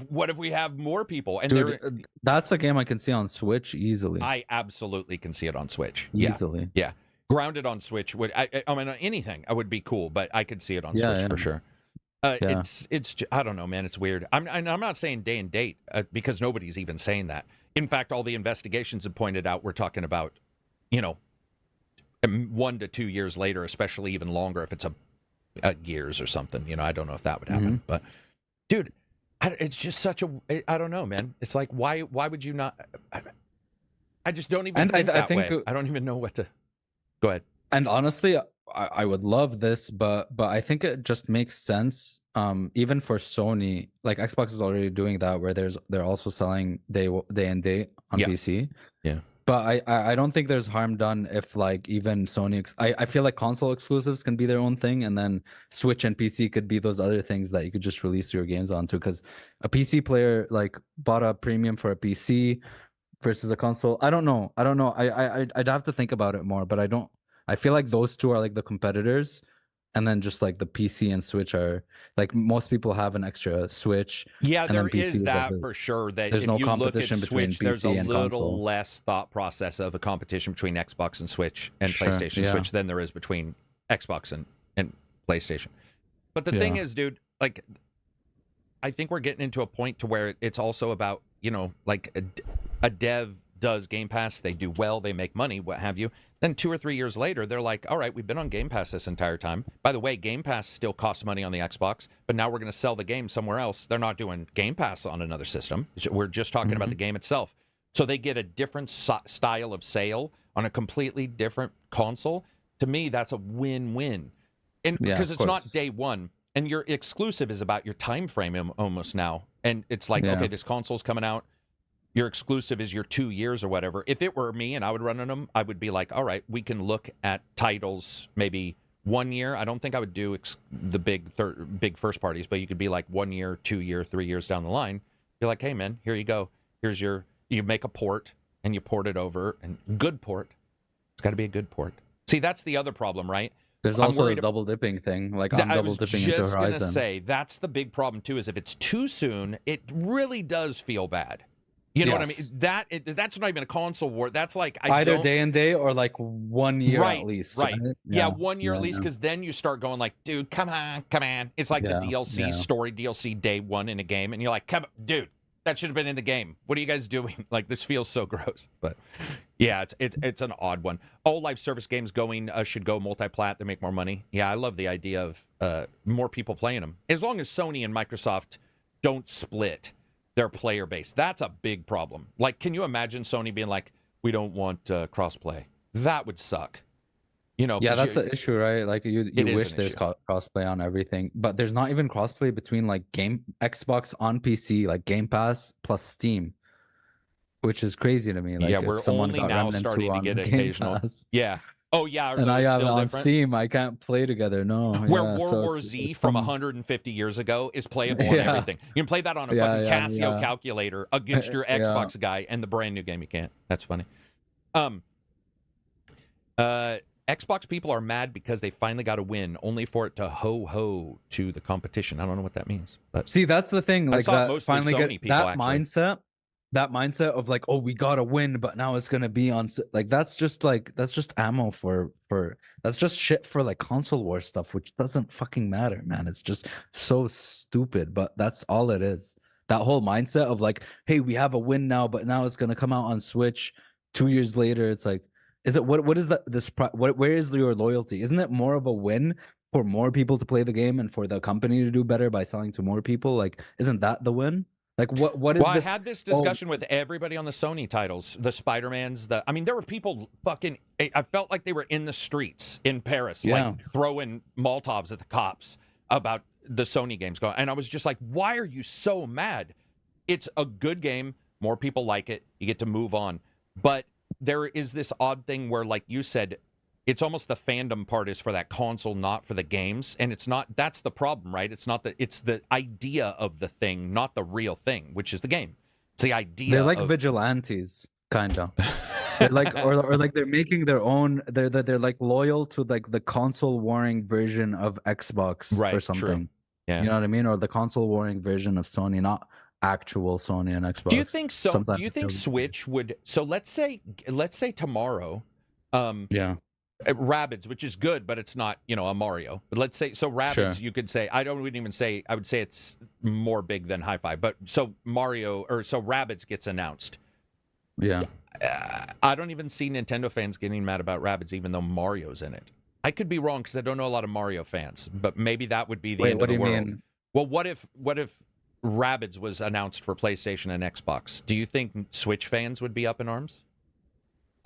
What if we have more people? And dude, that's a game I can see on Switch easily. I absolutely can see it on Switch easily. Yeah. Grounded on Switch would. I mean, anything I would be cool, but I could see it on Switch for sure. It's I don't know, man. It's weird. I'm not saying day and date because nobody's even saying that. In fact, all the investigations have pointed out we're talking about, you know, 1 to 2 years later, especially even longer if it's a Gears or something. You know, I don't know if that would happen, but dude, it's just such a. I don't know, man. It's like why would you not? I just don't even think that way. I don't even know what to. Go ahead. And honestly, I would love this, but I think it just makes sense. Even for Sony, like Xbox is already doing that, where they're also selling day and date on PC. Yeah. But I don't think there's harm done if like even Sony. I feel like console exclusives can be their own thing, and then Switch and PC could be those other things that you could just release your games onto. Because a PC player like bought a premium for a PC versus a console. I don't know. I'd have to think about it more, but I don't. I feel like those two are like the competitors, and then just like the PC and Switch are like most people have an extra Switch. Yeah, there is that for sure. That there's no competition between Switch, PC there's a and little console. less thought process of a competition between Xbox and Switch and PlayStation Switch than there is between Xbox and PlayStation. But the thing is, dude, like I think we're getting into a point to where it's also about, you know, like a dev does Game Pass, they do well, they make money, what have you. Then 2 or 3 years later, they're like, all right, we've been on Game Pass this entire time. By the way, Game Pass still costs money on the Xbox, but now we're going to sell the game somewhere else. They're not doing Game Pass on another system. We're just talking about the game itself. So they get a different style of sale on a completely different console. To me, that's a win-win. And because it's not day one, and your exclusive is about your time frame almost now. And it's like, okay, this console's coming out. Your exclusive is your 2 years or whatever. If it were me and I would run on them, I would be like, all right, we can look at titles maybe 1 year. I don't think I would do the big first parties, but you could be like 1 year, 2 year, 3 years down the line. You're like, hey, man, here you go. You make a port and you port it over, and good port. It's got to be a good port. See, that's the other problem, right? There's also a double dipping thing. Like I'm double dipping into Horizon. I was just going to say, that's the big problem too, is if it's too soon, it really does feel bad. You know what I mean? That's not even a console war. That's like either day and day or like 1 year at least. Right. Yeah, 1 year at least, because then you start going like, dude, come on. It's like the DLC, story DLC day one in a game. And you're like, come on, dude, that should have been in the game. What are you guys doing? Like, this feels so gross. But yeah, it's an odd one. All live service games should go multi-plat. They make more money. Yeah, I love the idea of more people playing them. As long as Sony and Microsoft don't split their player base. That's a big problem. Like, can you imagine Sony being like, we don't want crossplay? That would suck. You know? Yeah, that's the issue, right? Like you wish there's crossplay on everything, but there's not even crossplay between like Xbox on PC, like Game Pass plus Steam. which is crazy to me. Like, yeah, if we're someone only got now Remnant 2 starting to on get Game occasional. Pass, Yeah. Oh yeah, are and I those have it still on different? Steam, I can't play together. No, Where yeah, World so War it's Z from 150 years ago is playable on Yeah. everything. You can play that on a Yeah, fucking yeah, Casio yeah. calculator against your Yeah. Xbox guy, and the brand new game you can't. That's funny. Xbox people are mad because they finally got a win, only for it to ho to the competition. I don't know what that means, but See, that's the thing. I Like, saw that mostly finally Sony get people, that actually. mindset of like, oh, we gotta win, but now it's gonna be on like, that's just ammo for that's just shit for like console war stuff, which doesn't fucking matter, man. It's just so stupid, but that's all it is. That whole mindset of like, hey, we have a win now, but now it's gonna come out on Switch 2 years later. It's like, is it what is that? Where is your loyalty? Isn't it more of a win for more people to play the game and for the company to do better by selling to more people? Like, isn't that the win? Like, what is well, this? I had this discussion with everybody on the Sony titles, the Spider-Mans. I mean, there were people fucking. I felt like they were in the streets in Paris, like throwing Molotovs at the cops about the Sony games going. And I was just like, why are you so mad? It's a good game. More people like it. You get to move on. But there is this odd thing where, like you said, it's almost the fandom part is for that console, not for the games. And it's not, that's the problem, right? It's not that, it's the idea of the thing, not the real thing, which is the game. It's the idea. They're like vigilantes, kind of. They're like, or like they're making their own, they're like loyal to like the console warring version of Xbox or something. True. Yeah. You know what I mean? Or the console warring version of Sony, not actual Sony and Xbox. Do you think so? Do you think Switch would, so let's say tomorrow, Rabbids, which is good, but it's not, a Mario. But let's say, so Rabbids, you could say, I wouldn't even say, I would say it's more big than Hi-Fi. But so Rabbids gets announced. Yeah. I don't even see Nintendo fans getting mad about Rabbids, even though Mario's in it. I could be wrong because I don't know a lot of Mario fans, but maybe that would be the end of the world. Mean? Well, what if Rabbids was announced for PlayStation and Xbox? Do you think Switch fans would be up in arms?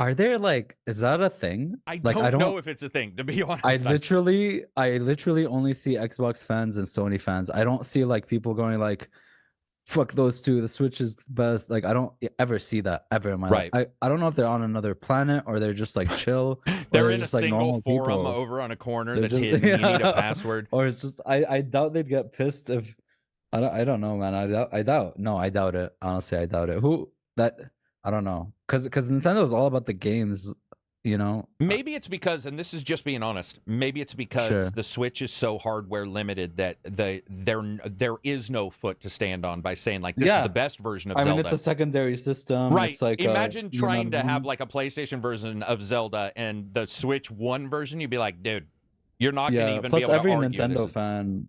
Are there is that a thing? I don't know if it's a thing, to be honest. I literally only see Xbox fans and Sony fans. I don't see people going like, fuck those two, the Switch is the best. Like, I don't ever see that ever in my life. I don't know if they're on another planet or they're just chill. They're in a single forum over on a corner that's hidden. You need a password. Or it's just, I doubt they'd get pissed if, I don't know, man. I doubt it. Honestly, I doubt it. I don't know. Because Nintendo is all about the games, Maybe it's because, and this is just being honest, maybe it's because the Switch is so hardware limited that there is no foot to stand on by saying this is the best version of Zelda. I mean, it's a secondary system. Right. It's imagine trying to have a PlayStation version of Zelda and the Switch 1 version. You'd be like, dude, you're not going to even be able to argue. Plus, every Nintendo fan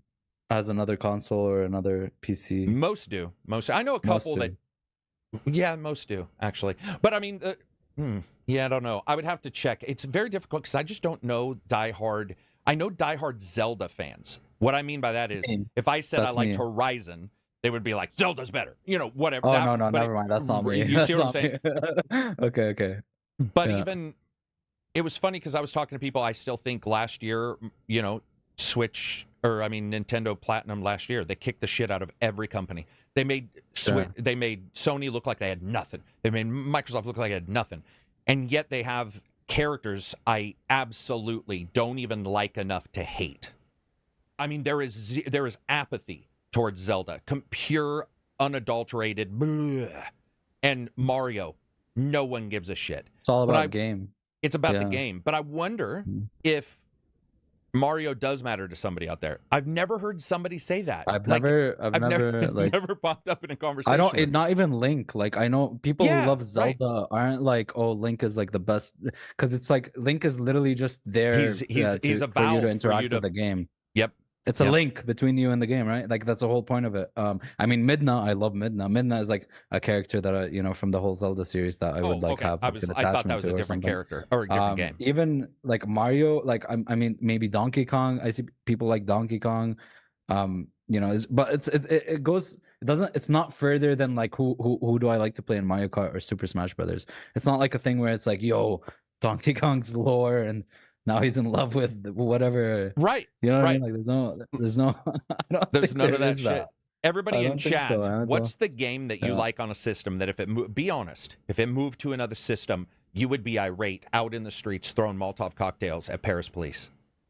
has another console or another PC. Most do. I know a couple that... Yeah, most do, actually. But I mean... I don't know. I would have to check. It's very difficult because I just don't know diehard. I know diehard Zelda fans. What I mean by that is, if I said I liked Horizon, they would be like, Zelda's better. Whatever. Oh, no, never mind. That's not me. You see what I'm saying? Okay. But even, it was funny because I was talking to people. I still think last year, Nintendo Platinum last year, they kicked the shit out of every company. They made they made Sony look like they had nothing. They made Microsoft look like they had nothing. And yet they have characters I absolutely don't even like enough to hate. I mean, there is apathy towards Zelda, pure, unadulterated, bleh. And Mario, no one gives a shit. It's all about the game. It's about the game. But I wonder if Mario does matter to somebody out there. I've never heard somebody say that. I've never never popped up in a conversation. Not even Link. I know people who love Zelda aren't like, oh, Link is the best, because it's Link is literally just there. He's a valve for you to interact with the game. Yep. It's a link between you and the game, right? That's the whole point of it. I mean, Midna, I love Midna. Midna is a character that from the whole Zelda series that I would have an attachment to. I thought that was a different character or a different game. Even Mario, I mean, maybe Donkey Kong. I see people like Donkey Kong. But it goes. It doesn't. It's not further than who do I like to play in Mario Kart or Super Smash Brothers. It's not like a thing where it's yo, Donkey Kong's lore and now he's in love with whatever. Right. You know what I mean? There's no. There's none of that shit. Everybody in chat, so, what's the game that you like on a system that if it be honest, if it moved to another system, you would be irate out in the streets throwing Molotov cocktails at Paris police?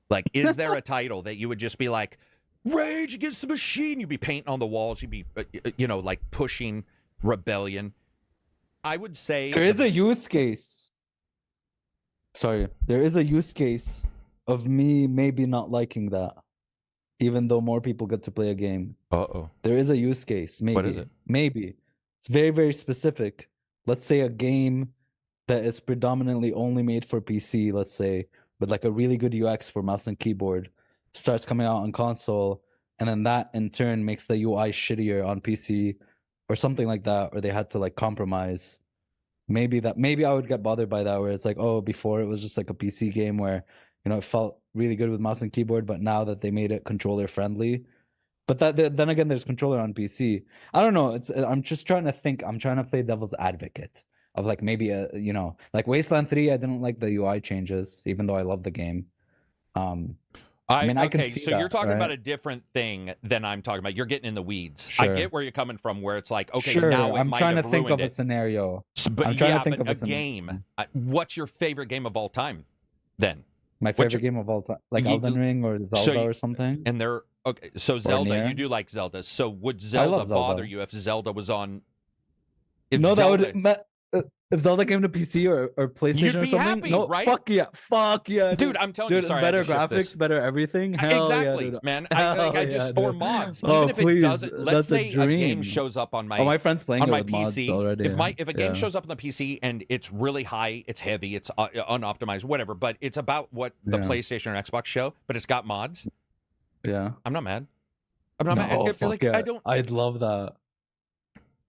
Like, is there a title that you would just be like, Rage Against the Machine? You'd be painting on the walls. You'd be, like pushing rebellion. I would say there is a use case. Sorry, there is a use case of me maybe not liking that, even though more people get to play a game. There is a use case. Maybe. What is it? Maybe. It's very, very specific. Let's say a game that is predominantly only made for PC, let's say, with like a really good UX for mouse and keyboard, starts coming out on console, and then that in turn makes the UI shittier on PC or something like that, or they had to like compromise. Maybe I would get bothered by that, where it's like, oh, before it was just like a PC game where, it felt really good with mouse and keyboard, but now that they made it controller friendly. But then again, there's controller on PC. I don't know. I'm just trying to think. I'm trying to play devil's advocate of like maybe like Wasteland 3. I didn't like the UI changes, even though I love the game. I can see so that, you're talking right? about a different thing than I'm talking about. You're getting in the weeds. Sure. I get where you're coming from, where it's like, okay, sure, now it I'm might trying have to think of ruined a it. scenario. But I'm trying to think of a game. What's your favorite game of all time? Then my favorite game of all time, like Elden Ring or Zelda or something. And they're okay. So Zelda, Nier. you do like Zelda. So would Zelda bother you if Zelda was on? If Zelda came to PC or PlayStation You'd be or something, happy, no, right? fuck yeah, dude. I'm telling you, sorry, better I had to shift graphics, this. better everything. Hell exactly, yeah, dude. man. I just or mods. Oh, Even if please, it doesn't, let's say a game shows up on my. Oh, my friend's playing on it my with PC mods already. If a game shows up on the PC and it's really high, it's heavy, it's unoptimized, whatever, but it's about what the PlayStation or Xbox show, but it's got mods. Yeah, I'm not mad. I'm not mad. I feel like yeah. I don't. I'd love that.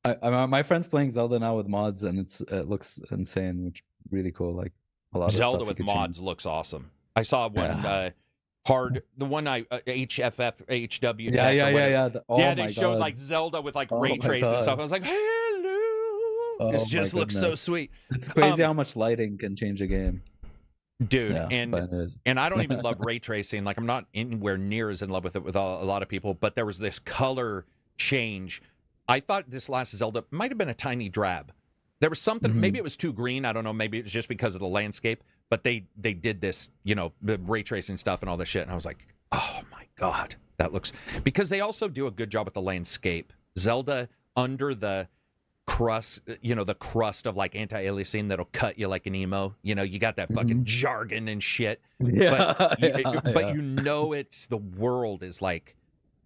My friend's playing Zelda now with mods, and it looks insane, which is really cool. Like a lot Zelda of stuff with mods looks awesome. I saw one the one HFF HW. Yeah. They showed like Zelda with like ray tracing and stuff. I was like, hello. It just looks so sweet. It's crazy how much lighting can change a game. Dude, and I don't even love ray tracing. Like I'm not anywhere near as in love with it with a lot of people, but there was this color change. I thought this last Zelda might have been a tiny drab. There was something, maybe it was too green. I don't know. Maybe it was just because of the landscape, but they did this, the ray tracing stuff and all this shit. And I was like, oh my God, that looks, because they also do a good job with the landscape. Zelda under the crust, the crust of like anti-aliasing that'll cut you like an emo. You got that fucking jargon and shit. Yeah, but it's the world is like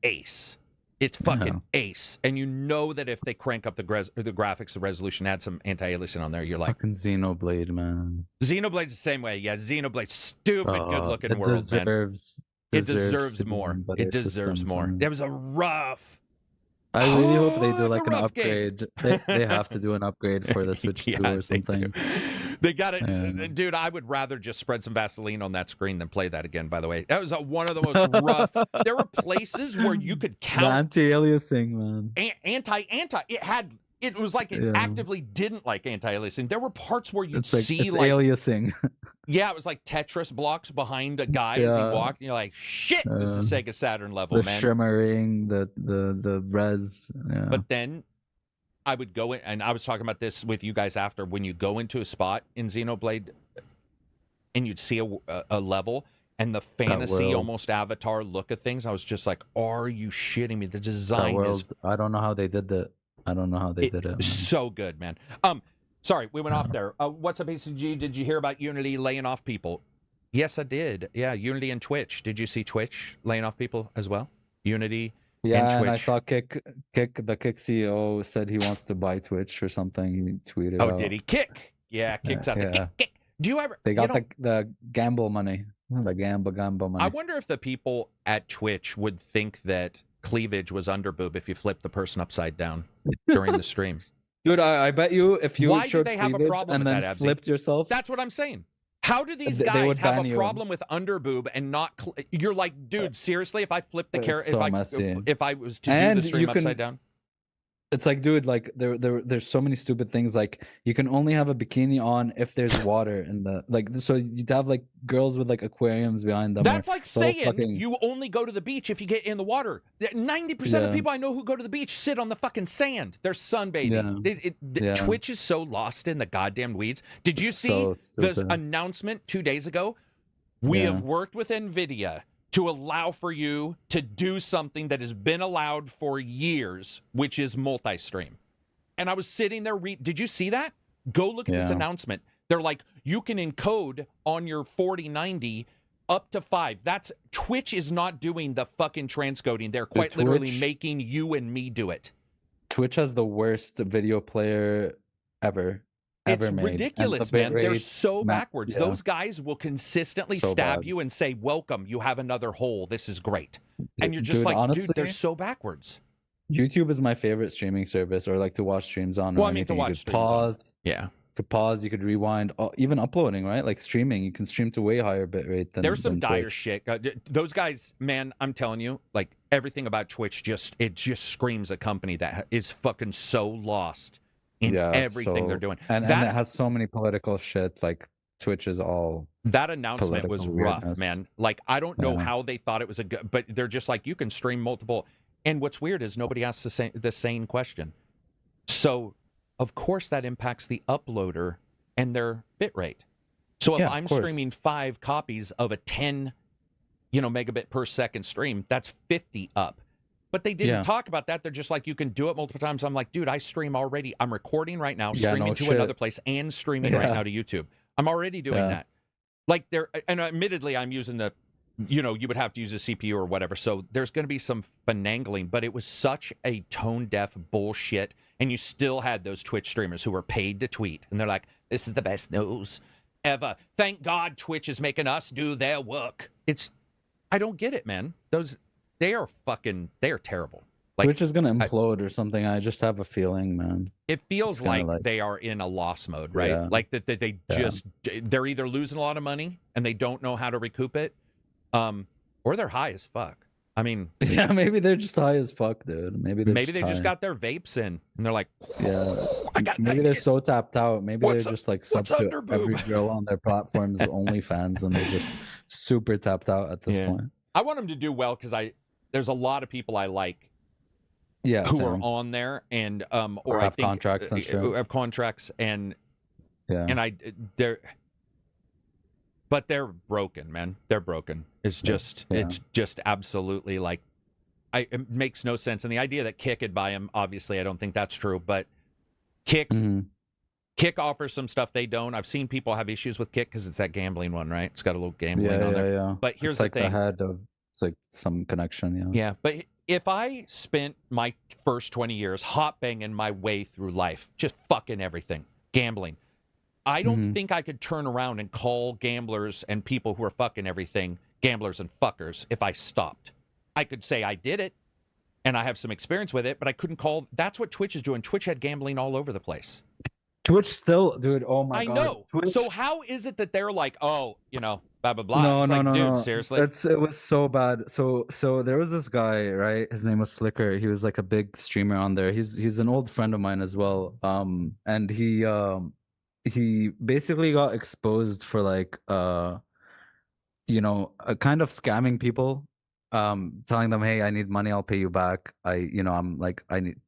ace. It's fucking ace. And that if they crank up the graphics, the resolution, add some anti-aliasing on there, you're like... Fucking Xenoblade, man. Xenoblade's the same way. Yeah, Xenoblade, stupid good-looking world, man. It deserves more. It deserves more. It was a rough... I really hope they do like an upgrade. They have to do an upgrade for the Switch 2 or something. They got it. Dude, I would rather just spread some Vaseline on that screen than play that again, by the way. That was one of the most rough. There were places where you could count. The anti-aliasing, man. It was like it actively didn't like anti-aliasing. There were parts where you'd see it's aliasing. Yeah, it was like Tetris blocks behind a guy as he walked, and you're like, shit, this is Sega Saturn level, man. The shimmering, the res. Yeah. But then I would go in, and I was talking about this with you guys after, when you go into a spot in Xenoblade and you'd see a level and the fantasy almost Avatar look of things, I was just like, are you shitting me? The design is... I don't know how they did that. I don't know how they did it. Man. So good, man. Sorry, we went off there. What's up, ACG? Did you hear about Unity laying off people? Yes, I did. Yeah, Unity and Twitch. Did you see Twitch laying off people as well? Unity and Twitch. And I saw Kick. The Kick CEO said he wants to buy Twitch or something. He tweeted out. Did he? Kick. Yeah, Kick's out. Yeah. Kick. Do you ever... They got the gamble money. The gamble money. I wonder if the people at Twitch would think that cleavage was underboob if you flipped the person upside down during the stream. Dude, I bet you if you Why do they have a problem and with then that, flipped yourself. That's what I'm saying. How do these guys have a problem with underboob and not? You're like, dude, seriously? If I flipped the carrot, if I was to do the stream upside down, It's like, dude, like there's so many stupid things. Like you can only have a bikini on if there's water in the so you'd have like girls with like aquariums behind them. That's like saying you only go to the beach if you get in the water. 90% of people I know who go to the beach sit on the fucking sand. They're sunbathing. Twitch is so lost in the goddamn weeds. Did you see the announcement 2 days ago? We have worked with NVIDIA to allow for you to do something that has been allowed for years, which is multi-stream. And I was sitting there, did you see that? Go look at this announcement. They're like, you can encode on your 4090 up to 5. Twitch is not doing the fucking transcoding. They're quite literally making you and me do it. Twitch has the worst video player ever. It's ridiculous, man. They're so backwards. Yeah. Those guys will consistently stab you and say, welcome, you have another hole. This is great. And you're just like, honestly, dude, they're so backwards. YouTube is my favorite streaming service, or like to watch streams on. Well, I mean, to watch streams pause. On. Yeah. You could pause, you could rewind, even uploading, right? Like streaming, you can stream to way higher bitrate than there's some dire Twitch. Shit. Those guys, man, I'm telling you, like everything about Twitch just screams a company that is fucking so lost in everything they're doing. And it has so many political shit. Like Twitch is all that announcement was rough, man. Like I don't know how they thought it was a good, but they're just like, you can stream multiple. And what's weird is nobody asks the same question. So of course that impacts the uploader and their bitrate. So if I'm streaming 5 copies of a 10 megabit per second stream, that's 50 up. But they didn't talk about that. They're just like, you can do it multiple times. I'm like, dude, I stream already. I'm recording right now, streaming to another place, and streaming right now to YouTube. I'm already doing that. Like and admittedly, I'm using the, you would have to use a CPU or whatever. So there's going to be some finagling, but it was such a tone deaf bullshit. And you still had those Twitch streamers who were paid to tweet. And they're like, this is the best news ever. Thank God Twitch is making us do their work. I don't get it, man. They are terrible. Like, Twitch is going to implode or something. I just have a feeling, man. It feels like they are in a loss mode, right? Yeah. Like that they're either losing a lot of money and they don't know how to recoup it, or they're high as fuck. I mean, yeah, maybe they're just high as fuck, dude. Maybe they just got their vapes in and they're like, maybe they're so tapped out. Maybe they're just like sub to every girl on their platform's OnlyFans, and they're just super tapped out at this point. I want them to do well because there's a lot of people I like, who are on there and or have contracts and shit. Who have contracts and but they're broken, man. They're broken. It's just absolutely like it makes no sense. And the idea that Kick could buy them, obviously, I don't think that's true. But Kick offers some stuff they don't. I've seen people have issues with Kick because it's that gambling one, right? It's got a little gambling on there. Yeah. But here's the thing. It's like some connection, Yeah, but if I spent my first 20 years hot banging my way through life, just fucking everything, gambling, I don't think I could turn around and call gamblers and people who are fucking everything gamblers and fuckers if I stopped. I could say I did it and I have some experience with it, but I couldn't call. That's what Twitch is doing. Twitch had gambling all over the place. Twitch still, dude. Oh my God. I know. Twitch. So how is it that they're like, blah blah blah? No. Seriously, it was so bad. So there was this guy, right? His name was Slicker. He was like a big streamer on there. He's an old friend of mine as well. And he basically got exposed for like kind of scamming people, telling them, hey, I need money, I'll pay you back.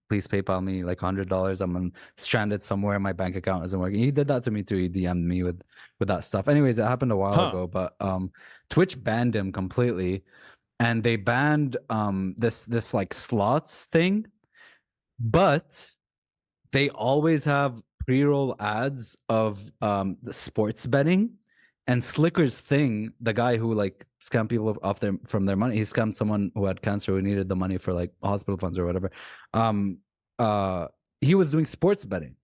Please PayPal me like $100. I'm stranded somewhere, my bank account isn't working. He did that to me too. He DM'd me with that stuff. Anyways, it happened a while ago, but Twitch banned him completely, and they banned this like slots thing, but they always have pre-roll ads of the sports betting. And Slicker's thing, the guy who like scammed people from their money, he scammed someone who had cancer who needed the money for like hospital funds or whatever. He was doing sports betting,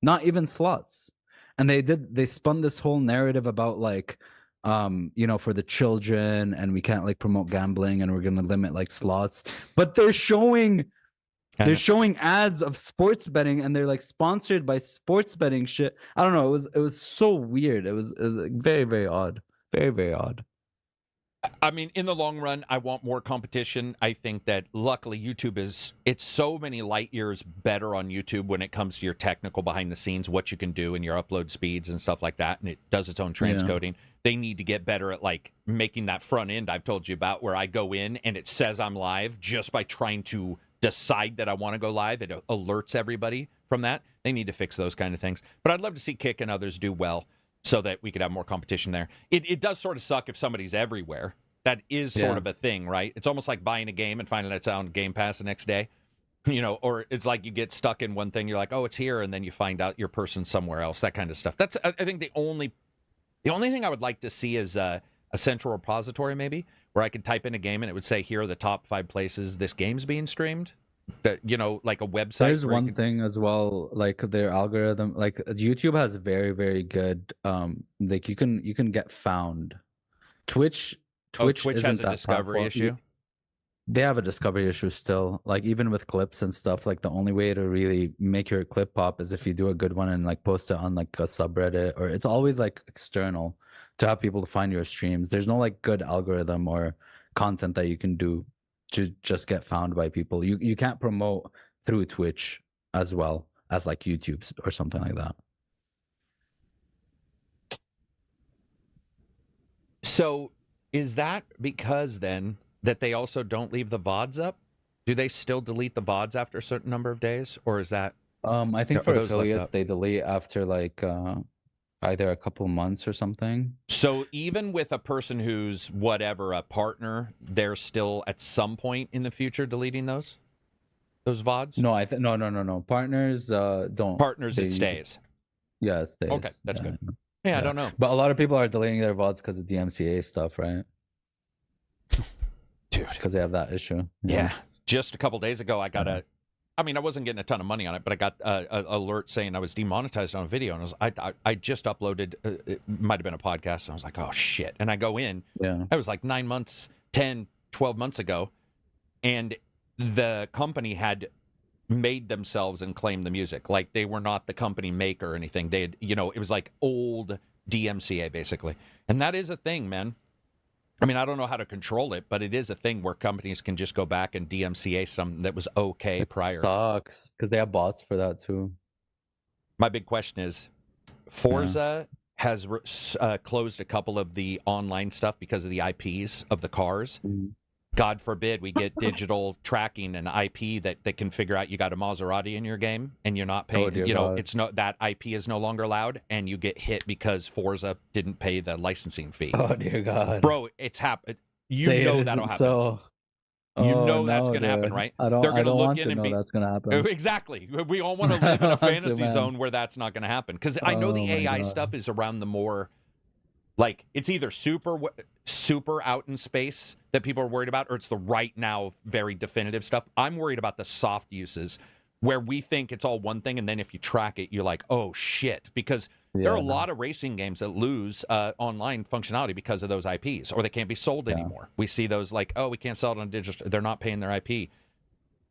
not even slots. And they spun this whole narrative about like for the children, and we can't like promote gambling, and we're gonna limit like slots. But they're showing ads of sports betting, and they're like sponsored by sports betting shit. I don't know. It was so weird. It was very, very odd. Very, very odd. I mean, in the long run, I want more competition. I think that luckily YouTube it's so many light years better on YouTube when it comes to your technical behind the scenes, what you can do and your upload speeds and stuff like that. And it does its own transcoding. They need to get better at like making that front end I've told you about where I go in and it says I'm live just by trying to decide that I want to go live. It alerts everybody from that. They need to fix those kind of things. But I'd love to see Kick and others do well, so that we could have more competition there. It does sort of suck if somebody's everywhere. That is sort of a thing, right? It's almost like buying a game and finding it's on Game Pass the next day, or it's like you get stuck in one thing. You're like, oh, it's here, and then you find out your person's somewhere else. That kind of stuff. That's, I think, the only thing I would like to see is a central repository, maybe, where I could type in a game and it would say, here are the top 5 places this game's being streamed. That, like a website. There's one thing as well, like their algorithm, like YouTube has very, very good like you can get found. Twitch has a discovery issue. They have a discovery issue still, like even with clips and stuff. Like the only way to really make your clip pop is if you do a good one and like post it on like a subreddit, or it's always like external to have people to find your streams. There's no like good algorithm or content that you can do to just get found by people. You can't promote through Twitch as well as like YouTube or something like that. So is that because then that they also don't leave the VODs up? Do they still delete the VODs after a certain number of days, or is that? I think for affiliates they delete after like either a couple months or something. So even with a person who's whatever, a partner, they're still at some point in the future deleting those VODs? No, no. Partners don't. Partners, it stays. Yeah, it stays. Okay, that's good. Yeah, I don't know. But a lot of people are deleting their VODs because of DMCA stuff, right? Dude. Because they have that issue. Yeah. Just a couple days ago, I got I wasn't getting a ton of money on it, but I got an alert saying I was demonetized on a video, and I just uploaded, it might have been a podcast, and I was like, oh, shit. And I go in. Yeah. That was like 9 months, 10, 12 months ago, and the company had made themselves and claimed the music. Like, they were not the company maker or anything. They had, it was like old DMCA, basically. And that is a thing, man. I mean, I don't know how to control it, but it is a thing where companies can just go back and DMCA something that was okay prior. It sucks, because they have bots for that, too. My big question is, Forza has closed a couple of the online stuff because of the IPs of the cars. Mm-hmm. God forbid we get digital tracking and IP that can figure out you got a Maserati in your game and you're not paying. God. It's no, that IP is no longer allowed, and you get hit because Forza didn't pay the licensing fee. Oh dear God, bro, it's happened. That'll happen. So, that's gonna happen, right? I don't want to know that's gonna happen. Exactly. We all want to live in a fantasy zone where that's not gonna happen, because I know the AI stuff is around the more. Like, it's either super out in space that people are worried about, or it's the right now very definitive stuff. I'm worried about the soft uses where we think it's all one thing, and then if you track it, you're like, oh, shit. Because there are a lot of racing games that lose online functionality because of those IPs, or they can't be sold anymore. We see those like, oh, we can't sell it on digital. They're not paying their IP.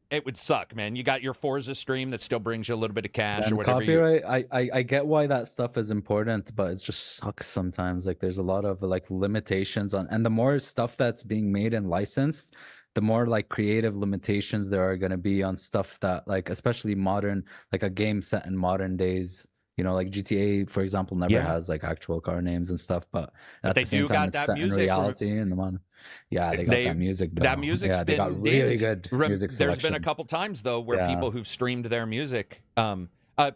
It would suck, man. You got your Forza stream that still brings you a little bit of cash or whatever. Copyright, I get why that stuff is important, but it just sucks sometimes. Like, there's a lot of like limitations on, and the more stuff that's being made and licensed, the more like creative limitations there are going to be on stuff that, like, especially modern, like a game set in modern days. Like GTA, for example, never has like actual car names and stuff, but at the same time, it's set in reality and the one. Yeah, they got that music. Though. That music's they got really good music selection. There's been a couple times though where people who've streamed their music.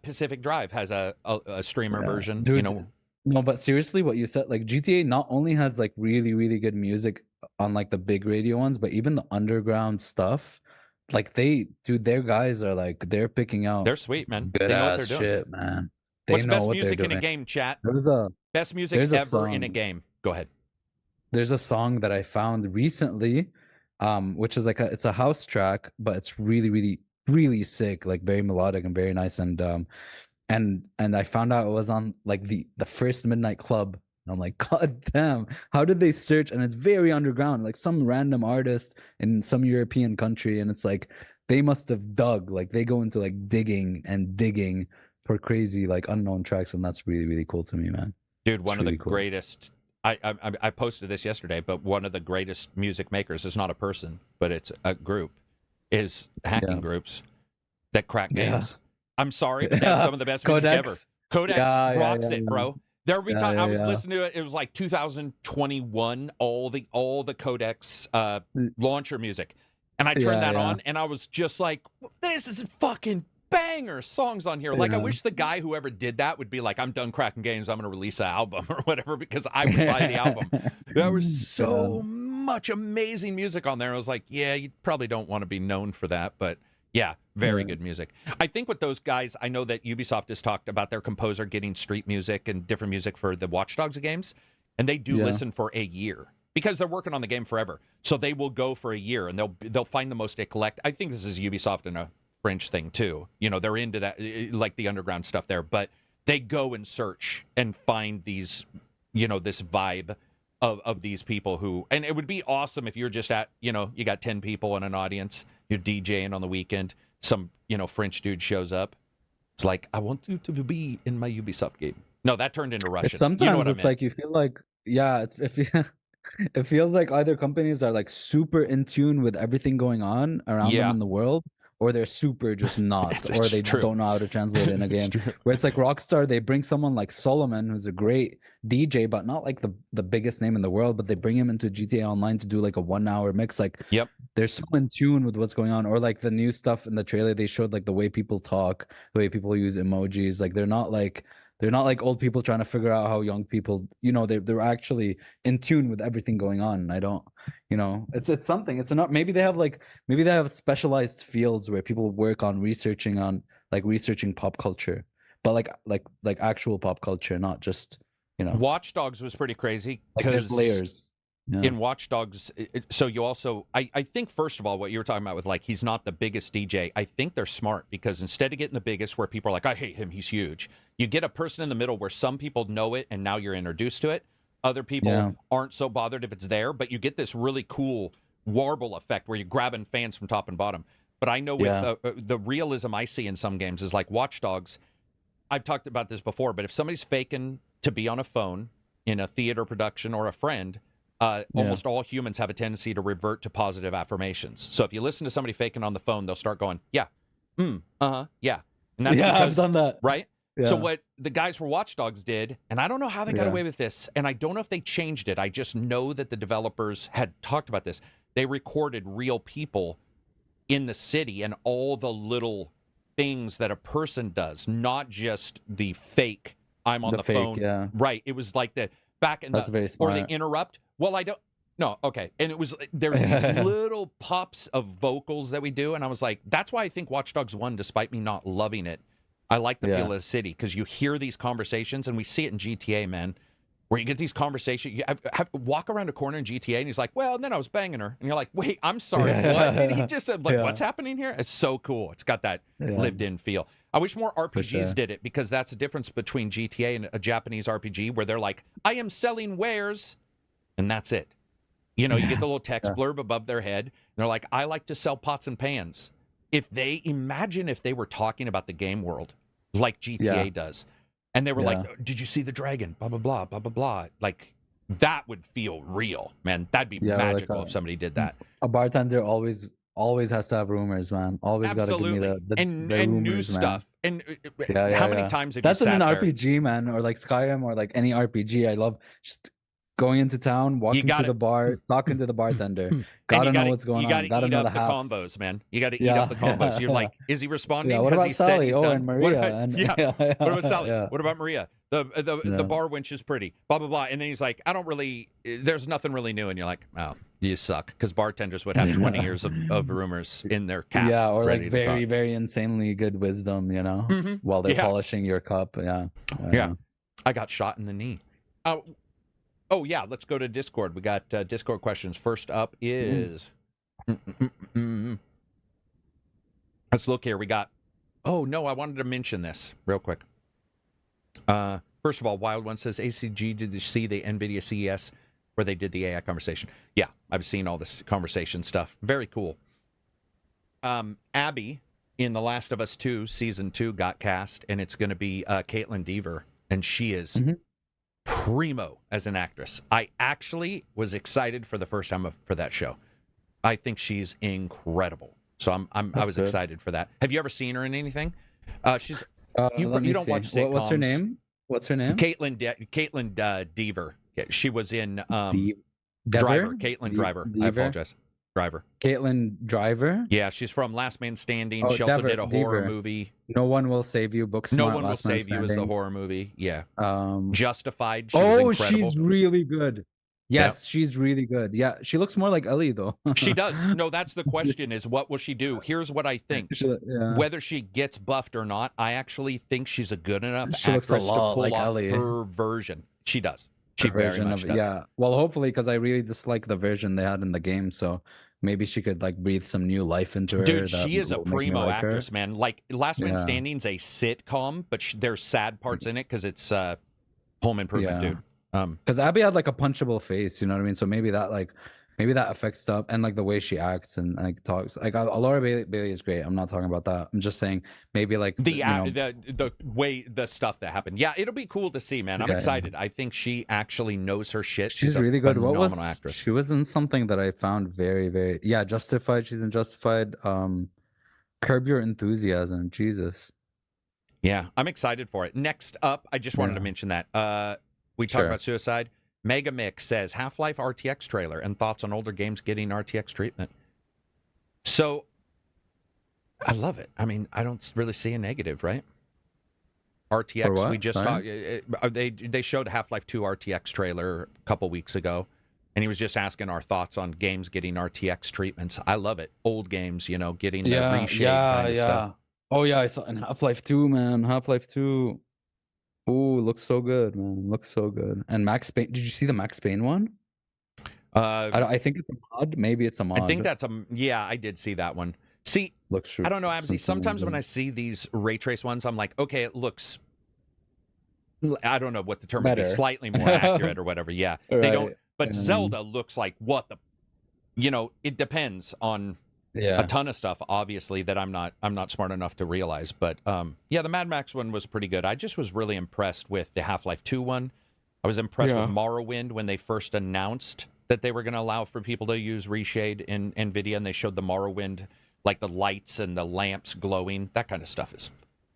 Pacific Drive has a streamer version. Dude, no, but seriously, what you said, like GTA not only has like really, really good music on like the big radio ones, but even the underground stuff. Like their guys are like, they're picking out. They're sweet, man. Good ass shit, man. What's best music in a game, chat? Best music ever in a game. Go ahead. There's a song that I found recently, which is like it's a house track, but it's really, really, really sick, like very melodic and very nice. And I found out it was on like the first Midnight Club. And I'm like, God damn, how did they search? And it's very underground, like some random artist in some European country. And it's like, they must have dug, like they go into like digging for crazy, like unknown tracks. And that's really, really cool to me, man. Dude, one of the greatest I posted this yesterday, but one of the greatest music makers is not a person, but it's a group, is hacking groups that crack games. I'm sorry, but they have some of the best music ever. Codex rocks it, bro. There will be time I was listening to it. It was like 2021. All the Codex launcher music, and I turned that on, and I was just like, "This is fucking banger songs on here." Like, I wish the guy whoever did that would be like, "I'm done cracking games. I'm going to release an album or whatever," because I would buy the album. There was so much amazing music on there. I was like, "Yeah, you probably don't want to be known for that," but. Yeah, very good music. I think with those guys, I know that Ubisoft has talked about their composer getting street music and different music for the Watch Dogs games, and they do listen for a year because they're working on the game forever. So they will go for a year, and they'll find the most eclectic. I think this is Ubisoft and a French thing too. You know, they're into that, like the underground stuff there, but they go and search and find these, you know, this vibe of these people who, and it would be awesome if you're just at, you know, you got 10 people in an audience, you're DJing on the weekend, some, you know, French dude shows up. It's like, I want you to be in my Ubisoft game. No, that turned into Russian. Sometimes you know what it's I mean? like you feel like, it feels like either companies are like super in tune with everything going on around them in the world, or they're super just not, or they don't know how to translate it in a game. Where it's like Rockstar, they bring someone like Solomon, who's a great DJ, but not like the biggest name in the world, but they bring him into GTA Online to do like a 1 hour mix. Like, they're so in tune with what's going on. Or like the new stuff in the trailer, they showed like the way people talk, the way people use emojis. Like they're not like old people trying to figure out how young people, you know, they're actually in tune with everything going on. And I don't, you know, it's something. It's not, maybe they have specialized fields where people work on researching pop culture, but like actual pop culture, not just, you know. Watch Dogs was pretty crazy because there's layers. In Watch Dogs, so you also, I think, first of all, what you were talking about with, like, he's not the biggest DJ, I think they're smart, because instead of getting the biggest where people are like, I hate him, he's huge, you get a person in the middle where some people know it and now you're introduced to it. Other people aren't so bothered if it's there, but you get this really cool warble effect where you're grabbing fans from top and bottom. But I know with the realism I see in some games is like Watch Dogs, I've talked about this before, but if somebody's faking to be on a phone in a theater production or a friend, almost all humans have a tendency to revert to positive affirmations. So if you listen to somebody faking on the phone, they'll start going, yeah, and that's because, I've done that, right? So what the guys for Watch Dogs did, and I don't know how they got away with this, and I don't know if they changed it, I just know that the developers had talked about this. They recorded real people in the city and all the little things that a person does, not just the fake I'm on the phone. Right. It was like the back in that's very smart. Or they interrupt. Well, I don't. No, okay. And it was, there's these little pops of vocals that we do, and I was like, that's why I think Watch Dogs 1, despite me not loving it, I like the feel of the city, because you hear these conversations, and we see it in GTA, man, where you get these conversations. You walk around a corner in GTA, and he's like, well, and then I was banging her. And you're like, wait, I'm sorry, what did he just say? Like, what's happening here? It's so cool. It's got that lived-in feel. I wish more RPGs did it, because that's the difference between GTA and a Japanese RPG, where they're like, I am selling wares, and that's it. You know, you get the little text blurb above their head, and they're like, I like to sell pots and pans. If they were talking about the game world like GTA does, and they were like, did you see the dragon? Blah, blah, blah, blah, blah, blah. Like, that would feel real, man. That'd be magical if somebody did that. A bartender always has to have rumors, man. Always got to give me the and rumors, new stuff. And how many times have that's you sat in an there? RPG, man, or like Skyrim, or like any RPG. I love just going into town, walking to the bar, talking to the bartender. Gotta know what's going on. Gotta know the combos, man. You got to eat up the combos. You're like, is he responding? What about Sally? And Maria. What about Sally? What about Maria? The bar wench is pretty. Blah blah blah. And then he's like, there's nothing really new. And you're like, oh, you suck, because bartenders would have 20 years of rumors in their cap. Yeah, or like very very insanely good wisdom, you know, while they're polishing your cup. Yeah. I got shot in the knee. Oh, yeah, let's go to Discord. We got Discord questions. First up is... Let's look here. We got... Oh, no, I wanted to mention this real quick. First of all, Wild One says, ACG, did you see the NVIDIA CES where they did the AI conversation? Yeah, I've seen all this conversation stuff. Very cool. Abby in The Last of Us 2, Season 2, got cast, and it's going to be Caitlin Dever, and she is... primo as an actress. I actually was excited for the first time for that show. I think she's incredible. So I was excited for that. Have you ever seen her in anything? She's you don't watch sitcoms. What's her name? Caitlin Dever. Yeah, she was in Driver. Caitlin Driver. I apologize. Driver. Caitlin Driver. Yeah, she's from Last Man Standing. She also did a horror movie. No One Will Save You. No One Will Save You is the horror movie. Yeah. Justified. She's really good. Yes, she's really good. Yeah, she looks more like Ellie though. She does. No, that's the question: is what will she do? Here's what I think: whether she gets buffed or not, I actually think she's a good enough actress to pull like off Ellie. Her version. She does. She very much does. Yeah. Well, hopefully, because I really dislike the version they had in the game, so maybe she could like breathe some new life into her. Dude, she is a primo actress, man. Like Last Man Standing's a sitcom, but there's sad parts in it because it's home improvement, dude. Because Abby had like a punchable face, you know what I mean? So maybe that affects stuff, and like the way she acts and like talks. Like Laura Bailey is great. I'm not talking about that. I'm just saying maybe like the way the stuff that happened. Yeah, it'll be cool to see, man. I'm excited. I think she actually knows her shit. She's really good. What was actress. She was in something that I found very, very Justified. She's in Justified. Curb Your Enthusiasm. Jesus. Yeah, I'm excited for it. Next up, I just wanted to mention that. We talked about Suicide. Mega Mix says Half-Life RTX trailer and thoughts on older games getting RTX treatment. So, I love it. I mean, I don't really see a negative, right? RTX. We just talked. They showed Half-Life 2 RTX trailer a couple weeks ago, and he was just asking our thoughts on games getting RTX treatments. I love it. Old games, getting the reshape kind of stuff. Oh yeah, I saw in Half-Life 2, man. Half-Life 2. Oh, looks so good, man. Looks so good. And Max Payne. Did you see the Max Payne one? I think it's a mod. Maybe it's a mod. I think that's I did see that one. See, looks I don't know, Absy. Sometimes when I see these ray trace ones, I'm like, okay, it looks. I don't know what the term would be. Slightly more accurate or whatever. Yeah, they don't. But Zelda looks like what the. It depends on. Yeah. A ton of stuff, obviously, that I'm not smart enough to realize. But the Mad Max one was pretty good. I just was really impressed with the Half-Life 2 one. I was impressed with Morrowind when they first announced that they were going to allow for people to use reshade in NVIDIA, and they showed the Morrowind, like the lights and the lamps glowing. That kind of stuff is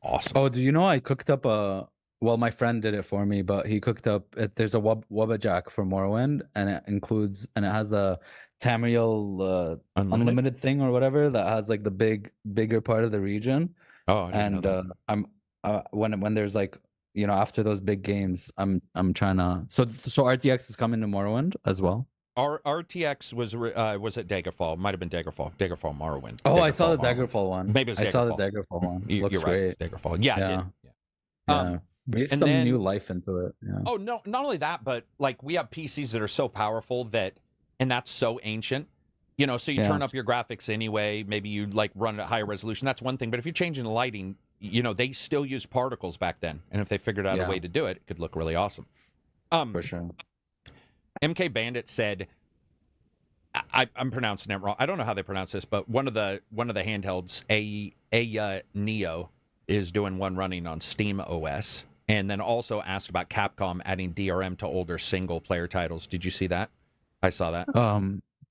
awesome. Oh, do you know I cooked up my friend did it for me, but he cooked up, there's a Wubba Jack for Morrowind, and it has a Tamriel unlimited thing or whatever that has like the bigger part of the region. And I'm when there's like after those big games, I'm trying to so RTX is coming to Morrowind as well. Our RTX was it Daggerfall? Might have been Daggerfall. Daggerfall Morrowind. Oh, I saw the Daggerfall one. Maybe it was Daggerfall. I saw the Daggerfall one. Looks you're great. Right. Daggerfall. Yeah. Yeah. Breathe some new life into it. Yeah. Oh no! Not only that, but like we have PCs that are so powerful and that's so ancient. So you turn up your graphics anyway. Maybe you like run at higher resolution. That's one thing. But if you're changing the lighting, they still used particles back then. And if they figured out a way to do it, it could look really awesome. For sure. MK Bandit said, I'm pronouncing it wrong. I don't know how they pronounce this, but one of the handhelds, a Neo, is doing one running on Steam OS. And then also asked about Capcom adding DRM to older single player titles. Did you see that? I saw that.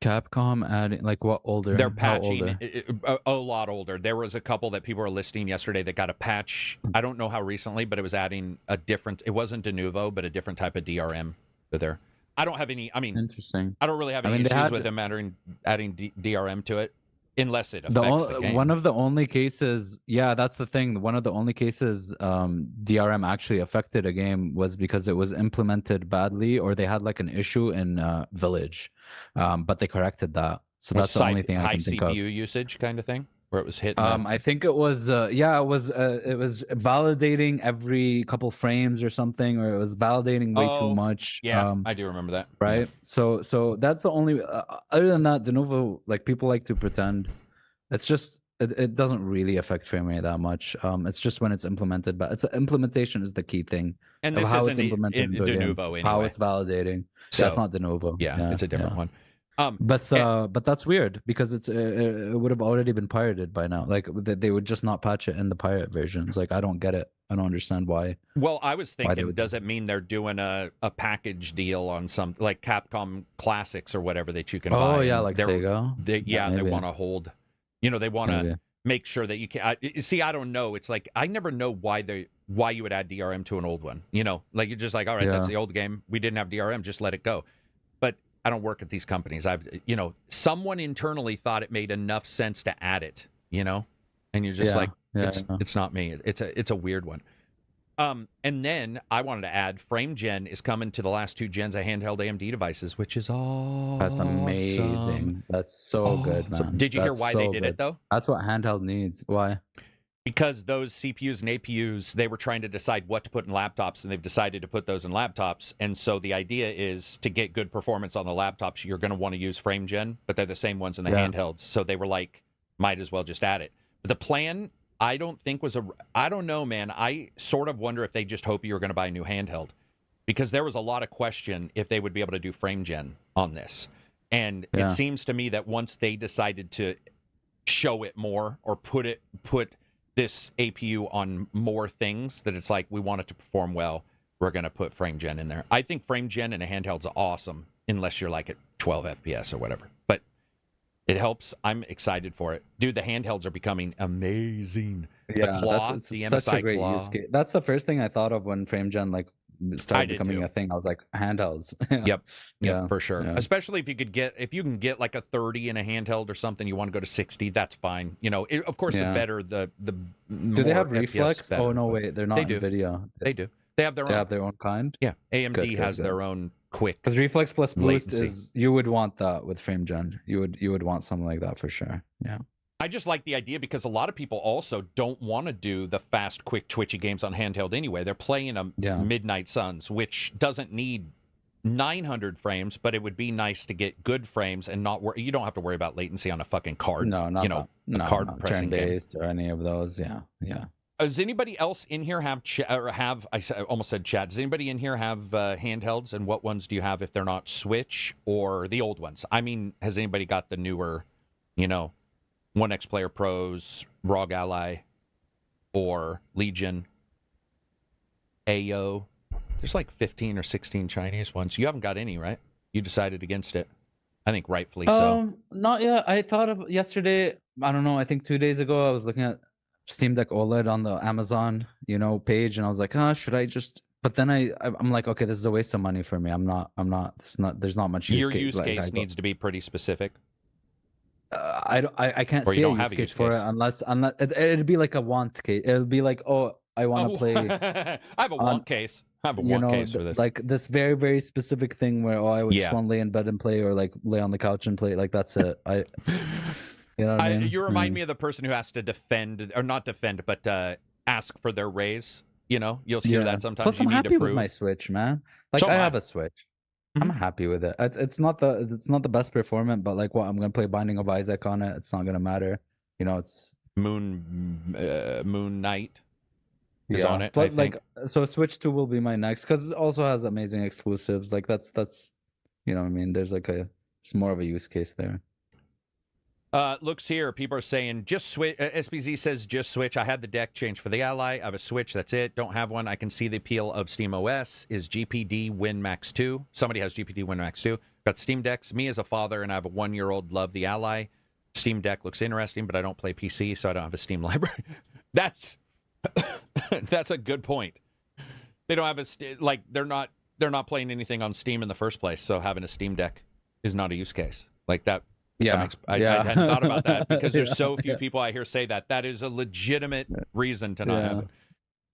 Capcom adding like what older? They're patching a lot older. There was a couple that people were listing yesterday that got a patch. I don't know how recently, but it was adding it wasn't de novo, but a different type of DRM to there. I don't have any. Interesting. I don't really have any issues with them adding DRM to it, unless it affects the game. One of the only cases, that's the thing. One of the only cases DRM actually affected a game was because it was implemented badly, or they had like an issue in Village, but they corrected that. So that's the only thing I can think of. High CPU usage kind of thing, where it was hitting. I think it was it was validating every couple frames or something, or it was validating way too much. Yeah, I do remember that. Right. So that's the only. Other than that, de novo, like people like to pretend. It's just it doesn't really affect frame rate that much. It's just when it's implemented, but implementation is the key thing. And this how isn't it's implemented de novo anyway. How it's validating. So that's not de novo. Yeah, it's a different one. But that's weird because it would have already been pirated by now. Like they would just not patch it in the pirate versions. Like I don't get it. I don't understand why. Well, I was thinking, does it mean they're doing a package deal on some like Capcom Classics or whatever that you can buy? Oh yeah, like Sega. They want to hold. They want to make sure that you can. See, I don't know. It's like I never know why you would add DRM to an old one. Like you're just like, all right, that's the old game. We didn't have DRM, just let it go. But I don't work at these companies. Someone internally thought it made enough sense to add it. And you're just it's not me. It's a weird one. And then I wanted to add, Frame Gen is coming to the last 2 gens of handheld AMD devices, which is awesome. That's amazing. That's so good, man. Did you hear why they did it though? That's what handheld needs. Why? Because those CPUs and APUs, they were trying to decide what to put in laptops, and they've decided to put those in laptops. And so the idea is to get good performance on the laptops, you're going to want to use Frame Gen, but they're the same ones in the handhelds. So they were like, might as well just add it. But the plan, I don't think I don't know, man. I sort of wonder if they just hope you're going to buy a new handheld, because there was a lot of question if they would be able to do Frame Gen on this. And it seems to me that once they decided to show it more or put this APU on more things, that it's like, we want it to perform well, we're going to put Frame Gen in there. I think Frame Gen in a handheld's awesome, unless you're like at 12 FPS or whatever. But it helps. I'm excited for it. Dude, the handhelds are becoming amazing. Yeah, the claw, that's the such MSI a great claw. use case. That's the first thing I thought of when Frame Gen started becoming a thing. I was like, handhelds. Yep, for sure. Yeah. Especially if you can get like a 30 in a handheld or something, you want to go to 60, that's fine. Of course, the better the Do they have reflex? Better, oh no, wait, they're not NVIDIA. They do. They have their own. They have their own kind. Yeah, AMD has their own quick. Because reflex plus boost latency. you would want that with Frame Gen. You would want something like that for sure. Yeah. I just like the idea because a lot of people also don't want to do the fast, quick, twitchy games on handheld anyway. They're playing a Midnight Suns, which doesn't need 900 frames, but it would be nice to get good frames and not you don't have to worry about latency on a fucking card. No, not card pressing turn-based or any of those. Yeah. Does anybody else in here have I almost said chat. Does anybody in here have handhelds, and what ones do you have if they're not Switch or the old ones? I mean, has anybody got the newer, 1X Player Pros, ROG Ally, or Legion, AO? There's like 15 or 16 Chinese ones. You haven't got any, right? You decided against it. I think rightfully so. Not yet. I thought of yesterday. I don't know. I think 2 days ago I was looking at Steam Deck OLED on the Amazon, page, and I was like, should I just? But then I'm like, okay, this is a waste of money for me. I'm not. There's not much use case. Your use case needs to be pretty specific. I can't see a use case for it unless it'd be like a want case. It'll be like, I want to play. I have a want case. I have a want case for this. Like this very, very specific thing where I would just want to lay in bed and play, or like lay on the couch and play. Like that's it. You know what I mean? You remind me of the person who has to defend, or not defend, but ask for their raise. You'll hear that sometimes. Plus, I'm happy with my Switch, man. Like I have a Switch. I'm happy with it. It's not the best performant, but like I'm gonna play Binding of Isaac on it. It's not gonna matter. It's Moon Knight is on it. But so Switch 2 will be my next, because it also has amazing exclusives. Like that's what I mean. There's it's more of a use case there. Looks here, people are saying just switch. SPZ says just switch. I had the deck change for the Ally. I have a Switch. That's it. Don't have one. I can see the appeal of Steam OS. Is GPD Win Max 2? Somebody has GPD Win Max 2. Got Steam Decks. Me as a father, and I have a 1-year-old, love the Ally. Steam Deck looks interesting, but I don't play PC, so I don't have a Steam library. That's a good point. They don't have they're not playing anything on Steam in the first place, so having a Steam Deck is not a use case like that. Yeah, I hadn't thought about that, because there's so few people I hear say that. That is a legitimate reason to not have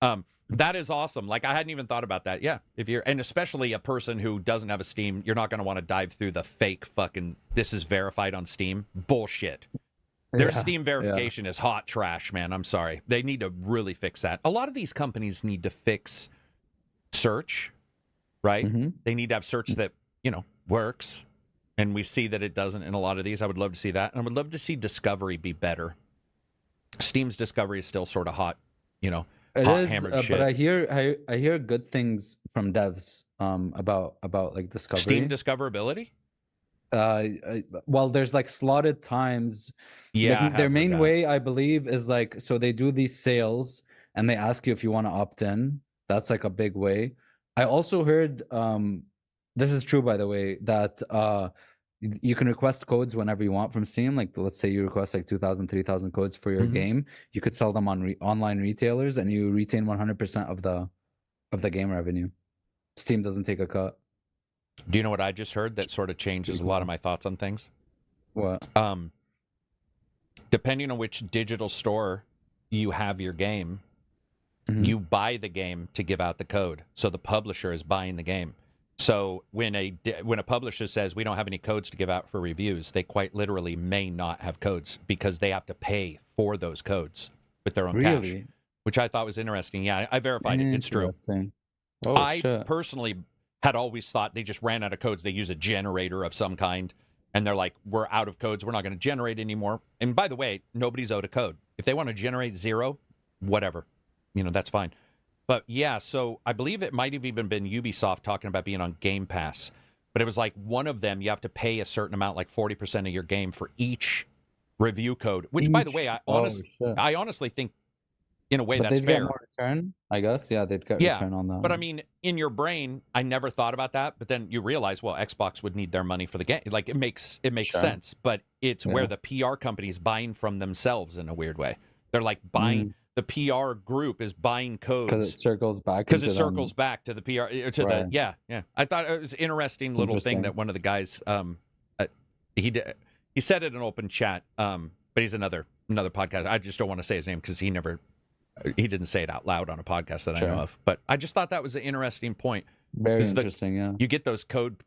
it. That is awesome. Like, I hadn't even thought about that. Yeah, and especially a person who doesn't have a Steam, you're not going to want to dive through the fake fucking this is verified on Steam bullshit. Their Steam verification is hot trash, man. I'm sorry. They need to really fix that. A lot of these companies need to fix search, right? Mm-hmm. They need to have search that works. And we see that it doesn't in a lot of these. I would love to see that. And I would love to see discovery be better. Steam's discovery is still sort of hot, it hot is, hammered shit. But I hear good things from devs about like discovery. Steam discoverability? Well, there's like slotted times. Yeah, Their main way, I believe, is like, so they do these sales and they ask you if you want to opt in. That's like a big way. I also heard, this is true, by the way, that you can request codes whenever you want from Steam. Like, let's say you request like 2,000, 3,000 codes for your game. You could sell them on online retailers, and you retain 100% of the game revenue. Steam doesn't take a cut. Do you know what I just heard that sort of changes a lot of my thoughts on things? What? Depending on which digital store you have your game, you buy the game to give out the code. So the publisher is buying the game. So when a publisher says we don't have any codes to give out for reviews, they quite literally may not have codes because they have to pay for those codes with their own cash, which I thought was interesting. Yeah, I verified it. It's true. Oh, I personally had always thought they just ran out of codes. They use a generator of some kind, and they're like, we're out of codes. We're not going to generate anymore. And by the way, nobody's owed a code. If they want to generate 0, whatever, that's fine. But yeah, so I believe it might have even been Ubisoft talking about being on Game Pass. But it was like one of them, you have to pay a certain amount, like 40% of your game for each review code, which, by the way, I honestly think, in a way, that's they'd fair. Get more return, I guess. Yeah, they'd get return on that. But I mean, in your brain, I never thought about that. But then you realize, well, Xbox would need their money for the game. Like, it makes sense. But it's where the PR company is buying from themselves in a weird way. They're like buying. The PR group is buying codes because it circles back. Because it circles back to the PR. The I thought it was an interesting thing that one of the guys he said it in open chat. But he's another podcast. I just don't want to say his name because he didn't say it out loud on a podcast that I know of. But I just thought that was an interesting point. Very interesting, yeah. You get those code,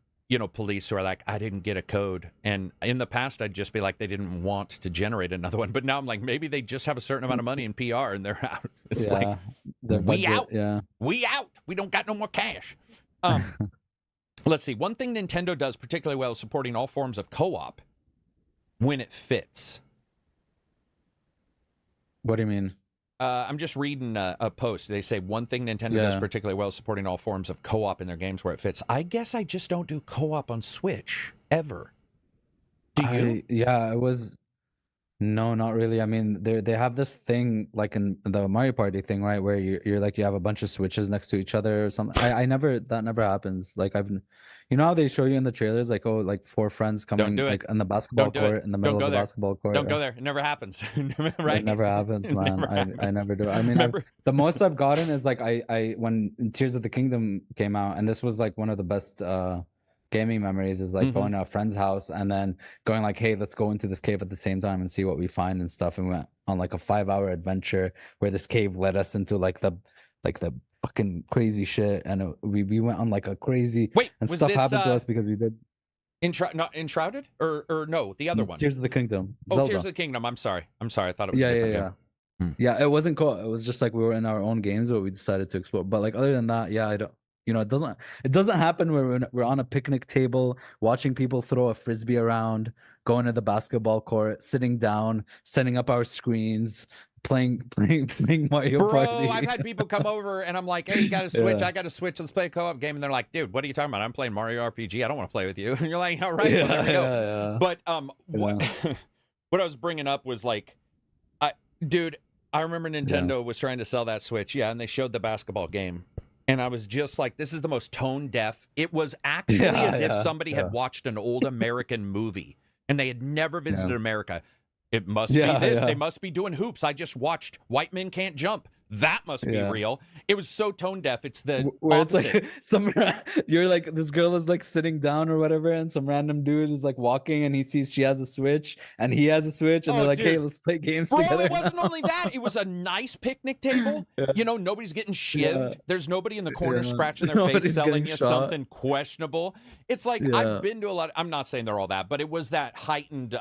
police who are like, I didn't get a code. And in the past, I'd just be like, they didn't want to generate another one. But now I'm like, maybe they just have a certain amount of money in PR and they're out. It's like, we out. Yeah. We out. We don't got no more cash. Let's see. One thing Nintendo does particularly well is supporting all forms of co-op when it fits. What do you mean? I'm just reading a post. They say one thing Nintendo does particularly well is supporting all forms of co-op in their games where it fits. I guess I just don't do co-op on Switch ever. Do you? It was. No, not really. I mean, they have this thing like in the Mario Party thing, right, where you're like you have a bunch of Switches next to each other or something. That never happens. Like how they show you in the trailers, like like 4 friends coming like on the basketball court in the middle of the basketball court. Don't go there. It never happens. Right? It never happens, man. I never do. I mean, the most I've gotten is like I when Tears of the Kingdom came out, and this was like one of the best gaming memories is like going to a friend's house and then going like, hey, let's go into this cave at the same time and see what we find and stuff. And we went on like a 5-hour adventure where this cave led us into like the fucking crazy shit, and we went on like a crazy and stuff happened to us because we did not Enshrouded or no, the other one, Tears of the Kingdom. Zelda. Tears of the Kingdom. I'm sorry. I thought it was a different game. Yeah, it wasn't cool. It was just like we were in our own games, but we decided to explore. But like other than that, I don't. It doesn't happen where we're on a picnic table watching people throw a frisbee around, going to the basketball court, sitting down, setting up our screens, playing Mario Party. I've had people come over and I'm like, hey, you got a Switch? I got a Switch. Let's play a co-op game. And they're like, dude, what are you talking about? I'm playing Mario RPG. I don't want to play with you. And you're like, all right, well, there we go. But what I was bringing up was like, dude, I remember Nintendo was trying to sell that Switch. Yeah, and they showed the basketball game. And I was just like, this is the most tone deaf. It was actually as if somebody had watched an old American movie and they had never visited America. It must be this. They must be doing hoops. I just watched White Men Can't Jump. That must be real. It was so tone deaf. It's the where it's like you're like, this girl is like sitting down or whatever, and some random dude is like walking and he sees she has a Switch and he has a Switch, and they're like, hey, let's play games together. It wasn't only that. It was a nice picnic table. Nobody's getting shivved. There's nobody in the corner scratching their face selling you something questionable. It's like I've been to a lot. I'm not saying they're all that, but it was that heightened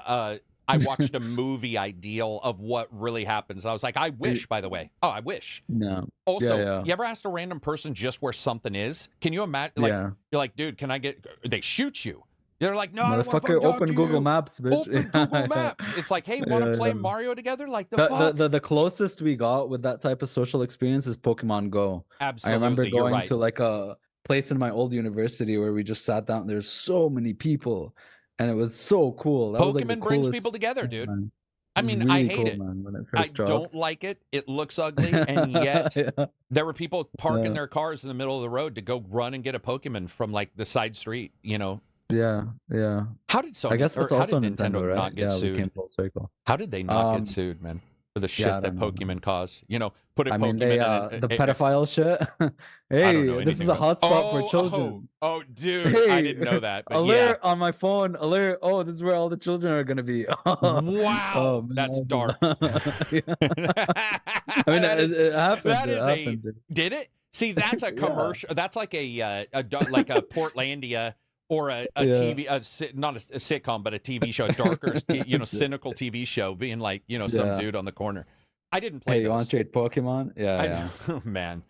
I watched a movie ideal of what really happens. I was like, I wish, by the way. Oh, I wish. No. Also, you ever asked a random person just where something is? Can you imagine? Like, you're like, dude, can I get... They shoot you. They're like, no, motherfucker, open Google Maps, bitch. Open Google Maps. It's like, hey, want to play Mario together? Like, the closest we got with that type of social experience is Pokemon Go. Absolutely. I remember going to like a place in my old university where we just sat down. There's so many people. and it was so cool. That was like the Pokemon brings coolest people together, thing, dude. man. I It was mean, I really hate cool, it. man, when it I first dropped. don't like it. It looks ugly, and yet Yeah. there were people parking Yeah. their cars in the middle of the road to go run and get a Pokemon from like the side street. You know, Yeah, yeah. how did Sony? I guess that's or how also did Nintendo, right? not get Yeah, we sued? came full circle. How did they not get sued, man? For the shit Yeah, I that don't know, Pokemon caused. You know, put a I Pokemon mean, they in the pedophile shit. I don't know Hey, this is anything a about- hotspot for children. Oh, dude, Hey, I didn't know that. But alert on my phone. Alert! Oh, this is where all the children are gonna be. yeah. Wow, Oh, man. that's dark. Yeah. I mean, it happened. That It is happened. Did it? See, that's a commercial. That's like a Portlandia or a TV, not a sitcom, but a TV show, a darker, cynical TV show, being like, some dude on the corner. I didn't play. Hey, you want to trade Pokemon? Yeah. Oh, man,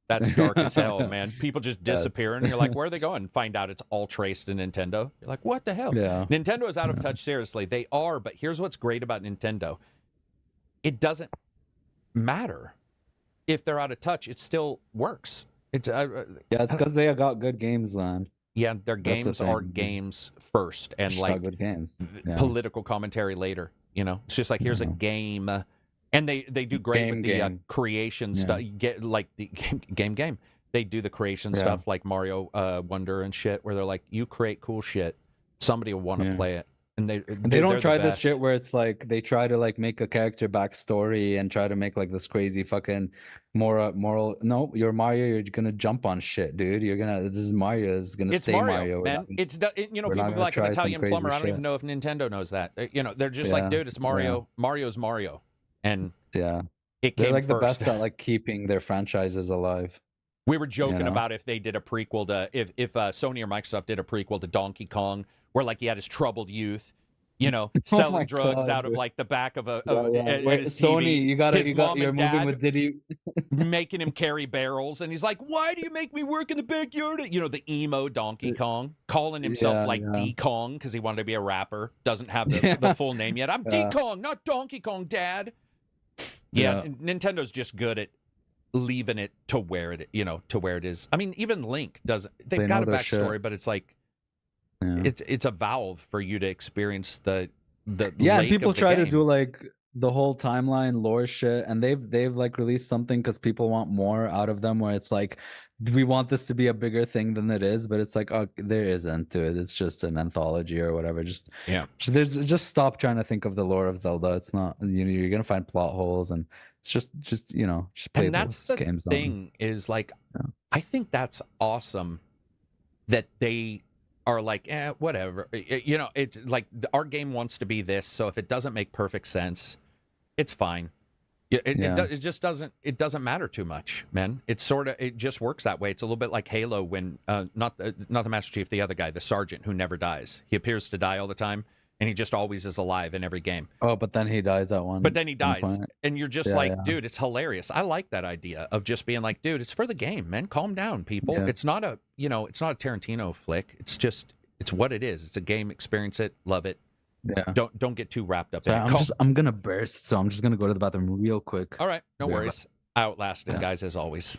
that's dark as hell, man. People just disappear, and you're like, where are they going? Find out it's all traced to Nintendo. You're like, what the hell? Yeah. Nintendo is out of touch. Seriously, they are. But here's what's great about Nintendo: it doesn't matter if they're out of touch. It still works. It's it's because they got good games, man. Yeah, their That's the games are thing. games first, and Just like got good games. Yeah. political commentary later. It's just like, here's a game, and they do great with the creation stuff. Get like the game. They do the creation stuff like Mario Wonder and shit, where they're like, you create cool shit, somebody will want to play it. And they don't try this shit where it's like they try to like make a character backstory and try to make like this crazy fucking moral. No, you're Mario. You're gonna jump on shit, dude. This is Mario. Is gonna stay Mario. Man. People be like an Italian plumber. I don't even know if Nintendo knows that. They're just like, dude, it's Mario. Yeah. Mario's Mario, and they're first. like the best at like keeping their franchises alive. We were joking about if they did a prequel to if Sony or Microsoft did a prequel to Donkey Kong, where like he had his troubled youth, selling drugs out of like the back of a Wait, Sony, TV. You're moving with Diddy, making him carry barrels, and he's like, "Why do you make me work in the backyard?" The emo Donkey Kong, calling himself D Kong because he wanted to be a rapper. Doesn't have the full name yet. I'm D Kong, not Donkey Kong, Dad. Yeah, Nintendo's just good at leaving it to where it is. I mean, even Link doesn't. They've got a backstory, but it's like it's a valve for you to experience the and people try to do like the whole timeline lore shit, and they've like released something because people want more out of them, where it's like, we want this to be a bigger thing than it is, but it's like, oh, there isn't to it. It's just an anthology or whatever. Just stop trying to think of the lore of Zelda. It's not, you're gonna find plot holes, and it's just play and that's those the games. Thing is like, I think that's awesome that they are like, whatever. It's like our game wants to be this, so if it doesn't make perfect sense, it's fine. It just doesn't. It doesn't matter too much, man. It just works that way. It's a little bit like Halo when not the Master Chief, the other guy, the Sergeant who never dies. He appears to die all the time, and he just always is alive in every game. Oh, but then he dies at one. But then he dies, and you're just dude, it's hilarious. I like that idea of just being like, dude, it's for the game, man. Calm down, people. Yeah. It's not a it's not a Tarantino flick. It's what it is. It's a game. Experience it, love it. Yeah. Don't get too wrapped up. I'm gonna burst, so I'm just gonna go to the bathroom real quick. All right, no worries. Outlasting guys, as always.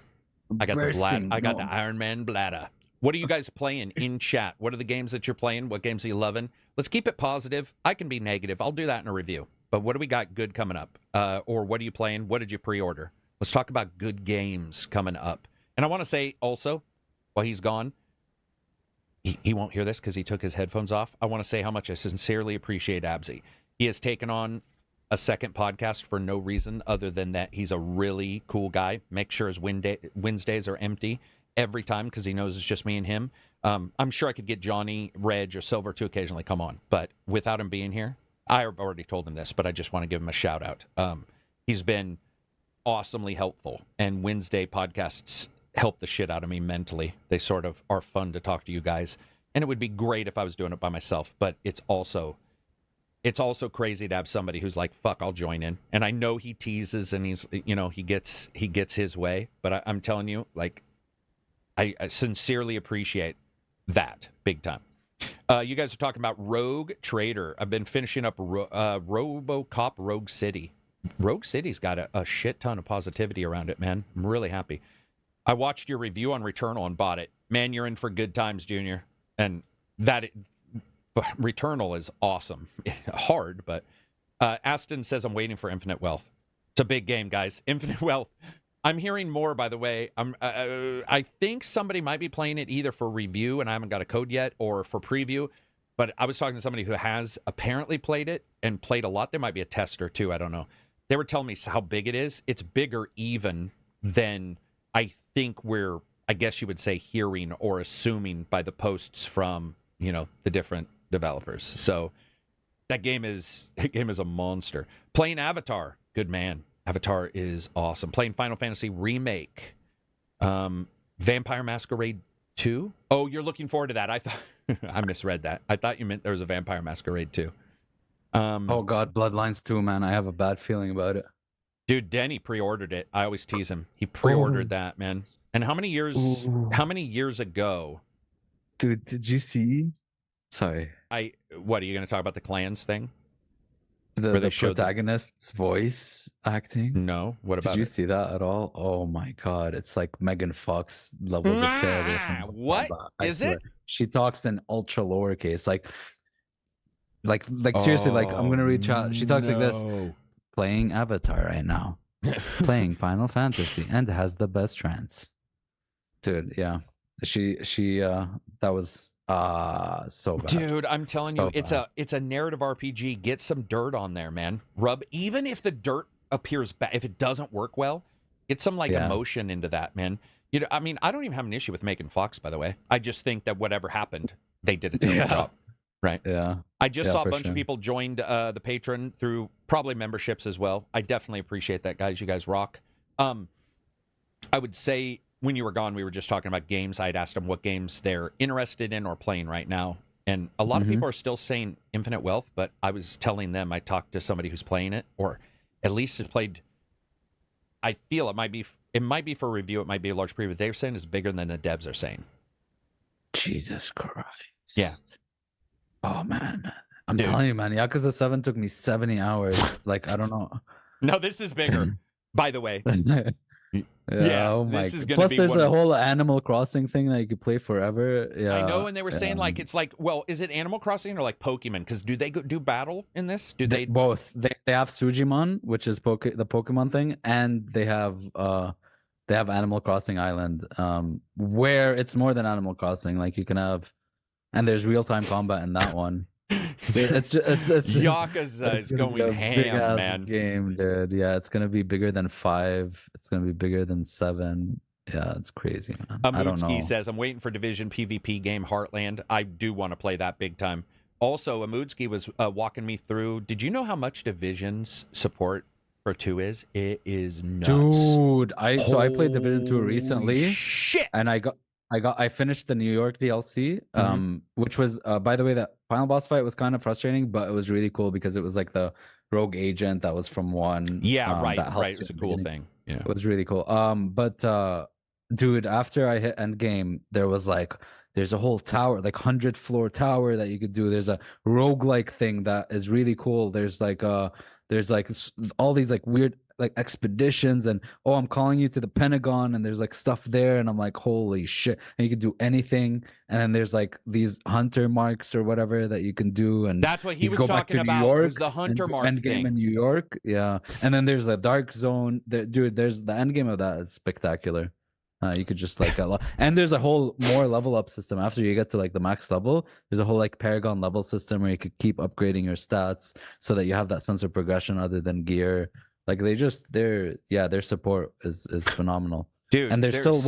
I got the Iron Man bladder. What are you guys playing in chat? What are the games that you're playing? What games are you loving? Let's keep it positive. I can be negative. I'll do that in a review. But what do we got good coming up? Or what are you playing? What did you pre-order? Let's talk about good games coming up. And I want to say also, while he's gone, he won't hear this because he took his headphones off. I want to say how much I sincerely appreciate Absy. He has taken on a second podcast for no reason other than that he's a really cool guy. Make sure his Wednesdays are empty every time because he knows it's just me and him. I'm sure I could get Johnny, Reg, or Silver to occasionally come on, but without him being here, I already told him this, but I just want to give him a shout out. He's been awesomely helpful, and Wednesday podcasts help the shit out of me mentally. They sort of are fun to talk to you guys, and it would be great if I was doing it by myself, but it's also crazy to have somebody who's like, fuck, I'll join in. And I know he teases and he's, he gets his way, but I'm telling you, like, I sincerely appreciate that big time. You guys are talking about Rogue Trader. I've been finishing up RoboCop Rogue City. Rogue City's got a shit ton of positivity around it, man. I'm really happy. I watched your review on Returnal and bought it. Man, you're in for good times, Junior. And But Returnal is awesome. Hard, but Aston says, I'm waiting for Infinite Wealth. It's a big game, guys. Infinite Wealth. I'm hearing more, by the way. I think somebody might be playing it either for review, and I haven't got a code yet, or for preview. But I was talking to somebody who has apparently played it and played a lot. There might be a tester, too. I don't know. They were telling me how big it is. It's bigger even than I think I guess you would say, hearing or assuming by the posts from, the different developers. So that game is a monster. Playing Avatar, good man. Avatar is awesome. Playing Final Fantasy Remake. Vampire Masquerade 2. Oh, you're looking forward to that. I thought I misread that. I thought you meant there was a Vampire Masquerade 2. Oh God, Bloodlines 2, man. I have a bad feeling about it. Dude, Denny pre-ordered it. I always tease him. He pre-ordered that, man. And how many years ago? Dude, did you see? Sorry. What are you going to talk about, the clans thing? The protagonist's voice acting? No. What about it? Did you see that at all? Oh my God. It's like Megan Fox levels of terrible. What is it? She talks in ultra lowercase. Like seriously, like I'm going to reach out. She talks like this. Playing Avatar right now. Playing Final Fantasy and has the best trance. Dude, yeah. She that was so bad. Dude, I'm telling you, it's a narrative RPG. Get some dirt on there, man. Even if the dirt appears bad, if it doesn't work well, get some emotion into that, man. I mean, I don't even have an issue with Megan Fox, by the way. I just think that whatever happened, they did a terrible job. Right. Yeah. I just saw a bunch of people joined the Patreon through probably memberships as well. I definitely appreciate that, guys. You guys rock. I would say when you were gone, we were just talking about games. I'd asked them what games they're interested in or playing right now. And a lot of people are still saying Infinite Wealth, but I was telling them, I talked to somebody who's playing it, or at least has played. I feel it might be for review. It might be a large preview. They're saying it's bigger than the devs are saying. Jesus Christ. Yeah. Oh man. I'm telling you, man, Yakuza 7 took me 70 hours. Like, I don't know. No, this is bigger, by the way. Yeah, oh my God. Plus, there's a whole Animal Crossing thing that you could play forever. Yeah, I know, and they were saying like it's like, well, is it Animal Crossing or like Pokemon? Because do they do battle in this? Do they both? They have Sujimon, which is the Pokemon thing, and they have Animal Crossing Island, where it's more than Animal Crossing. Like you can have, and there's real time combat in that one. It's just Yakuza is going ham, man. Game, dude. Yeah, it's gonna be bigger than 5. It's gonna be bigger than 7. Yeah, it's crazy, man. I don't know. Says, I'm waiting for Division PvP game Heartland. I do want to play that big time. Also, Amudski was walking me through. Did you know how much Division's support for 2 is? It is nuts. Dude, I played Division 2 recently. Shit. And I finished the New York DLC, which was, by the way, the final boss fight was kind of frustrating, but it was really cool because it was like the rogue agent that was from 1. Yeah, right. It was a cool thing. Yeah, it was really cool. But dude, after I hit endgame, there's a whole tower, like 100-floor tower that you could do. There's a roguelike thing that is really cool. There's all these like weird like expeditions, and I'm calling you to the Pentagon, and there's like stuff there, and I'm like, holy shit. And you can do anything, and then there's like these hunter marks or whatever that you can do, and that's what he was talking about. Was the hunter mark endgame in New York. Yeah. And then there's the dark zone there, dude. There's the end game of that is spectacular. You could just like and there's a whole more level up system after you get to like the max level. There's a whole like Paragon level system where you could keep upgrading your stats so that you have that sense of progression other than gear. Like their support is phenomenal, dude. And there's still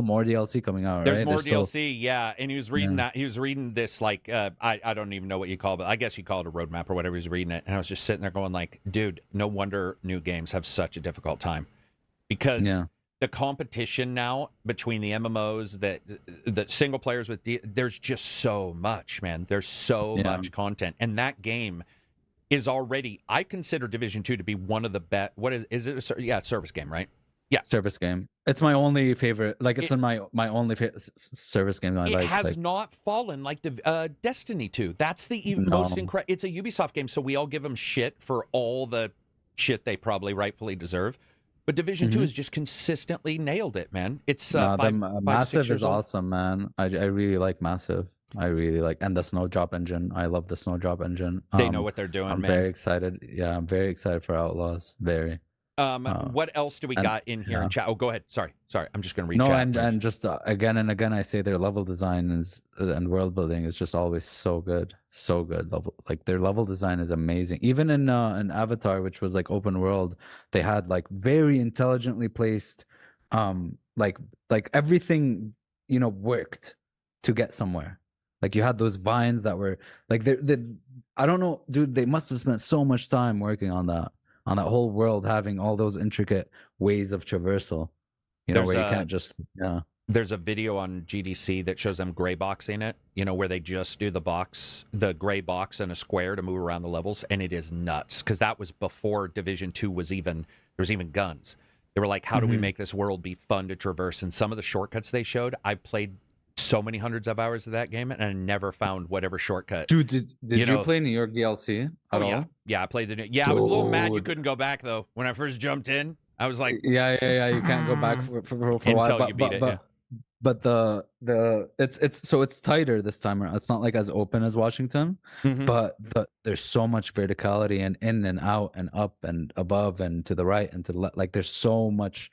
more DLC coming out, right? There's more DLC, yeah. And he was reading that. He was reading this like I don't even know what you call it. I guess you call it a roadmap or whatever. He's reading it, and I was just sitting there going like, dude, no wonder new games have such a difficult time because the competition now between the MMOs, the single players there's just so much, man. There's so much content, and that game is already, I consider Division 2 to be one of the best. What is it? It's service game, right? Yeah, service game. It's my only favorite. Like it's my only favorite service game. It has not fallen like Destiny 2. That's the most incredible. It's a Ubisoft game, so we all give them shit for all the shit they probably rightfully deserve. But Division 2 has just consistently nailed it, man. It's Massive is awesome, man. I really like Massive. I really like, and the Snowdrop engine. I love the Snowdrop engine. They know what they're doing, I'm man. very excited. Yeah, I'm very excited for Outlaws. Very. What else do we got in here in chat? Oh, go ahead. Sorry. I'm just going to read chat. And just again and again, I say their level design and world building is just always so good, so good. Their level design is amazing. Even in Avatar, which was like open world, they had like very intelligently placed, like everything, worked to get somewhere. Like you had those vines that were like I don't know, dude. They must have spent so much time working on that whole world, having all those intricate ways of traversal, where you can't just, There's a video on GDC that shows them gray boxing it, where they just do the gray box and a square to move around the levels, and it is nuts, because that was before Division 2 there was even guns. They were like, how do we make this world be fun to traverse? And some of the shortcuts they showed, I played so many hundreds of hours of that game, and I never found whatever shortcut. Dude, did you play New York DLC at all? Yeah, I played it. Yeah, I was a little mad you couldn't go back though. When I first jumped in, I was like, yeah, you can't go back for a until while. You beat it. But it's tighter this time around. It's not like as open as Washington, but there's so much verticality and in and out and up and above and to the right and to the left. Like there's so much.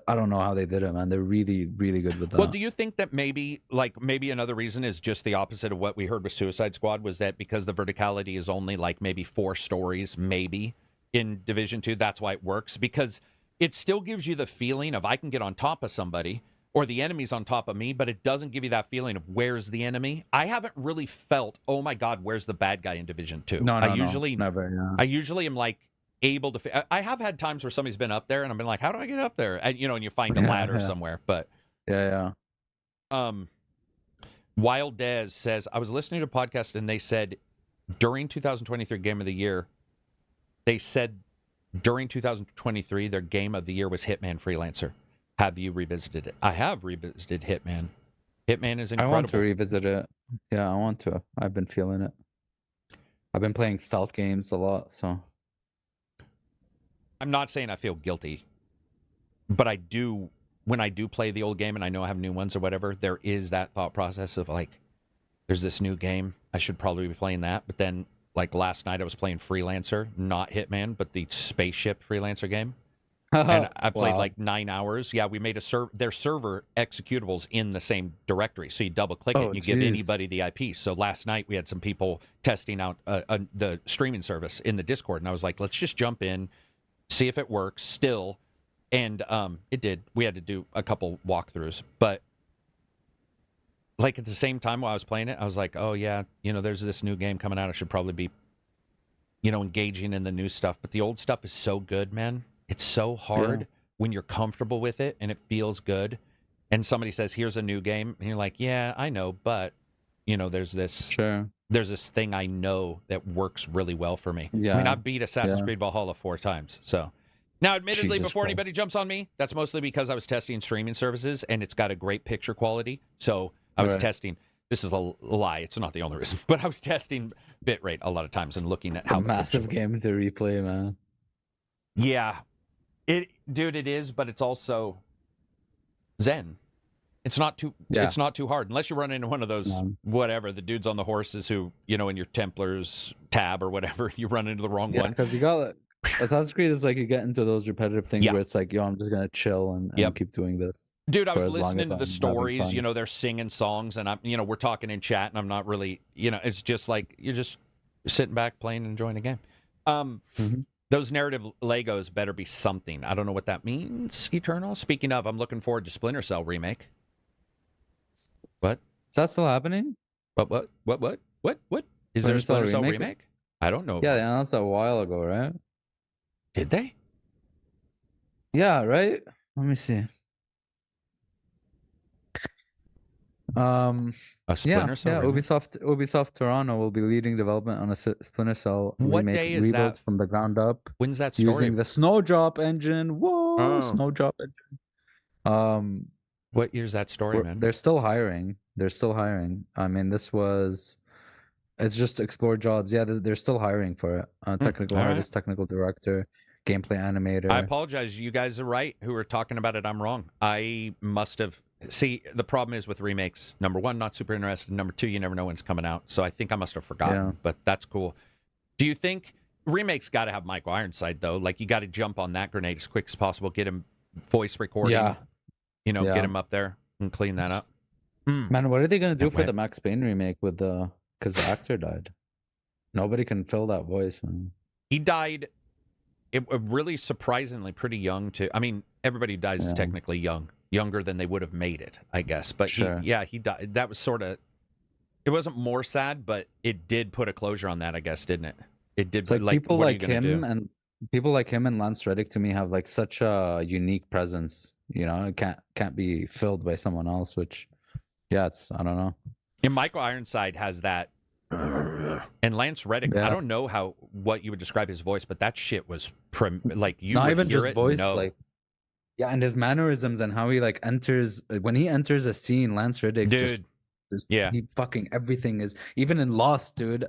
I don't know how they did it, man. They're really, really good with that. Well, do you think that maybe another reason is just the opposite of what we heard with Suicide Squad, was that because the verticality is only like maybe 4 stories, maybe in Division 2, that's why it works, because it still gives you the feeling of I can get on top of somebody or the enemy's on top of me, but it doesn't give you that feeling of where's the enemy. I haven't really felt, oh my God, where's the bad guy in Division 2? No, I usually am like, able to. I have had times where somebody's been up there and I've been like, how do I get up there? And and you find a ladder somewhere. But Wild Dez says, I was listening to a podcast and they said during 2023 Game of the Year, they said during 2023 their Game of the Year was Hitman Freelancer. Have you revisited it? I have revisited Hitman. Hitman is incredible. I want to revisit it. Yeah, I want to. I've been feeling it. I've been playing stealth games a lot, so. I'm not saying I feel guilty, but I do, when I do play the old game and I know I have new ones or whatever, there is that thought process of like, there's this new game, I should probably be playing that. But then, like last night I was playing Freelancer, not Hitman, but the spaceship Freelancer game. And I played like 9 hours. Yeah, we made their server executables in the same directory. So you double click it and you give anybody the IP. So last night we had some people testing out the streaming service in the Discord. And I was like, let's just jump in, see if it works still. And it did. We had to do a couple walkthroughs. But like at the same time while I was playing it, I was like, oh yeah, there's this new game coming out. I should probably be, engaging in the new stuff. But the old stuff is so good, man. It's so hard when you're comfortable with it and it feels good. And somebody says, here's a new game. And you're like, yeah, I know. But, there's this thing I know that works really well for me. Yeah. I mean, I've beat Assassin's Creed Valhalla 4 times. So now, admittedly, before anybody jumps on me, that's mostly because I was testing streaming services and it's got a great picture quality. So I was testing. This is a lie. It's not the only reason. But I was testing bitrate a lot of times and looking at how massive game to replay, man. Yeah. It is, but it's also zen. It's not too hard unless you run into one of those whatever, the dudes on the horses who, in your Templars tab or whatever, you run into the wrong one. Because you got Assassin's Creed is like you get into those repetitive things where it's like, I'm just gonna chill and keep doing this. Dude, I was listening to the stories, they're singing songs and I'm we're talking in chat and I'm not really it's just like you're just sitting back playing and enjoying the game. Those narrative Legos better be something. I don't know what that means, Eternal. Speaking of, I'm looking forward to Splinter Cell remake. What? Is that still happening? What? Is there a Splinter Cell remake? I don't know. Yeah, they announced that a while ago, right? Did they? Yeah, right? Let me see. A Splinter Cell remake? Ubisoft Toronto will be leading development on a Splinter Cell remake day is rebuilt that? From the ground up. When's that story? Using the Snowdrop engine. Whoa, Snowdrop engine. What year's that story, man? They're still hiring. I mean, it's just explore jobs. Yeah, they're still hiring for it. Technical artist, technical director, gameplay animator. I apologize. You guys are right who were talking about it. I'm wrong. I must have See, the problem is with remakes. Number one, not super interested. Number two, you never know when it's coming out. So I think I must have forgotten, but that's cool. Do you think remakes got to have Michael Ironside, though? Like, you got to jump on that grenade as quick as possible, get him voice recording, get him up there and clean that up. Man, what are they going to do for the Max Payne remake because the actor died? Nobody can fill that voice, man. He died really surprisingly pretty young, too. I mean, everybody who dies is technically younger than they would have made it, I guess. But he died. That was sort of, it wasn't more sad, but it did put a closure on that, I guess, didn't it? It did. It's like people like him and Lance Reddick to me have like such a unique presence. You know, it can't be filled by someone else. Which, I don't know. And Michael Ironside has that, and Lance Reddick. I don't know what you would describe his voice, but that shit was like you. Not even just voice, like. Yeah, and his mannerisms and how he like enters when he enters a scene, Lance Reddick just he fucking everything is even in Lost, dude.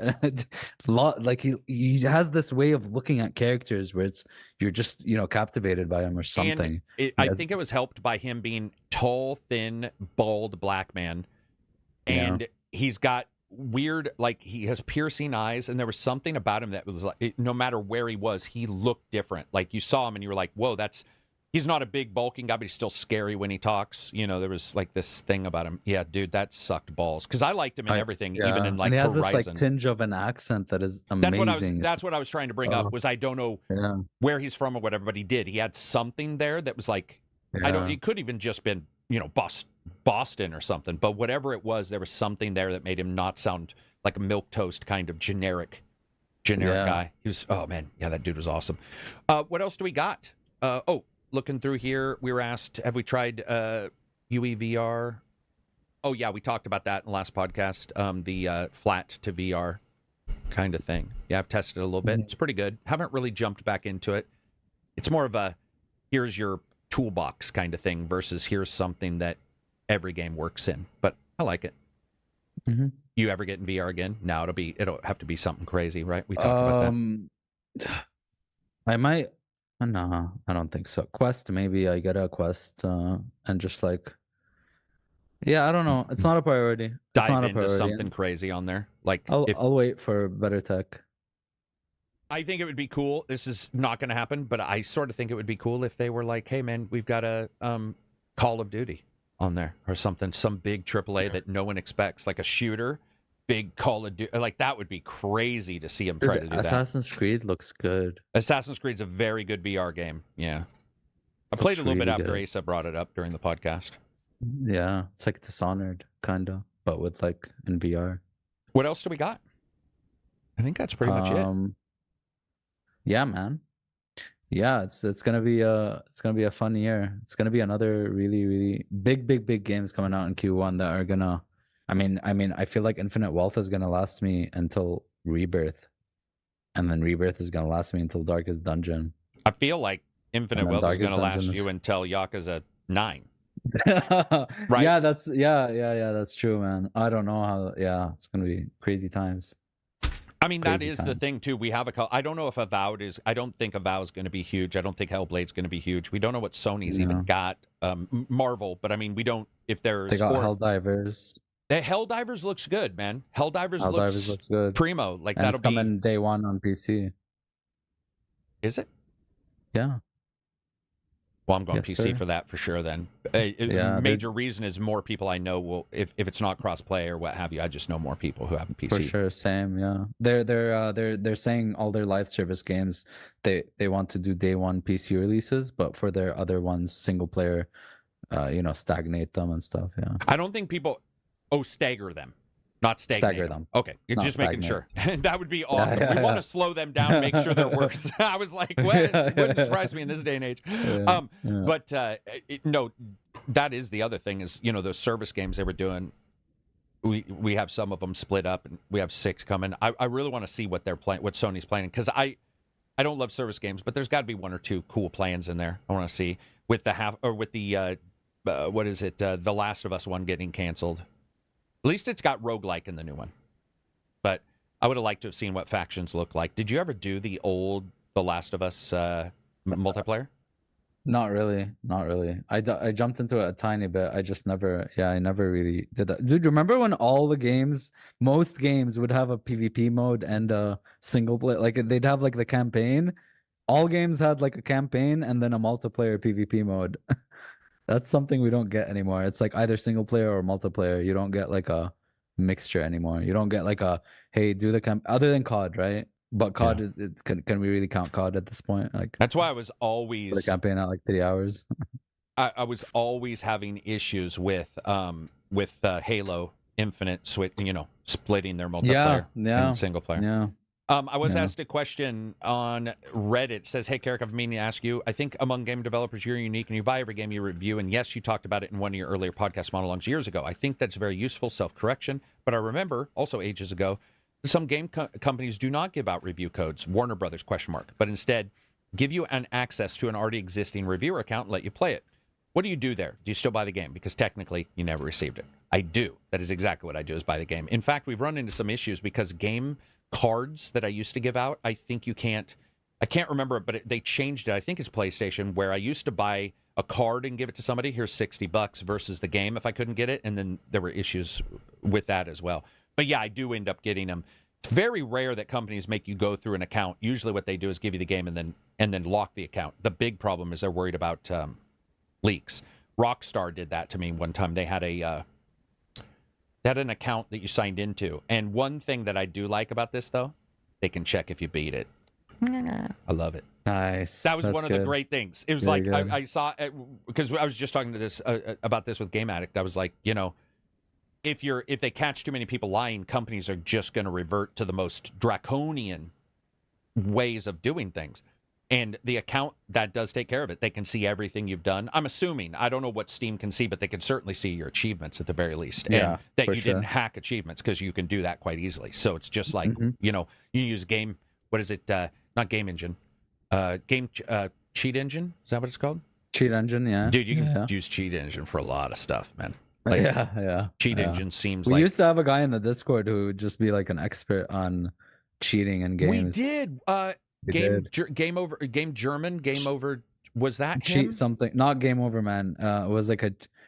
Like he has this way of looking at characters where you're just captivated by him or something. I think it was helped by him being tall, thin, bald black man, and he's got weird, like he has piercing eyes, and there was something about him that was like no matter where he was, he looked different. Like you saw him and you were like, whoa, he's not a big bulking guy, but he's still scary when he talks. There was like this thing about him. Yeah, dude, that sucked balls. Because I liked him in everything, even in like and he has Horizon. this like tinge of an accent that is amazing. That's what I was trying to bring up. Was I don't know where he's from or whatever, but he did. He had something there that was like It could even just been Boston or something. But whatever it was, there was something there that made him not sound like a milquetoast kind of generic guy. He was that dude was awesome. What else do we got? Looking through here, we were asked, have we tried UEVR? Oh, yeah, we talked about that in the last podcast, the flat to VR kind of thing. Yeah, I've tested it a little bit. It's pretty good. Haven't really jumped back into it. It's more of a, here's your toolbox kind of thing versus here's something that every game works in. But I like it. Mm-hmm. You ever get in VR again? No, it'll have to be something crazy, right? We talked about that. I might. No, I don't think so. Quest, maybe I get a Quest and just like, I don't know. It's not a priority. Dive into something crazy on there. Like I'll wait for better tech. I think it would be cool. This is not going to happen, but I sort of think it would be cool if they were like, hey man, we've got a Call of Duty on there or something, some big AAA that no one expects, like a shooter. Big Call of Duty, like that would be crazy to see him try to do that. Assassin's Creed looks good. Assassin's Creed's a very good VR game. Yeah, I played a little bit after Asa brought it up during the podcast. Yeah, it's like Dishonored, kind of, but with like in VR. What else do we got? I think that's pretty much it. Yeah, man. Yeah, it's gonna be a fun year. It's gonna be another really, really big games coming out in Q1 that are gonna. I mean, I feel like Infinite Wealth is gonna last me until Rebirth, and then Rebirth is gonna last me until Darkest Dungeon. I feel like Infinite Wealth is gonna last you until Yakuza 9. Right? Yeah, that's true, man. I don't know how. Yeah, it's gonna be crazy times. I mean, that is the thing too. We have I don't know if Avowed is. I don't think Avowed is going to be huge. I don't think Hellblade's going to be huge. We don't know what Sony's even got. Marvel, but I mean, we don't. If there's they got Helldivers. Helldivers looks good, man. Helldivers looks good. Primo, like and that'll be coming day one on PC. Is it? Yeah. Well, I'm going PC for that for sure. Then, major reason is more people I know will. If it's not cross-play or what have you, I just know more people who have a PC. For sure, same. Yeah, they're saying all their live service games they want to do day one PC releases, but for their other ones, single player, stagnate them and stuff. Yeah. I don't think people. Stagger them. Not stagger them. Okay, you're just making sure. That would be awesome. We want to slow them down and make sure they're worse. I was like, what? It wouldn't surprise me in this day and age. But that is the other thing is, those service games they were doing, we have some of them split up, and we have 6 coming. I really want to see what they're playing, what Sony's playing, because I don't love service games, but there's got to be 1 or 2 cool plans in there. I want to see with the what is it? The Last of Us one getting canceled. At least it's got roguelike in the new one. But I would have liked to have seen what factions look like. Did you ever do the old The Last of Us multiplayer? Not really, not really. I jumped into it a tiny bit. I never really did that. Dude, remember when most games would have a PvP mode and a single play, like they'd have like the campaign. All games had like a campaign and then a multiplayer PvP mode. That's something we don't get anymore. It's like either single player or multiplayer. You don't get like a mixture anymore. You don't get like a, hey, do the other than COD, right? But COD can we really count COD at this point? Like that's why I was always the campaign at like 3 hours. I was always having issues with Halo Infinite splitting their multiplayer and single player. Yeah. I was asked a question on Reddit. It says, "Hey, Karak, I've been meaning to ask you. I think among game developers, you're unique and you buy every game you review. And yes, you talked about it in one of your earlier podcast monologues years ago. I think that's very useful self-correction. But I remember also ages ago, some game companies do not give out review codes, Warner Brothers ? But instead give you an access to an already existing reviewer account and let you play it. What do you do there? Do you still buy the game? Because technically you never received it. I do. That is exactly what I do, is buy the game. In fact, we've run into some issues because game cards that I used to give out, I think I can't remember it, but they changed it. I think it's PlayStation, where I used to buy a card and give it to somebody. Here's $60 versus the game if I couldn't get it. And then there were issues with that as well. But yeah, I do end up getting them. It's very rare that companies make you go through an account. Usually what they do is give you the game and then lock the account. The big problem is they're worried about leaks. Rockstar did that to me one time. They had an account that you signed into. And one thing that I do like about this, though, they can check if you beat it. I love it. Nice. That was one of the great things. It was like I saw, because I was just talking to this about this with Game Addict. I was like, if they catch too many people lying, companies are just going to revert to the most draconian ways of doing things. And the account that does take care of it. They can see everything you've done. I'm assuming, I don't know what Steam can see, but they can certainly see your achievements at the very least. Yeah, and that you didn't hack achievements, because you can do that quite easily. So it's just like, you use what is it? Not Game Engine. Cheat Engine? Is that what it's called? Cheat Engine, yeah. Dude, you can use Cheat Engine for a lot of stuff, man. Like, yeah. Cheat Engine seems we used to have a guy in the Discord who would just be like an expert on cheating in games. We did. Game Over. Was that cheat him? Something? Not Game Over, man. It was like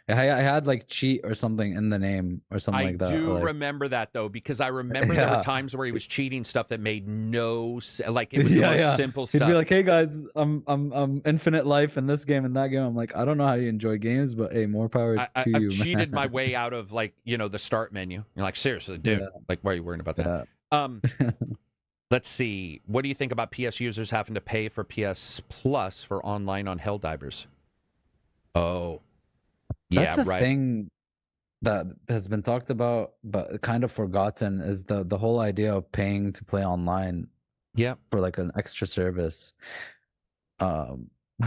I had like cheat or something in the name or something like that. I do remember that though, because I remember there were times where he was cheating stuff that made no sense. Like it was the most simple stuff. He'd be like, "Hey guys, I'm infinite life in this game and that game." I'm like, I don't know how you enjoy games, but hey, more power to you. I've cheated my way out of the start menu. You're like, seriously, dude. Like, why are you worrying about that? Let's see. What do you think about PS users having to pay for PS Plus for online on Helldivers? Oh, that's a thing that has been talked about, but kind of forgotten, is the whole idea of paying to play online. Yeah, for like an extra service. I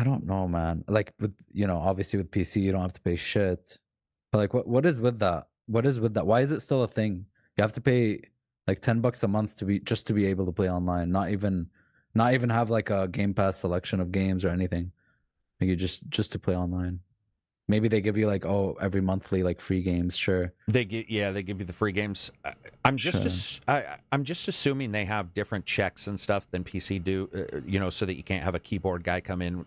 don't know, man. Like with obviously with PC you don't have to pay shit. But like what is with that? What is with that? Why is it still a thing? You have to pay like $10 a month to be able to play online. Not even have like a Game Pass selection of games or anything. Like you just to play online. Maybe they give you like every monthly like free games. Sure, they give you the free games. I'm just assuming they have different checks and stuff than PC do. So that you can't have a keyboard guy come in,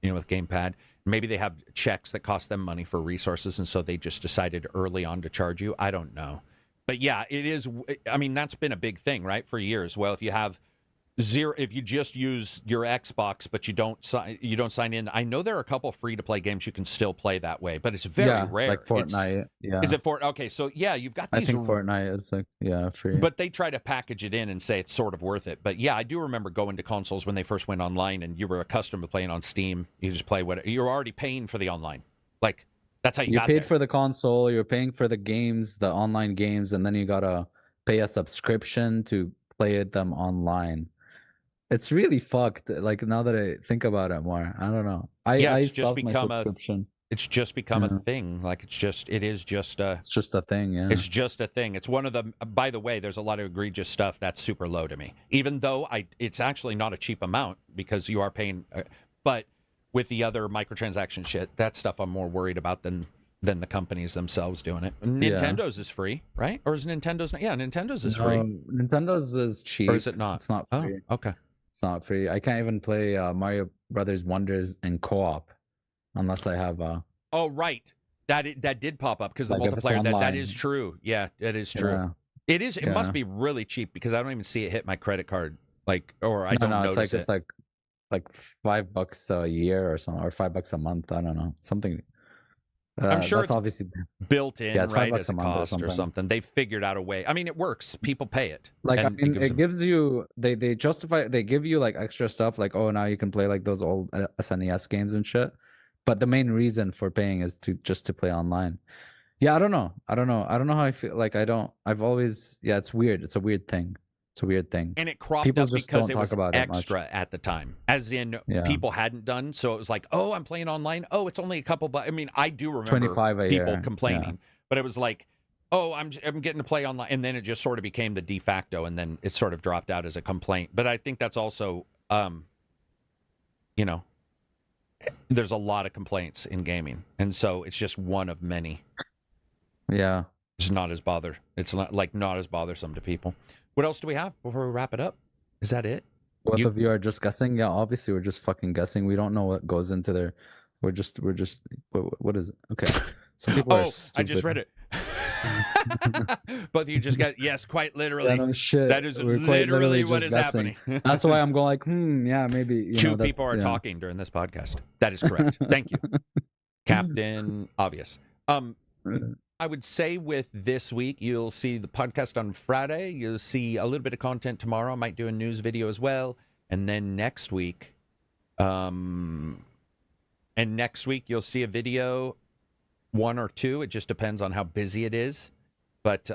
with gamepad. Maybe they have checks that cost them money for resources, and so they just decided early on to charge you. I don't know. But yeah, it is. I mean, that's been a big thing, right, for years. Well, if you have if you just use your Xbox, but you don't sign in. I know there are a couple free-to-play games you can still play that way, but it's very rare. Like Fortnite. Is it Fortnite? Okay, so yeah, you've got these. I think Fortnite is like free. But they try to package it in and say it's sort of worth it. But yeah, I do remember going to consoles when they first went online, and you were accustomed to playing on Steam. You just play whatever. You're already paying for the online. Like that's how you got paid there. For the console. You're paying for the games, the online games, and then you gotta pay a subscription to play them online. It's really fucked. Like now that I think about it more, I don't know. It's just become a thing. Like it's just a thing. Yeah, it's just a thing. It's one of the. By the way, there's a lot of egregious stuff that's super low to me. Even though it's actually not a cheap amount because you are paying. But with the other microtransaction shit, that stuff I'm more worried about than the companies themselves doing it. Nintendo's is free, right? Or is Nintendo's not? Yeah, Nintendo's is free. Nintendo's is cheap. Or is it not? It's not free. Oh, okay. It's not free. I can't even play Mario Brothers Wonders in co-op. unless I have Oh, right. That did pop up because the like if it's multiplayer. That online. is true. Yeah, that is true. Yeah. It is. It must Yeah. be really cheap because I don't even see it hit my credit card. Like, or I don't notice it. It's like $5 a year or something, or $5 a month. I don't know, something. I'm sure that's it's obviously built in, yeah, it's right, $5 as a a month cost or something. They figured out a way. I mean, it works. People pay it. like, I and mean, gives it gives you they justify, they give you like extra stuff, like, oh, now you can play like those old SNES games and shit. But the main reason for paying is to play online. Yeah, I don't know how I feel. Like, I've always, yeah, it's weird. It's a weird thing. And it cropped People up just because don't it talk was about it much. extra at the time, as in Yeah. people hadn't done. So it was like, oh, I'm playing online. Oh, it's only a couple. But I mean, I do remember 25 a people year. complaining, Yeah. but it was like, oh, I'm getting to play online, and then it just sort of became the de facto, and then it sort of dropped out as a complaint. But I think that's also, you know, there's a lot of complaints in gaming, and so it's just one of many. Yeah. It's not as bothered. It's not as bothersome to people. What else do we have before we wrap it up? Is that it? Both of you are just guessing. Yeah, obviously we're just fucking guessing. We don't know what goes into there. We're just. What is it? Okay. Some people are stupid. I just read it. Both of you just got yes, quite literally. Yeah, no shit. That is We're quite literally what just is guessing. happening. That's why I'm going like, yeah, maybe. Two people are talking during this podcast. That is correct. Thank you, Captain Obvious. I would say with this week, you'll see the podcast on Friday. You'll see a little bit of content tomorrow. I might do a news video as well. And then next week, you'll see a video, 1 or 2. It just depends on how busy it is. But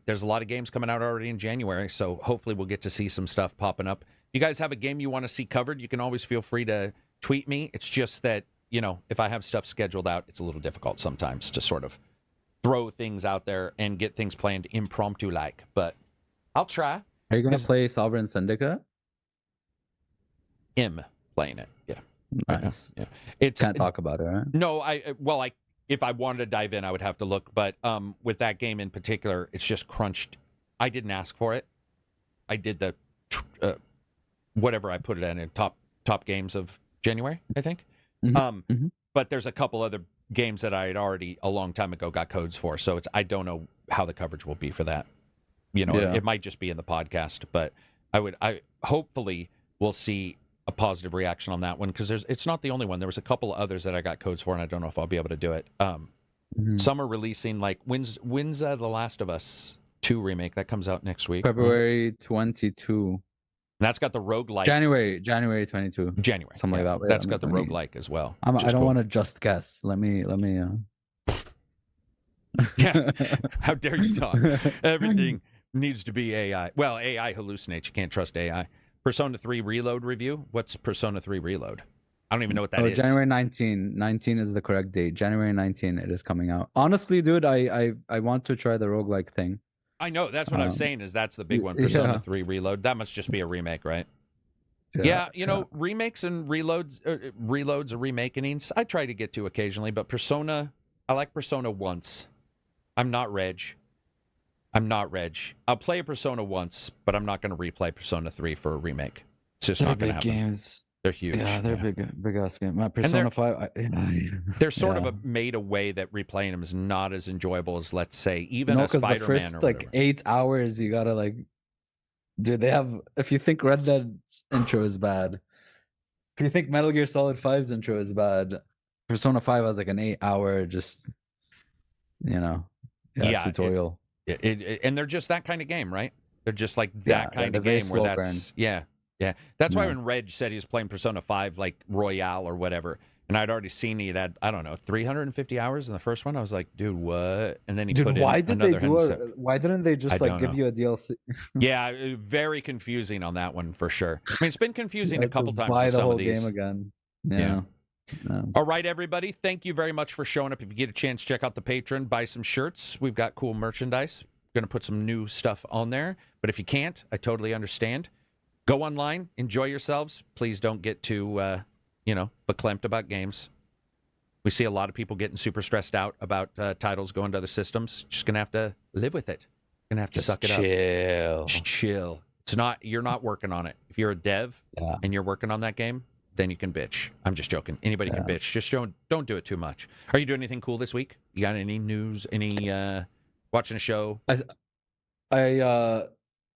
there's a lot of games coming out already in January. So hopefully we'll get to see some stuff popping up. If you guys have a game you want to see covered, you can always feel free to tweet me. It's just that, if I have stuff scheduled out, it's a little difficult sometimes to sort of throw things out there and get things planned impromptu like, but I'll try. Are you going to play Sovereign Syndicate? Playing it. Yeah. Nice. Yeah. Can't talk about it, right? No, if I wanted to dive in, I would have to look, but with that game in particular, it's just crunched. I didn't ask for it. I did the whatever I put it in top games of January, I think. Mm-hmm. But there's a couple other games that I had already a long time ago got codes for, so I don't know how the coverage will be for that. It might just be in the podcast, but I hopefully will see a positive reaction on that one, because it's not the only one. There was a couple others that I got codes for, and I don't know if I'll be able to do it. Some are releasing, like when's The Last of Us 2 remake that comes out next week? February 22. And that's got the roguelike. January 22. January. Something like that. That's got the roguelike as well. I don't want to just guess. Let me Yeah. How dare you talk? Everything needs to be AI. Well, AI hallucinates. You can't trust AI. Persona 3 Reload review. What's Persona 3 Reload? I don't even know what that is. January 19. 19 is the correct date. January 19 it is coming out. Honestly, dude, I want to try the roguelike thing. I know. That's what I'm saying, is that's the big one. Persona 3 Reload. That must just be a remake, right? Yeah, remakes and reloads or remakings, I try to get to occasionally, but Persona, I like Persona once. I'm not Reg. I'll play a Persona once, but I'm not going to replay Persona 3 for a remake. It's just not going to happen. Games. They're huge. Yeah, they're big ass game. Persona 5. They're sort of made a way that replaying them is not as enjoyable as, let's say, even a Spider-Man. The first 8 hours, you gotta dude. They have. If you think Red Dead's intro is bad, if you think Metal Gear Solid 5's intro is bad, Persona 5 has like an 8-hour tutorial. And they're just that kind of game, right? They're just like that kind of game where that's burn. Yeah. That's why when Reg said he was playing Persona 5 like Royale or whatever, and I'd already seen he had, I don't know, 350 hours in the first one, I was like, dude, what? And then he put in why didn't they just give you a DLC? Yeah, very confusing on that one for sure. I mean, it's been confusing a couple times buy with the some whole of these. game again. Yeah. All right, everybody. Thank you very much for showing up. If you get a chance, check out the Patreon, buy some shirts. We've got cool merchandise. Going to put some new stuff on there. But if you can't, I totally understand. Go online, enjoy yourselves. Please don't get too, verklempt about games. We see a lot of people getting super stressed out about titles going to other systems. Just going to have to live with it. Going to have to suck it up. Just chill. You're not working on it. If you're a dev and you're working on that game, then you can bitch. I'm just joking. Anybody can bitch. Just don't do it too much. Are you doing anything cool this week? You got any news? Any watching a show? I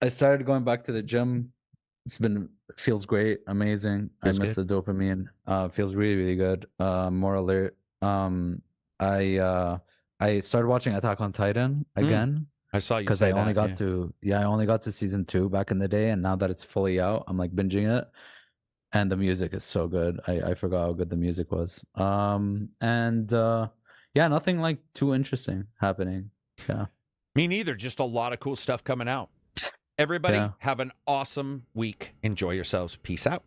started going back to the gym. Feels great, amazing. Feels I miss good. the dopamine. Feels really, really good. More alert. I started watching Attack on Titan again. I saw you because say I only that, got I only got to season 2 back in the day, and now that it's fully out, I'm like binging it, and the music is so good. I forgot how good the music was. Nothing like too interesting happening. Yeah. Me neither. Just a lot of cool stuff coming out. Everybody have an awesome week. Enjoy yourselves. Peace out.